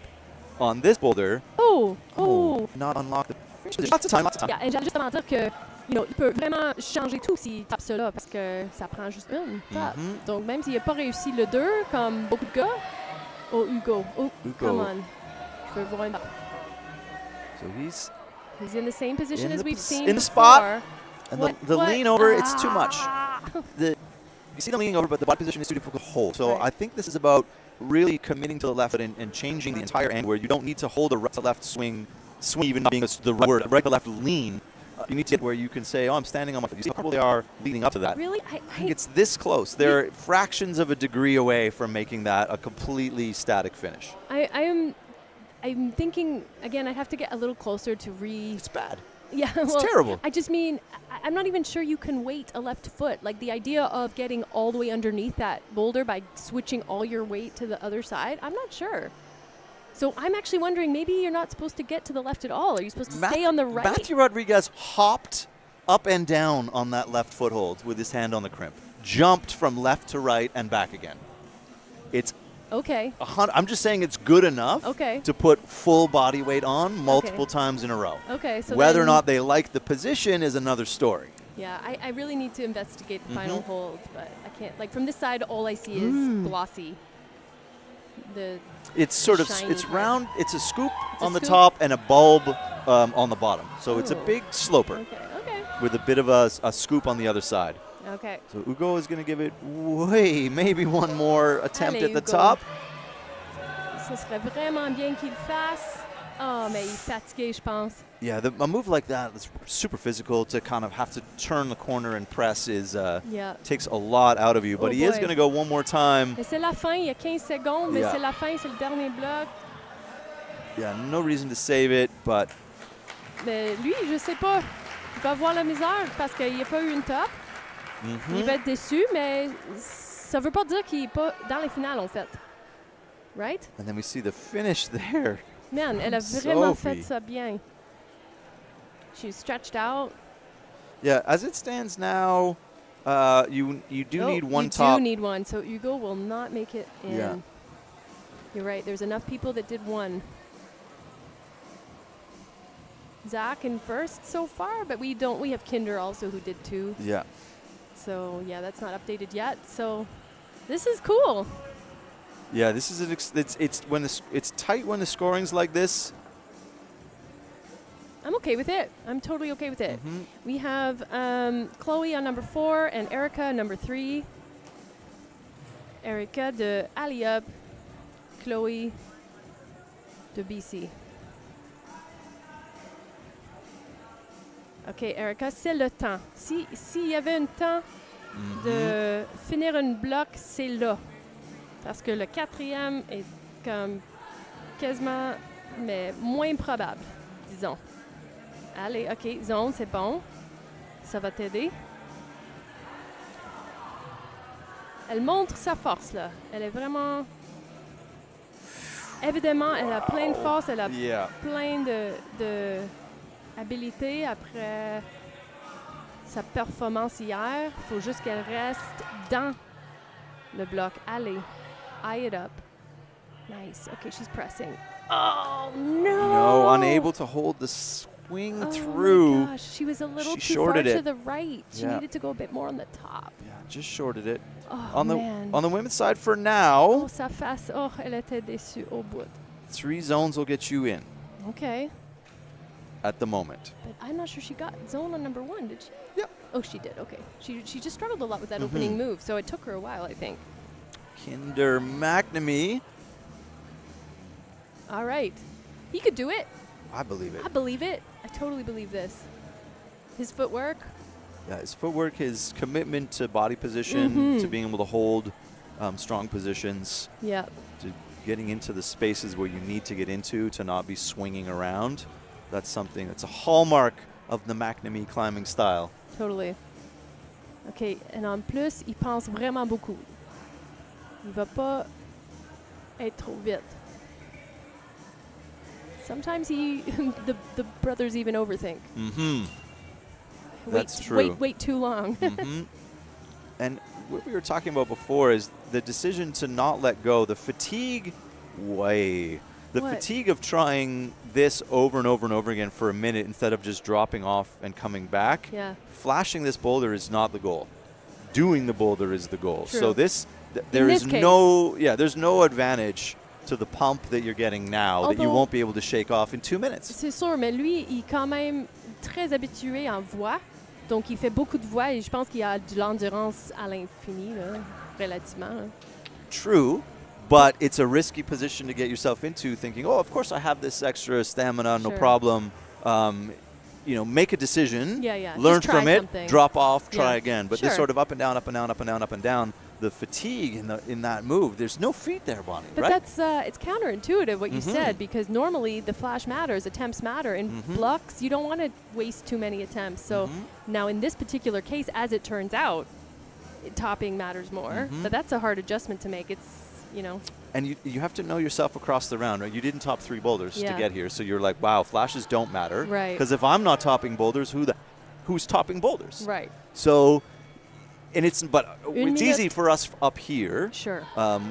on this boulder. Not unlock the finish position. Lots of time. Yeah, et j'allais justement dire que, il peut vraiment changer tout s'il tape cela parce que ça prend juste une tape. Donc, même s'il n'a pas réussi le 2, comme beaucoup de gars, Hugo. Come on. Je veux voir une tape. So he's in the same position as we've seen in the before. spot. And the lean over, it's too much. You see the leaning over, but the body position is too difficult to hold. So I think this is about really committing to the left foot and changing the entire angle where you don't need to hold a right to left swing even not being the right word, right to left lean. You need to get where you can say, oh, I'm standing on my foot. You see how they are leading up to that. Really? I think it's this close. They're fractions of a degree away from making that a completely static finish. I'm thinking, again, I'd have to get a little closer to It's bad. Yeah, it's terrible. I just mean, I'm not even sure you can weight a left foot. Like the idea of getting all the way underneath that boulder by switching all your weight to the other side, I'm not sure. So I'm actually wondering, maybe you're not supposed to get to the left at all. Are you supposed to stay on the right? Matthew Rodriguez hopped up and down on that left foothold with his hand on the crimp. Jumped from left to right and back again. It's okay. I'm just saying it's good enough to put full body weight on multiple times in a row. Okay. So whether or not they like the position is another story. Yeah, I really need to investigate the final hold, but I can't. Like from this side, all I see is glossy. It's sort of it's round. It's a scoop on the top and a bulb on the bottom. So it's a big sloper with a bit of a scoop on the other side. Okay. So Hugo is going to give it maybe one more attempt at the top. Ce serait vraiment bien qu'il fasse. Oh, mais il est fatigué, je pense. Yeah, a move like that is super physical. To kind of have to turn the corner and press takes a lot out of you. But he is going to go one more time. Mais c'est la fin, il y a 15 secondes, mais c'est la fin, c'est le dernier bloc. Yeah, no reason to save it, but... Mais lui, je sais pas. Il va avoir la misère parce qu'il n'y a pas eu une top. Il va être déçu, mais ça veut pas dire qu'il n'est pas dans les finales, en fait. Right? And then we see the finish there. Man, elle a vraiment fait ça bien. She's stretched out. Yeah, as it stands now, you do need one top. You do need one, so Hugo will not make it in. Yeah. You're right. There's enough people that did one. Zach in first so far, but we have Kinder also who did 2. Yeah. So yeah, that's not updated yet. So this is cool. Yeah, this is it's tight when the scoring's like this. I'm okay with it. I'm totally okay with it. We have Chloe on number 4 and Erica on number 3. Erica de Aliup, Chloe de BC. OK, Erica, c'est le temps. S'il y avait un temps de finir une bloc, c'est là. Parce que le 4e est comme quasiment, mais moins probable, disons. Allez, OK, zone, c'est bon. Ça va t'aider. Elle montre sa force, là. Elle est vraiment... Évidemment, elle a plein de force, elle a plein de habilité après sa performance hier. Il faut juste qu'elle reste dans le bloc. Allez, eye it up. Nice. Okay, she's pressing. Oh, no! No, unable to hold the swing through. Oh, my gosh. She was a little too far to the right. She needed to go a bit more on the top. Yeah, just shorted it. Oh, on man. the women's side for now. Oh, sa face. Oh, elle était déçue au bout. 3 zones will get you in. Okay. At the moment. But I'm not sure she got zone on number 1, did she? Yep. Oh, she did. Okay. She just struggled a lot with that opening move, so it took her a while, I think. Kinder McNamee All right. He could do it. I believe it. I believe it. I totally believe this. His footwork. Yeah, his footwork, his commitment to body position, to being able to hold strong positions, Yeah. to getting into the spaces where you need to get into to not be swinging around. That's something that's a hallmark of the McNamee climbing style. Totally. OK. Et en plus, il pense vraiment beaucoup. Il va pas être trop vite. Sometimes the brothers even overthink. That's true. Wait too long. And what we were talking about before is the decision to not let go, the fatigue fatigue of trying this over and over and over again for a minute instead of just dropping off and coming back. Yeah. Flashing this boulder is not the goal. Doing the boulder is the goal. True. So there's no advantage to the pump that you're getting now that you won't be able to shake off in 2 minutes. C'est sûr, mais lui, il est quand même très habitué en voie. Donc, il fait beaucoup de voies et je pense qu'il a de l'endurance à l'infini, là, relativement. Là. True, but it's a risky position to get yourself into thinking, oh, of course I have this extra stamina, no problem. Make a decision, learn from it, drop off, try again. But this sort of up and down, up and down, up and down, up and down, the fatigue in that move, there's no feet there, Bonnie, but right? That's it's counterintuitive what you said, because normally the flash matters, attempts matter. In blocks, you don't want to waste too many attempts. So now in this particular case, as it turns out, topping matters more. But that's a hard adjustment to make. It's, And you have to know yourself across the round, right? You didn't top 3 boulders to get here, so you're like, wow, flashes don't matter. Right. Because if I'm not topping boulders, who's topping boulders? Right. So, it's easy for us up here,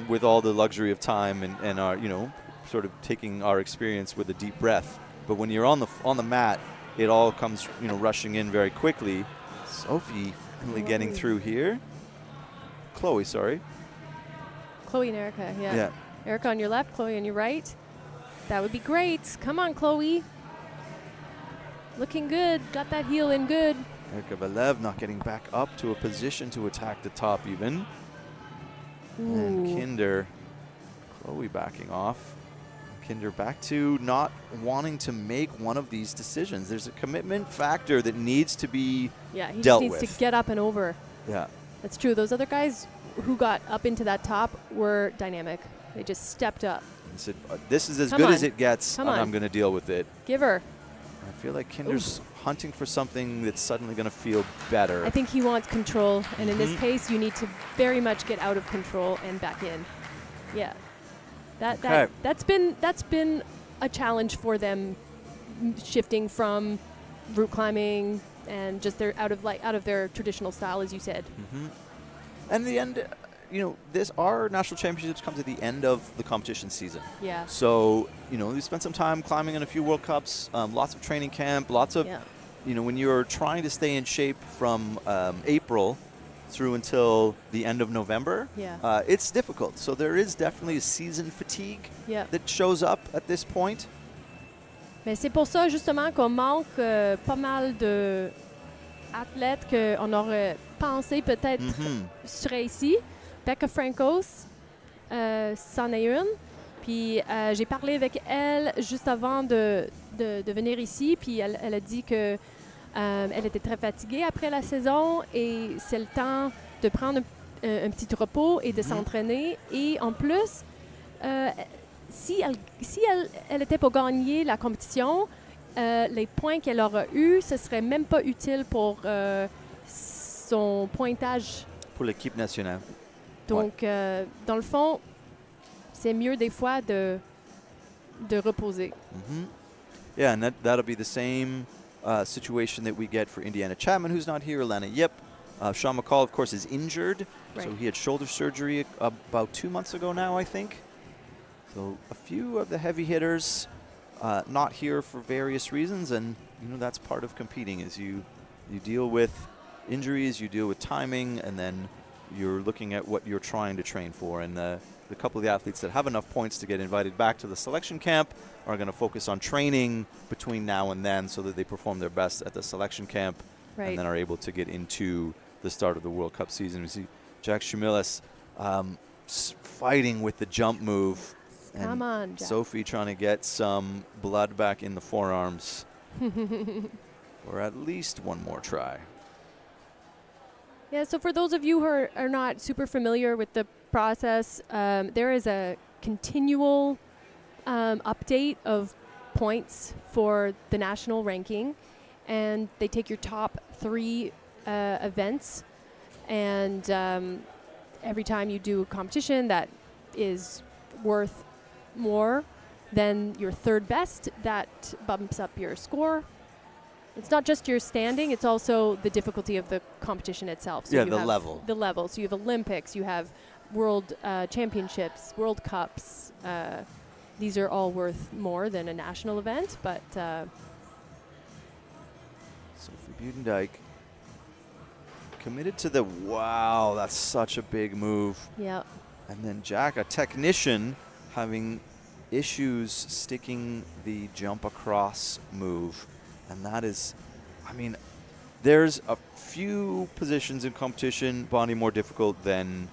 with all the luxury of time and our, sort of taking our experience with a deep breath. But when you're on the mat, it all comes, rushing in very quickly. Sophie finally getting through here. Chloe, sorry. Chloe and Erica, yeah. Erica on your left, Chloe on your right. That would be great. Come on, Chloe. Looking good. Got that heel in good. Erica Valev not getting back up to a position to attack the top even. And Kinder, Chloe backing off. Kinder back to not wanting to make one of these decisions. There's a commitment factor that needs to be he dealt just needs to get up and over. Yeah. That's true. Those other guys who got up into that top were dynamic. They just stepped up. He said, this is as good as it gets, and I'm going to deal with it. Give her. I feel like Kinder's hunting for something that's suddenly going to feel better. I think he wants control, and in this case, you need to very much get out of control and back in. Yeah. That's been a challenge for them, shifting from route climbing and just out of their traditional style, as you said. And the end, our national championships comes at the end of the competition season. Yeah. So, we spent some time climbing in a few World Cups, lots of training camp, lots of, when you're trying to stay in shape from April through until the end of November, it's difficult. So there is definitely a season fatigue that shows up at this point. Mais c'est pour ça, justement, qu'on manque pas mal de athlètes qu'on aurait pensé peut-être seraient ici. Becca Francos, c'en est une. Puis j'ai parlé avec elle juste avant de venir ici. Puis elle a dit que elle était très fatiguée après la saison et c'est le temps de prendre un petit repos et de s'entraîner. Et en plus, si elle était pour gagner la compétition, les points qu'elle aura eus, ce serait même pas utile pour son pointage. Pour l'équipe nationale. Donc, dans le fond, c'est mieux des fois de reposer. Yeah, and that'll be the same situation that we get for Indiana Chapman, who's not here, Alana Yip. Sean McCall, of course, is injured. Right. So he had shoulder surgery about 2 months ago now, I think. So a few of the heavy hitters not here for various reasons, and that's part of competing is you deal with injuries, you deal with timing, and then you're looking at what you're trying to train for. And the couple of the athletes that have enough points to get invited back to the selection camp are going to focus on training between now and then so that they perform their best at the selection camp and then are able to get into the start of the World Cup season. We see Jack Shumilis fighting with the jump move Come on, Jack. Sophie trying to get some blood back in the forearms for at least one more try. Yeah, so for those of you who are not super familiar with the process, there is a continual update of points for the national ranking, and they take your top 3 events, and every time you do a competition that is worth more than your third best, that bumps up your score. It's not just your standing, it's also the difficulty of the competition itself. So yeah, you the have level. The level. So you have Olympics, you have World Championships, World Cups. These are all worth more than a national event, but... Sophie Budendyk committed to the, wow, that's such a big move. Yeah. And then Jack, a technician, having issues sticking the jump across move. And that is, I mean, there's a few positions in competition, Bonnie, more difficult than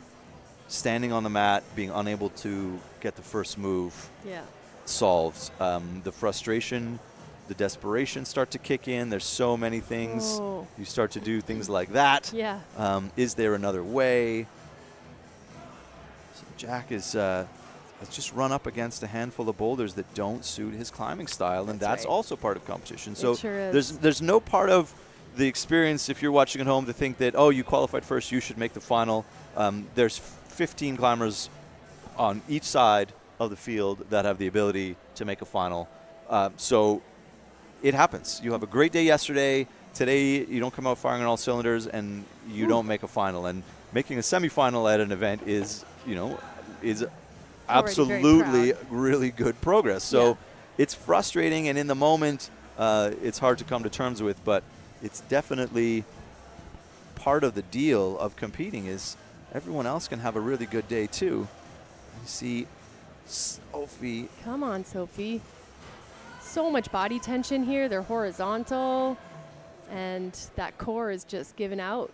standing on the mat, being unable to get the first move solved. The frustration, the desperation start to kick in. There's so many things. Oh. You start to do things like that. Yeah. Is there another way? So Jack is has just run up against a handful of boulders that don't suit his climbing style, and that's right. also part of competition. So It sure is. there's no part of the experience, if you're watching at home, to think that, oh, you qualified first, you should make the final. There's 15 climbers on each side of the field that have the ability to make a final. So it happens. You have a great day yesterday. Today, you don't come out firing on all cylinders, and you don't make a final. And making a semifinal at an event is, is absolutely really good progress. So it's frustrating, and in the moment, it's hard to come to terms with, but it's definitely part of the deal of competing is everyone else can have a really good day too. You see Sophie. Come on, Sophie. So much body tension here. They're horizontal, and that core is just given out.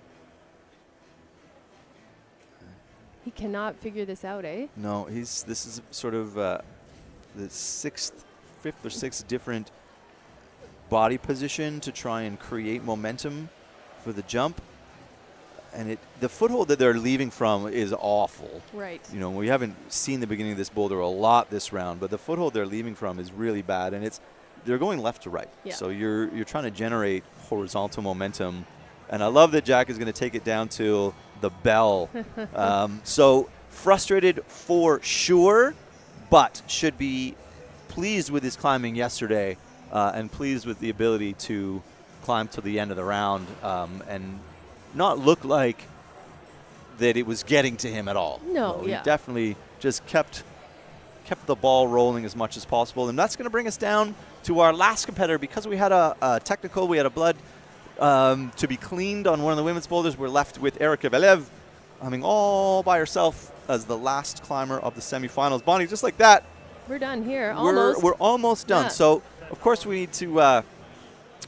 He cannot figure this out, eh? No, this is sort of the fifth or sixth different body position to try and create momentum for the jump. And the foothold that they're leaving from is awful. Right. We haven't seen the beginning of this boulder a lot this round, but the foothold they're leaving from is really bad, and they're going left to right. Yeah. So you're trying to generate horizontal momentum, and I love that Jack is going to take it down to the bell. So frustrated for sure, but should be pleased with his climbing yesterday, and pleased with the ability to climb to the end of the round, and not look like that it was getting to him at all. No, He definitely just kept the ball rolling as much as possible. And that's going to bring us down to our last competitor. Because we had a technical, we had a blood to be cleaned on one of the women's boulders. We're left with Erika Velev climbing all by herself as the last climber of the semifinals. Bonnie, just like that, We're done here. Almost. we're almost done. Yeah. So, of course, we need to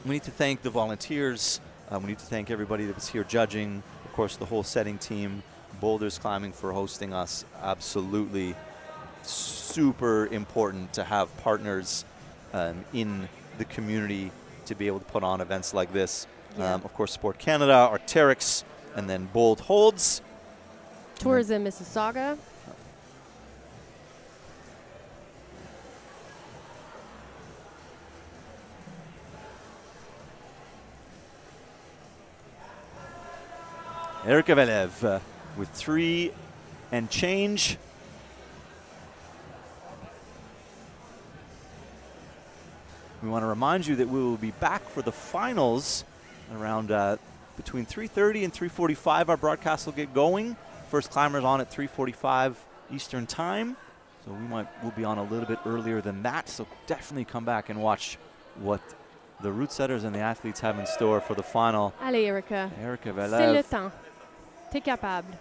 thank the volunteers. We need to thank everybody that was here judging. Of course, the whole setting team, Boulderz Climbing for hosting us. Absolutely super important to have partners in the community to be able to put on events like this. Yeah. Of course, Sport Canada, Arc'teryx, and then Bold Holds. Tourism Mississauga. Erika Velev with 3 and change. We want to remind you that we will be back for the finals around between 3:30 and 3:45. Our broadcast will get going. First climbers on at 3:45 Eastern time. So we'll be on a little bit earlier than that. So definitely come back and watch what the route setters and the athletes have in store for the final. Allez, Erika. Erika C'est Velev. le temps. T'es capable.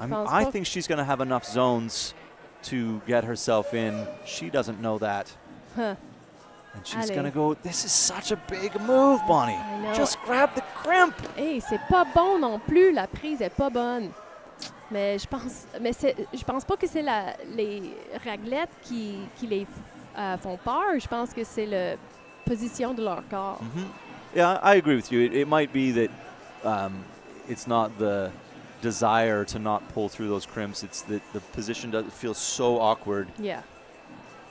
I think she's going to have enough zones to get herself in. She doesn't know that. Huh. And she's Allez. going to go, this is such a big move, Bonnie. I know. Just grab the crimp. Hey, c'est pas bon non plus. La prise est pas bonne. Mais je pense pas que c'est les raglettes qui les font peur. Je pense que c'est la position de leur corps. Yeah, I agree with you. It might be that it's not the desire to not pull through those crimps. It's that the position does feel so awkward. Yeah,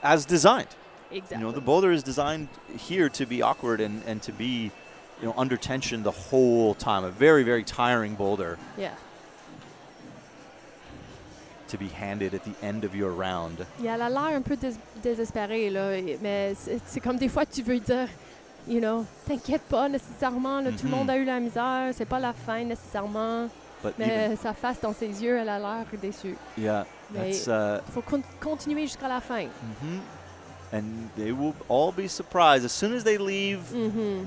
As designed. exactly. You know, the boulder is designed here to be awkward and to be, you know, under tension the whole time. A very, very tiring boulder Yeah. to be handed at the end of your round. Yeah, elle a l'air un peu désespérée, là, mais c'est comme des fois tu veux dire, you know, t'inquiète pas nécessairement, là, tout le monde a eu la misère, c'est pas la fin nécessairement, But mais sa face dans ses yeux, elle a l'air déçue. yeah, Mais that's il faut continuer jusqu'à la fin. and they will all be surprised as soon as they leave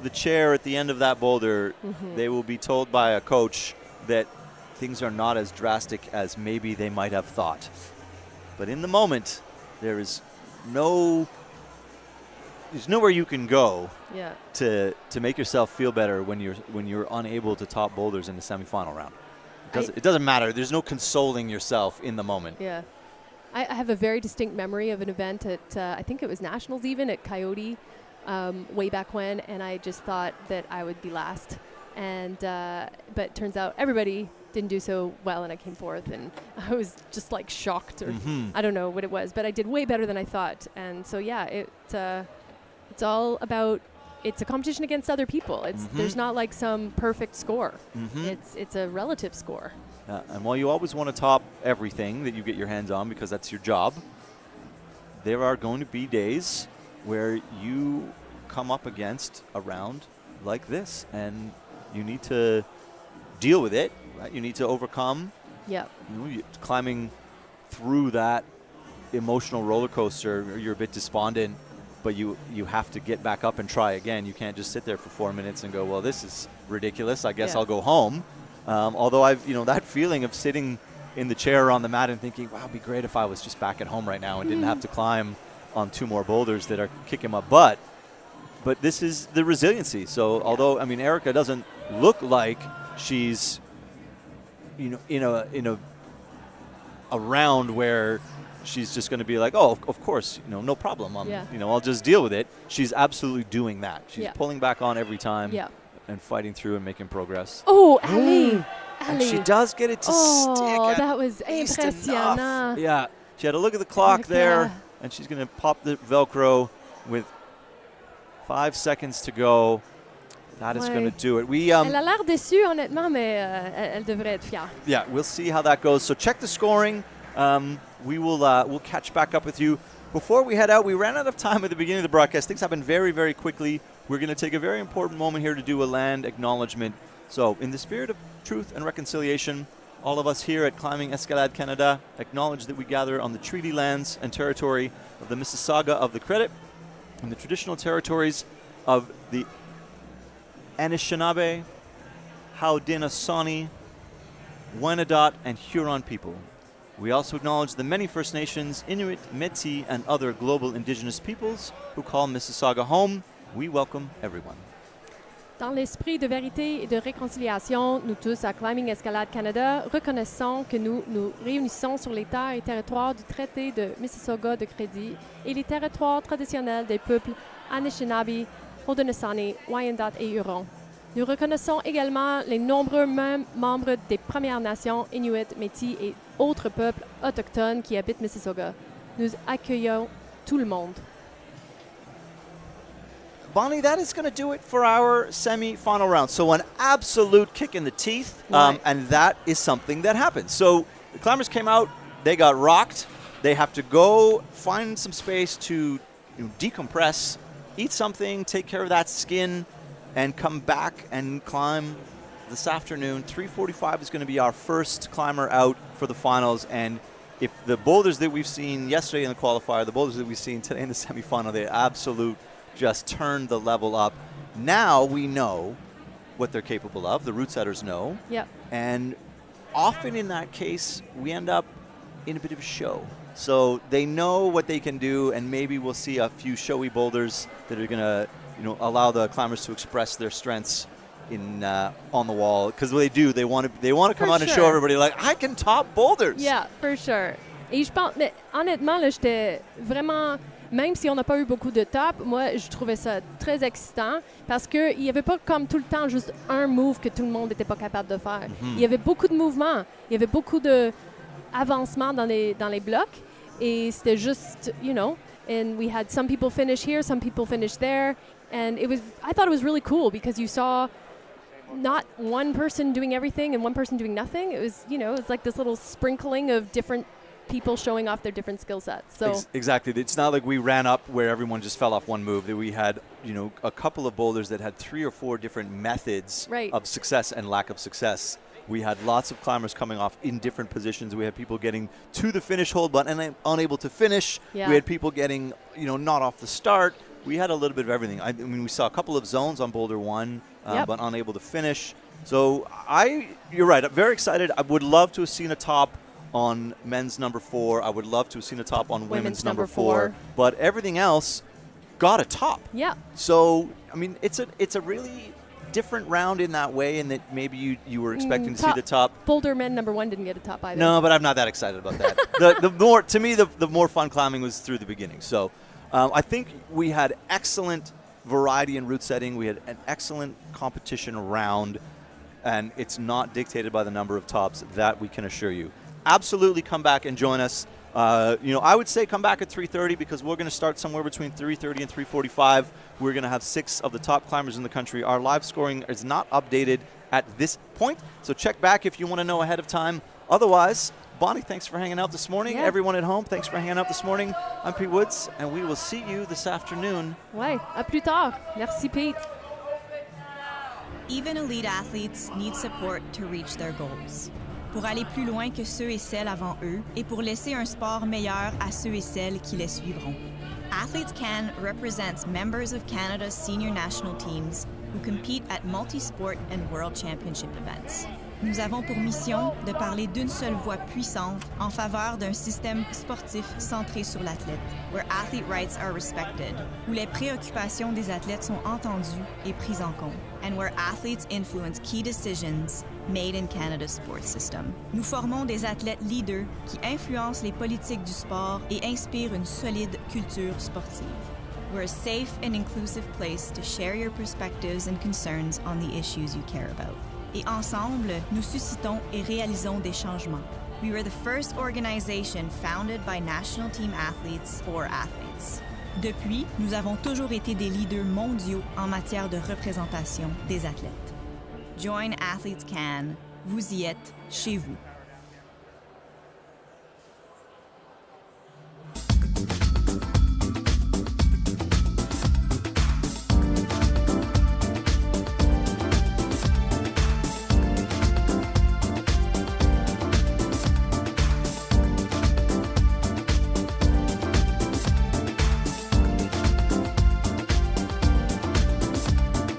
the chair at the end of that boulder. They will be told by a coach that things are not as drastic as maybe they might have thought. But in the moment, there's nowhere you can go Yeah. to make yourself feel better when you're unable to top boulders in the semifinal round. It doesn't matter. There's no consoling yourself in the moment. Yeah. I have a very distinct memory of an event at, I think it was Nationals even, at Coyote way back when, and I just thought that I would be last. And but it turns out everybody didn't do so well, and I came fourth, and I was just like shocked, or I don't know what it was, but I did way better than I thought. And so yeah, it's all about, it's a competition against other people. It's there's not like some perfect score. It's a relative score. And while you always want to top everything that you get your hands on because that's your job, there are going to be days where you come up against a round like this, and you need to deal with it. Right? You need to overcome. Yeah. You know, climbing through that emotional roller coaster. You're a bit despondent, but you have to get back up and try again. You can't just sit there for 4 minutes and go, well, this is ridiculous. I guess I'll go home. Although that feeling of sitting in the chair or on the mat and thinking, wow, it'd be great if I was just back at home right now and didn't have to climb on 2 more boulders that are kicking my butt. But this is the resiliency. So although, I mean, Erica doesn't look like she's, you know, in a round where she's just going to be like, oh, of course, you know, no problem. You know, I'll just deal with it. She's absolutely doing that. She's pulling back on every time. Yeah. And fighting through and making progress. Oh, allez! And she does get it to stick. Oh, at that was least impressionnant. enough. Yeah. She had to look at the clock there, and she's going to pop the Velcro with 5 seconds to go. That is going to do it. Elle a l'air déçue, honnêtement, mais elle devrait être fière. Yeah, we'll see how that goes. So check the scoring. We'll catch back up with you. Before we head out, we ran out of time at the beginning of the broadcast. Things happened very, very quickly. We're going to take a very important moment here to do a land acknowledgement. So, in the spirit of truth and reconciliation, all of us here at Climbing Escalade Canada acknowledge that we gather on the treaty lands and territory of the Mississauga of the Credit and the traditional territories of the Anishinaabe, Haudenosaunee, Wyandot, and Huron people. We also acknowledge the many First Nations, Inuit, Métis, and other global Indigenous peoples who call Mississauga home. We welcome everyone. Dans l'esprit de vérité et de réconciliation, nous tous à Climbing Escalade Canada reconnaissons que nous nous réunissons sur les terres et territoires du traité de Mississauga de Crédit et les territoires traditionnels des peuples Anishinaabe, Haudenosaunee, Wyandot et Huron. Nous reconnaissons également les nombreux membres des Premières Nations, Inuit, Métis et autres peuples autochtones qui habitent Mississauga. Nous accueillons tout le monde. Bonnie, that is going to do it for our semi-final round. So an absolute kick in the teeth, and that is something that happens. So the climbers came out, they got rocked. They have to go find some space to decompress, eat something, take care of that skin, and come back and climb this afternoon. 3:45 is going to be our first climber out for the finals. And if the boulders that we've seen yesterday in the qualifier, the boulders that we've seen today in the semifinal, they absolute just turned the level up. Now we know what they're capable of. The route setters know. Yep. And often in that case, we end up in a bit of a show. So they know what they can do, and maybe we'll see a few showy boulders that are going to allow the climbers to express their strengths on the wall, because they do. They want to come For out and show sure. everybody, like, I can top Boulderz. Yeah, for sure. Et je pense, mais honnêtement, là, j'étais vraiment, même si on n'a pas eu beaucoup de top, moi, je trouvais ça très excitant parce qu'il n'y avait pas comme tout le temps juste un move que tout le monde n'était pas capable de faire. Il y avait beaucoup de mouvements, il y avait beaucoup d'avancements dans les blocs et c'était juste, and we had some people finish here, some people finish there, and I thought it was really cool because you saw not one person doing everything and one person doing nothing. It was, it's like this little sprinkling of different people showing off their different skill sets. So exactly. It's not like we ran up where everyone just fell off one move. That we had, a couple of boulders that had 3 or 4 different methods of success and lack of success. We had lots of climbers coming off in different positions. We had people getting to the finish hold but unable to finish. Yeah. We had people getting, not off the start. We had a little bit of everything. I mean, we saw a couple of zones on Boulder 1, but unable to finish. So you're right. I'm very excited. I would love to have seen a top on men's number 4. I would love to have seen a top on women's number 4. But everything else got a top. Yeah. So, I mean, it's a really different round in that way, in that maybe you were expecting to see the top. Boulder men number 1 didn't get a top either. No, but I'm not that excited about that. the more fun climbing was through the beginning. So I think we had excellent variety in route setting. We had an excellent competition round, and it's not dictated by the number of tops, that we can assure you. Absolutely come back and join us. I would say come back at 3:30 because we're going to start somewhere between 3:30 and 3:45. We're going to have 6 of the top climbers in the country. Our live scoring is not updated at this point, so check back if you want to know ahead of time. Otherwise, Bonnie, thanks for hanging out this morning. Yeah. Everyone at home, thanks for hanging out this morning. I'm Pete Woods, and we will see you this afternoon. Ouais, à plus tard. Merci, Pete. Even elite athletes need support to reach their goals. Pour aller plus loin que ceux et celles avant eux et pour laisser un sport meilleur à ceux et celles qui les suivront. Athletes Can represents members of Canada's senior national teams who compete at multi-sport and world championship events. Nous avons pour mission de parler d'une seule voix puissante en faveur d'un système sportif centré sur l'athlète, where athlete rights are respected, où les préoccupations des athlètes sont entendues et prises en compte, and where athletes influence key decisions made in Canada's sports system. Nous formons des athlètes leaders qui influencent les politiques du sport et inspirent une solide culture sportive. We're a safe and inclusive place to share your perspectives and concerns on the issues you care about. Et ensemble, nous suscitons et réalisons des changements. We were the first organization founded by national team athletes for athletes. Depuis, nous avons toujours été des leaders mondiaux en matière de représentation des athlètes. Join Athletes Can. Vous y êtes chez vous.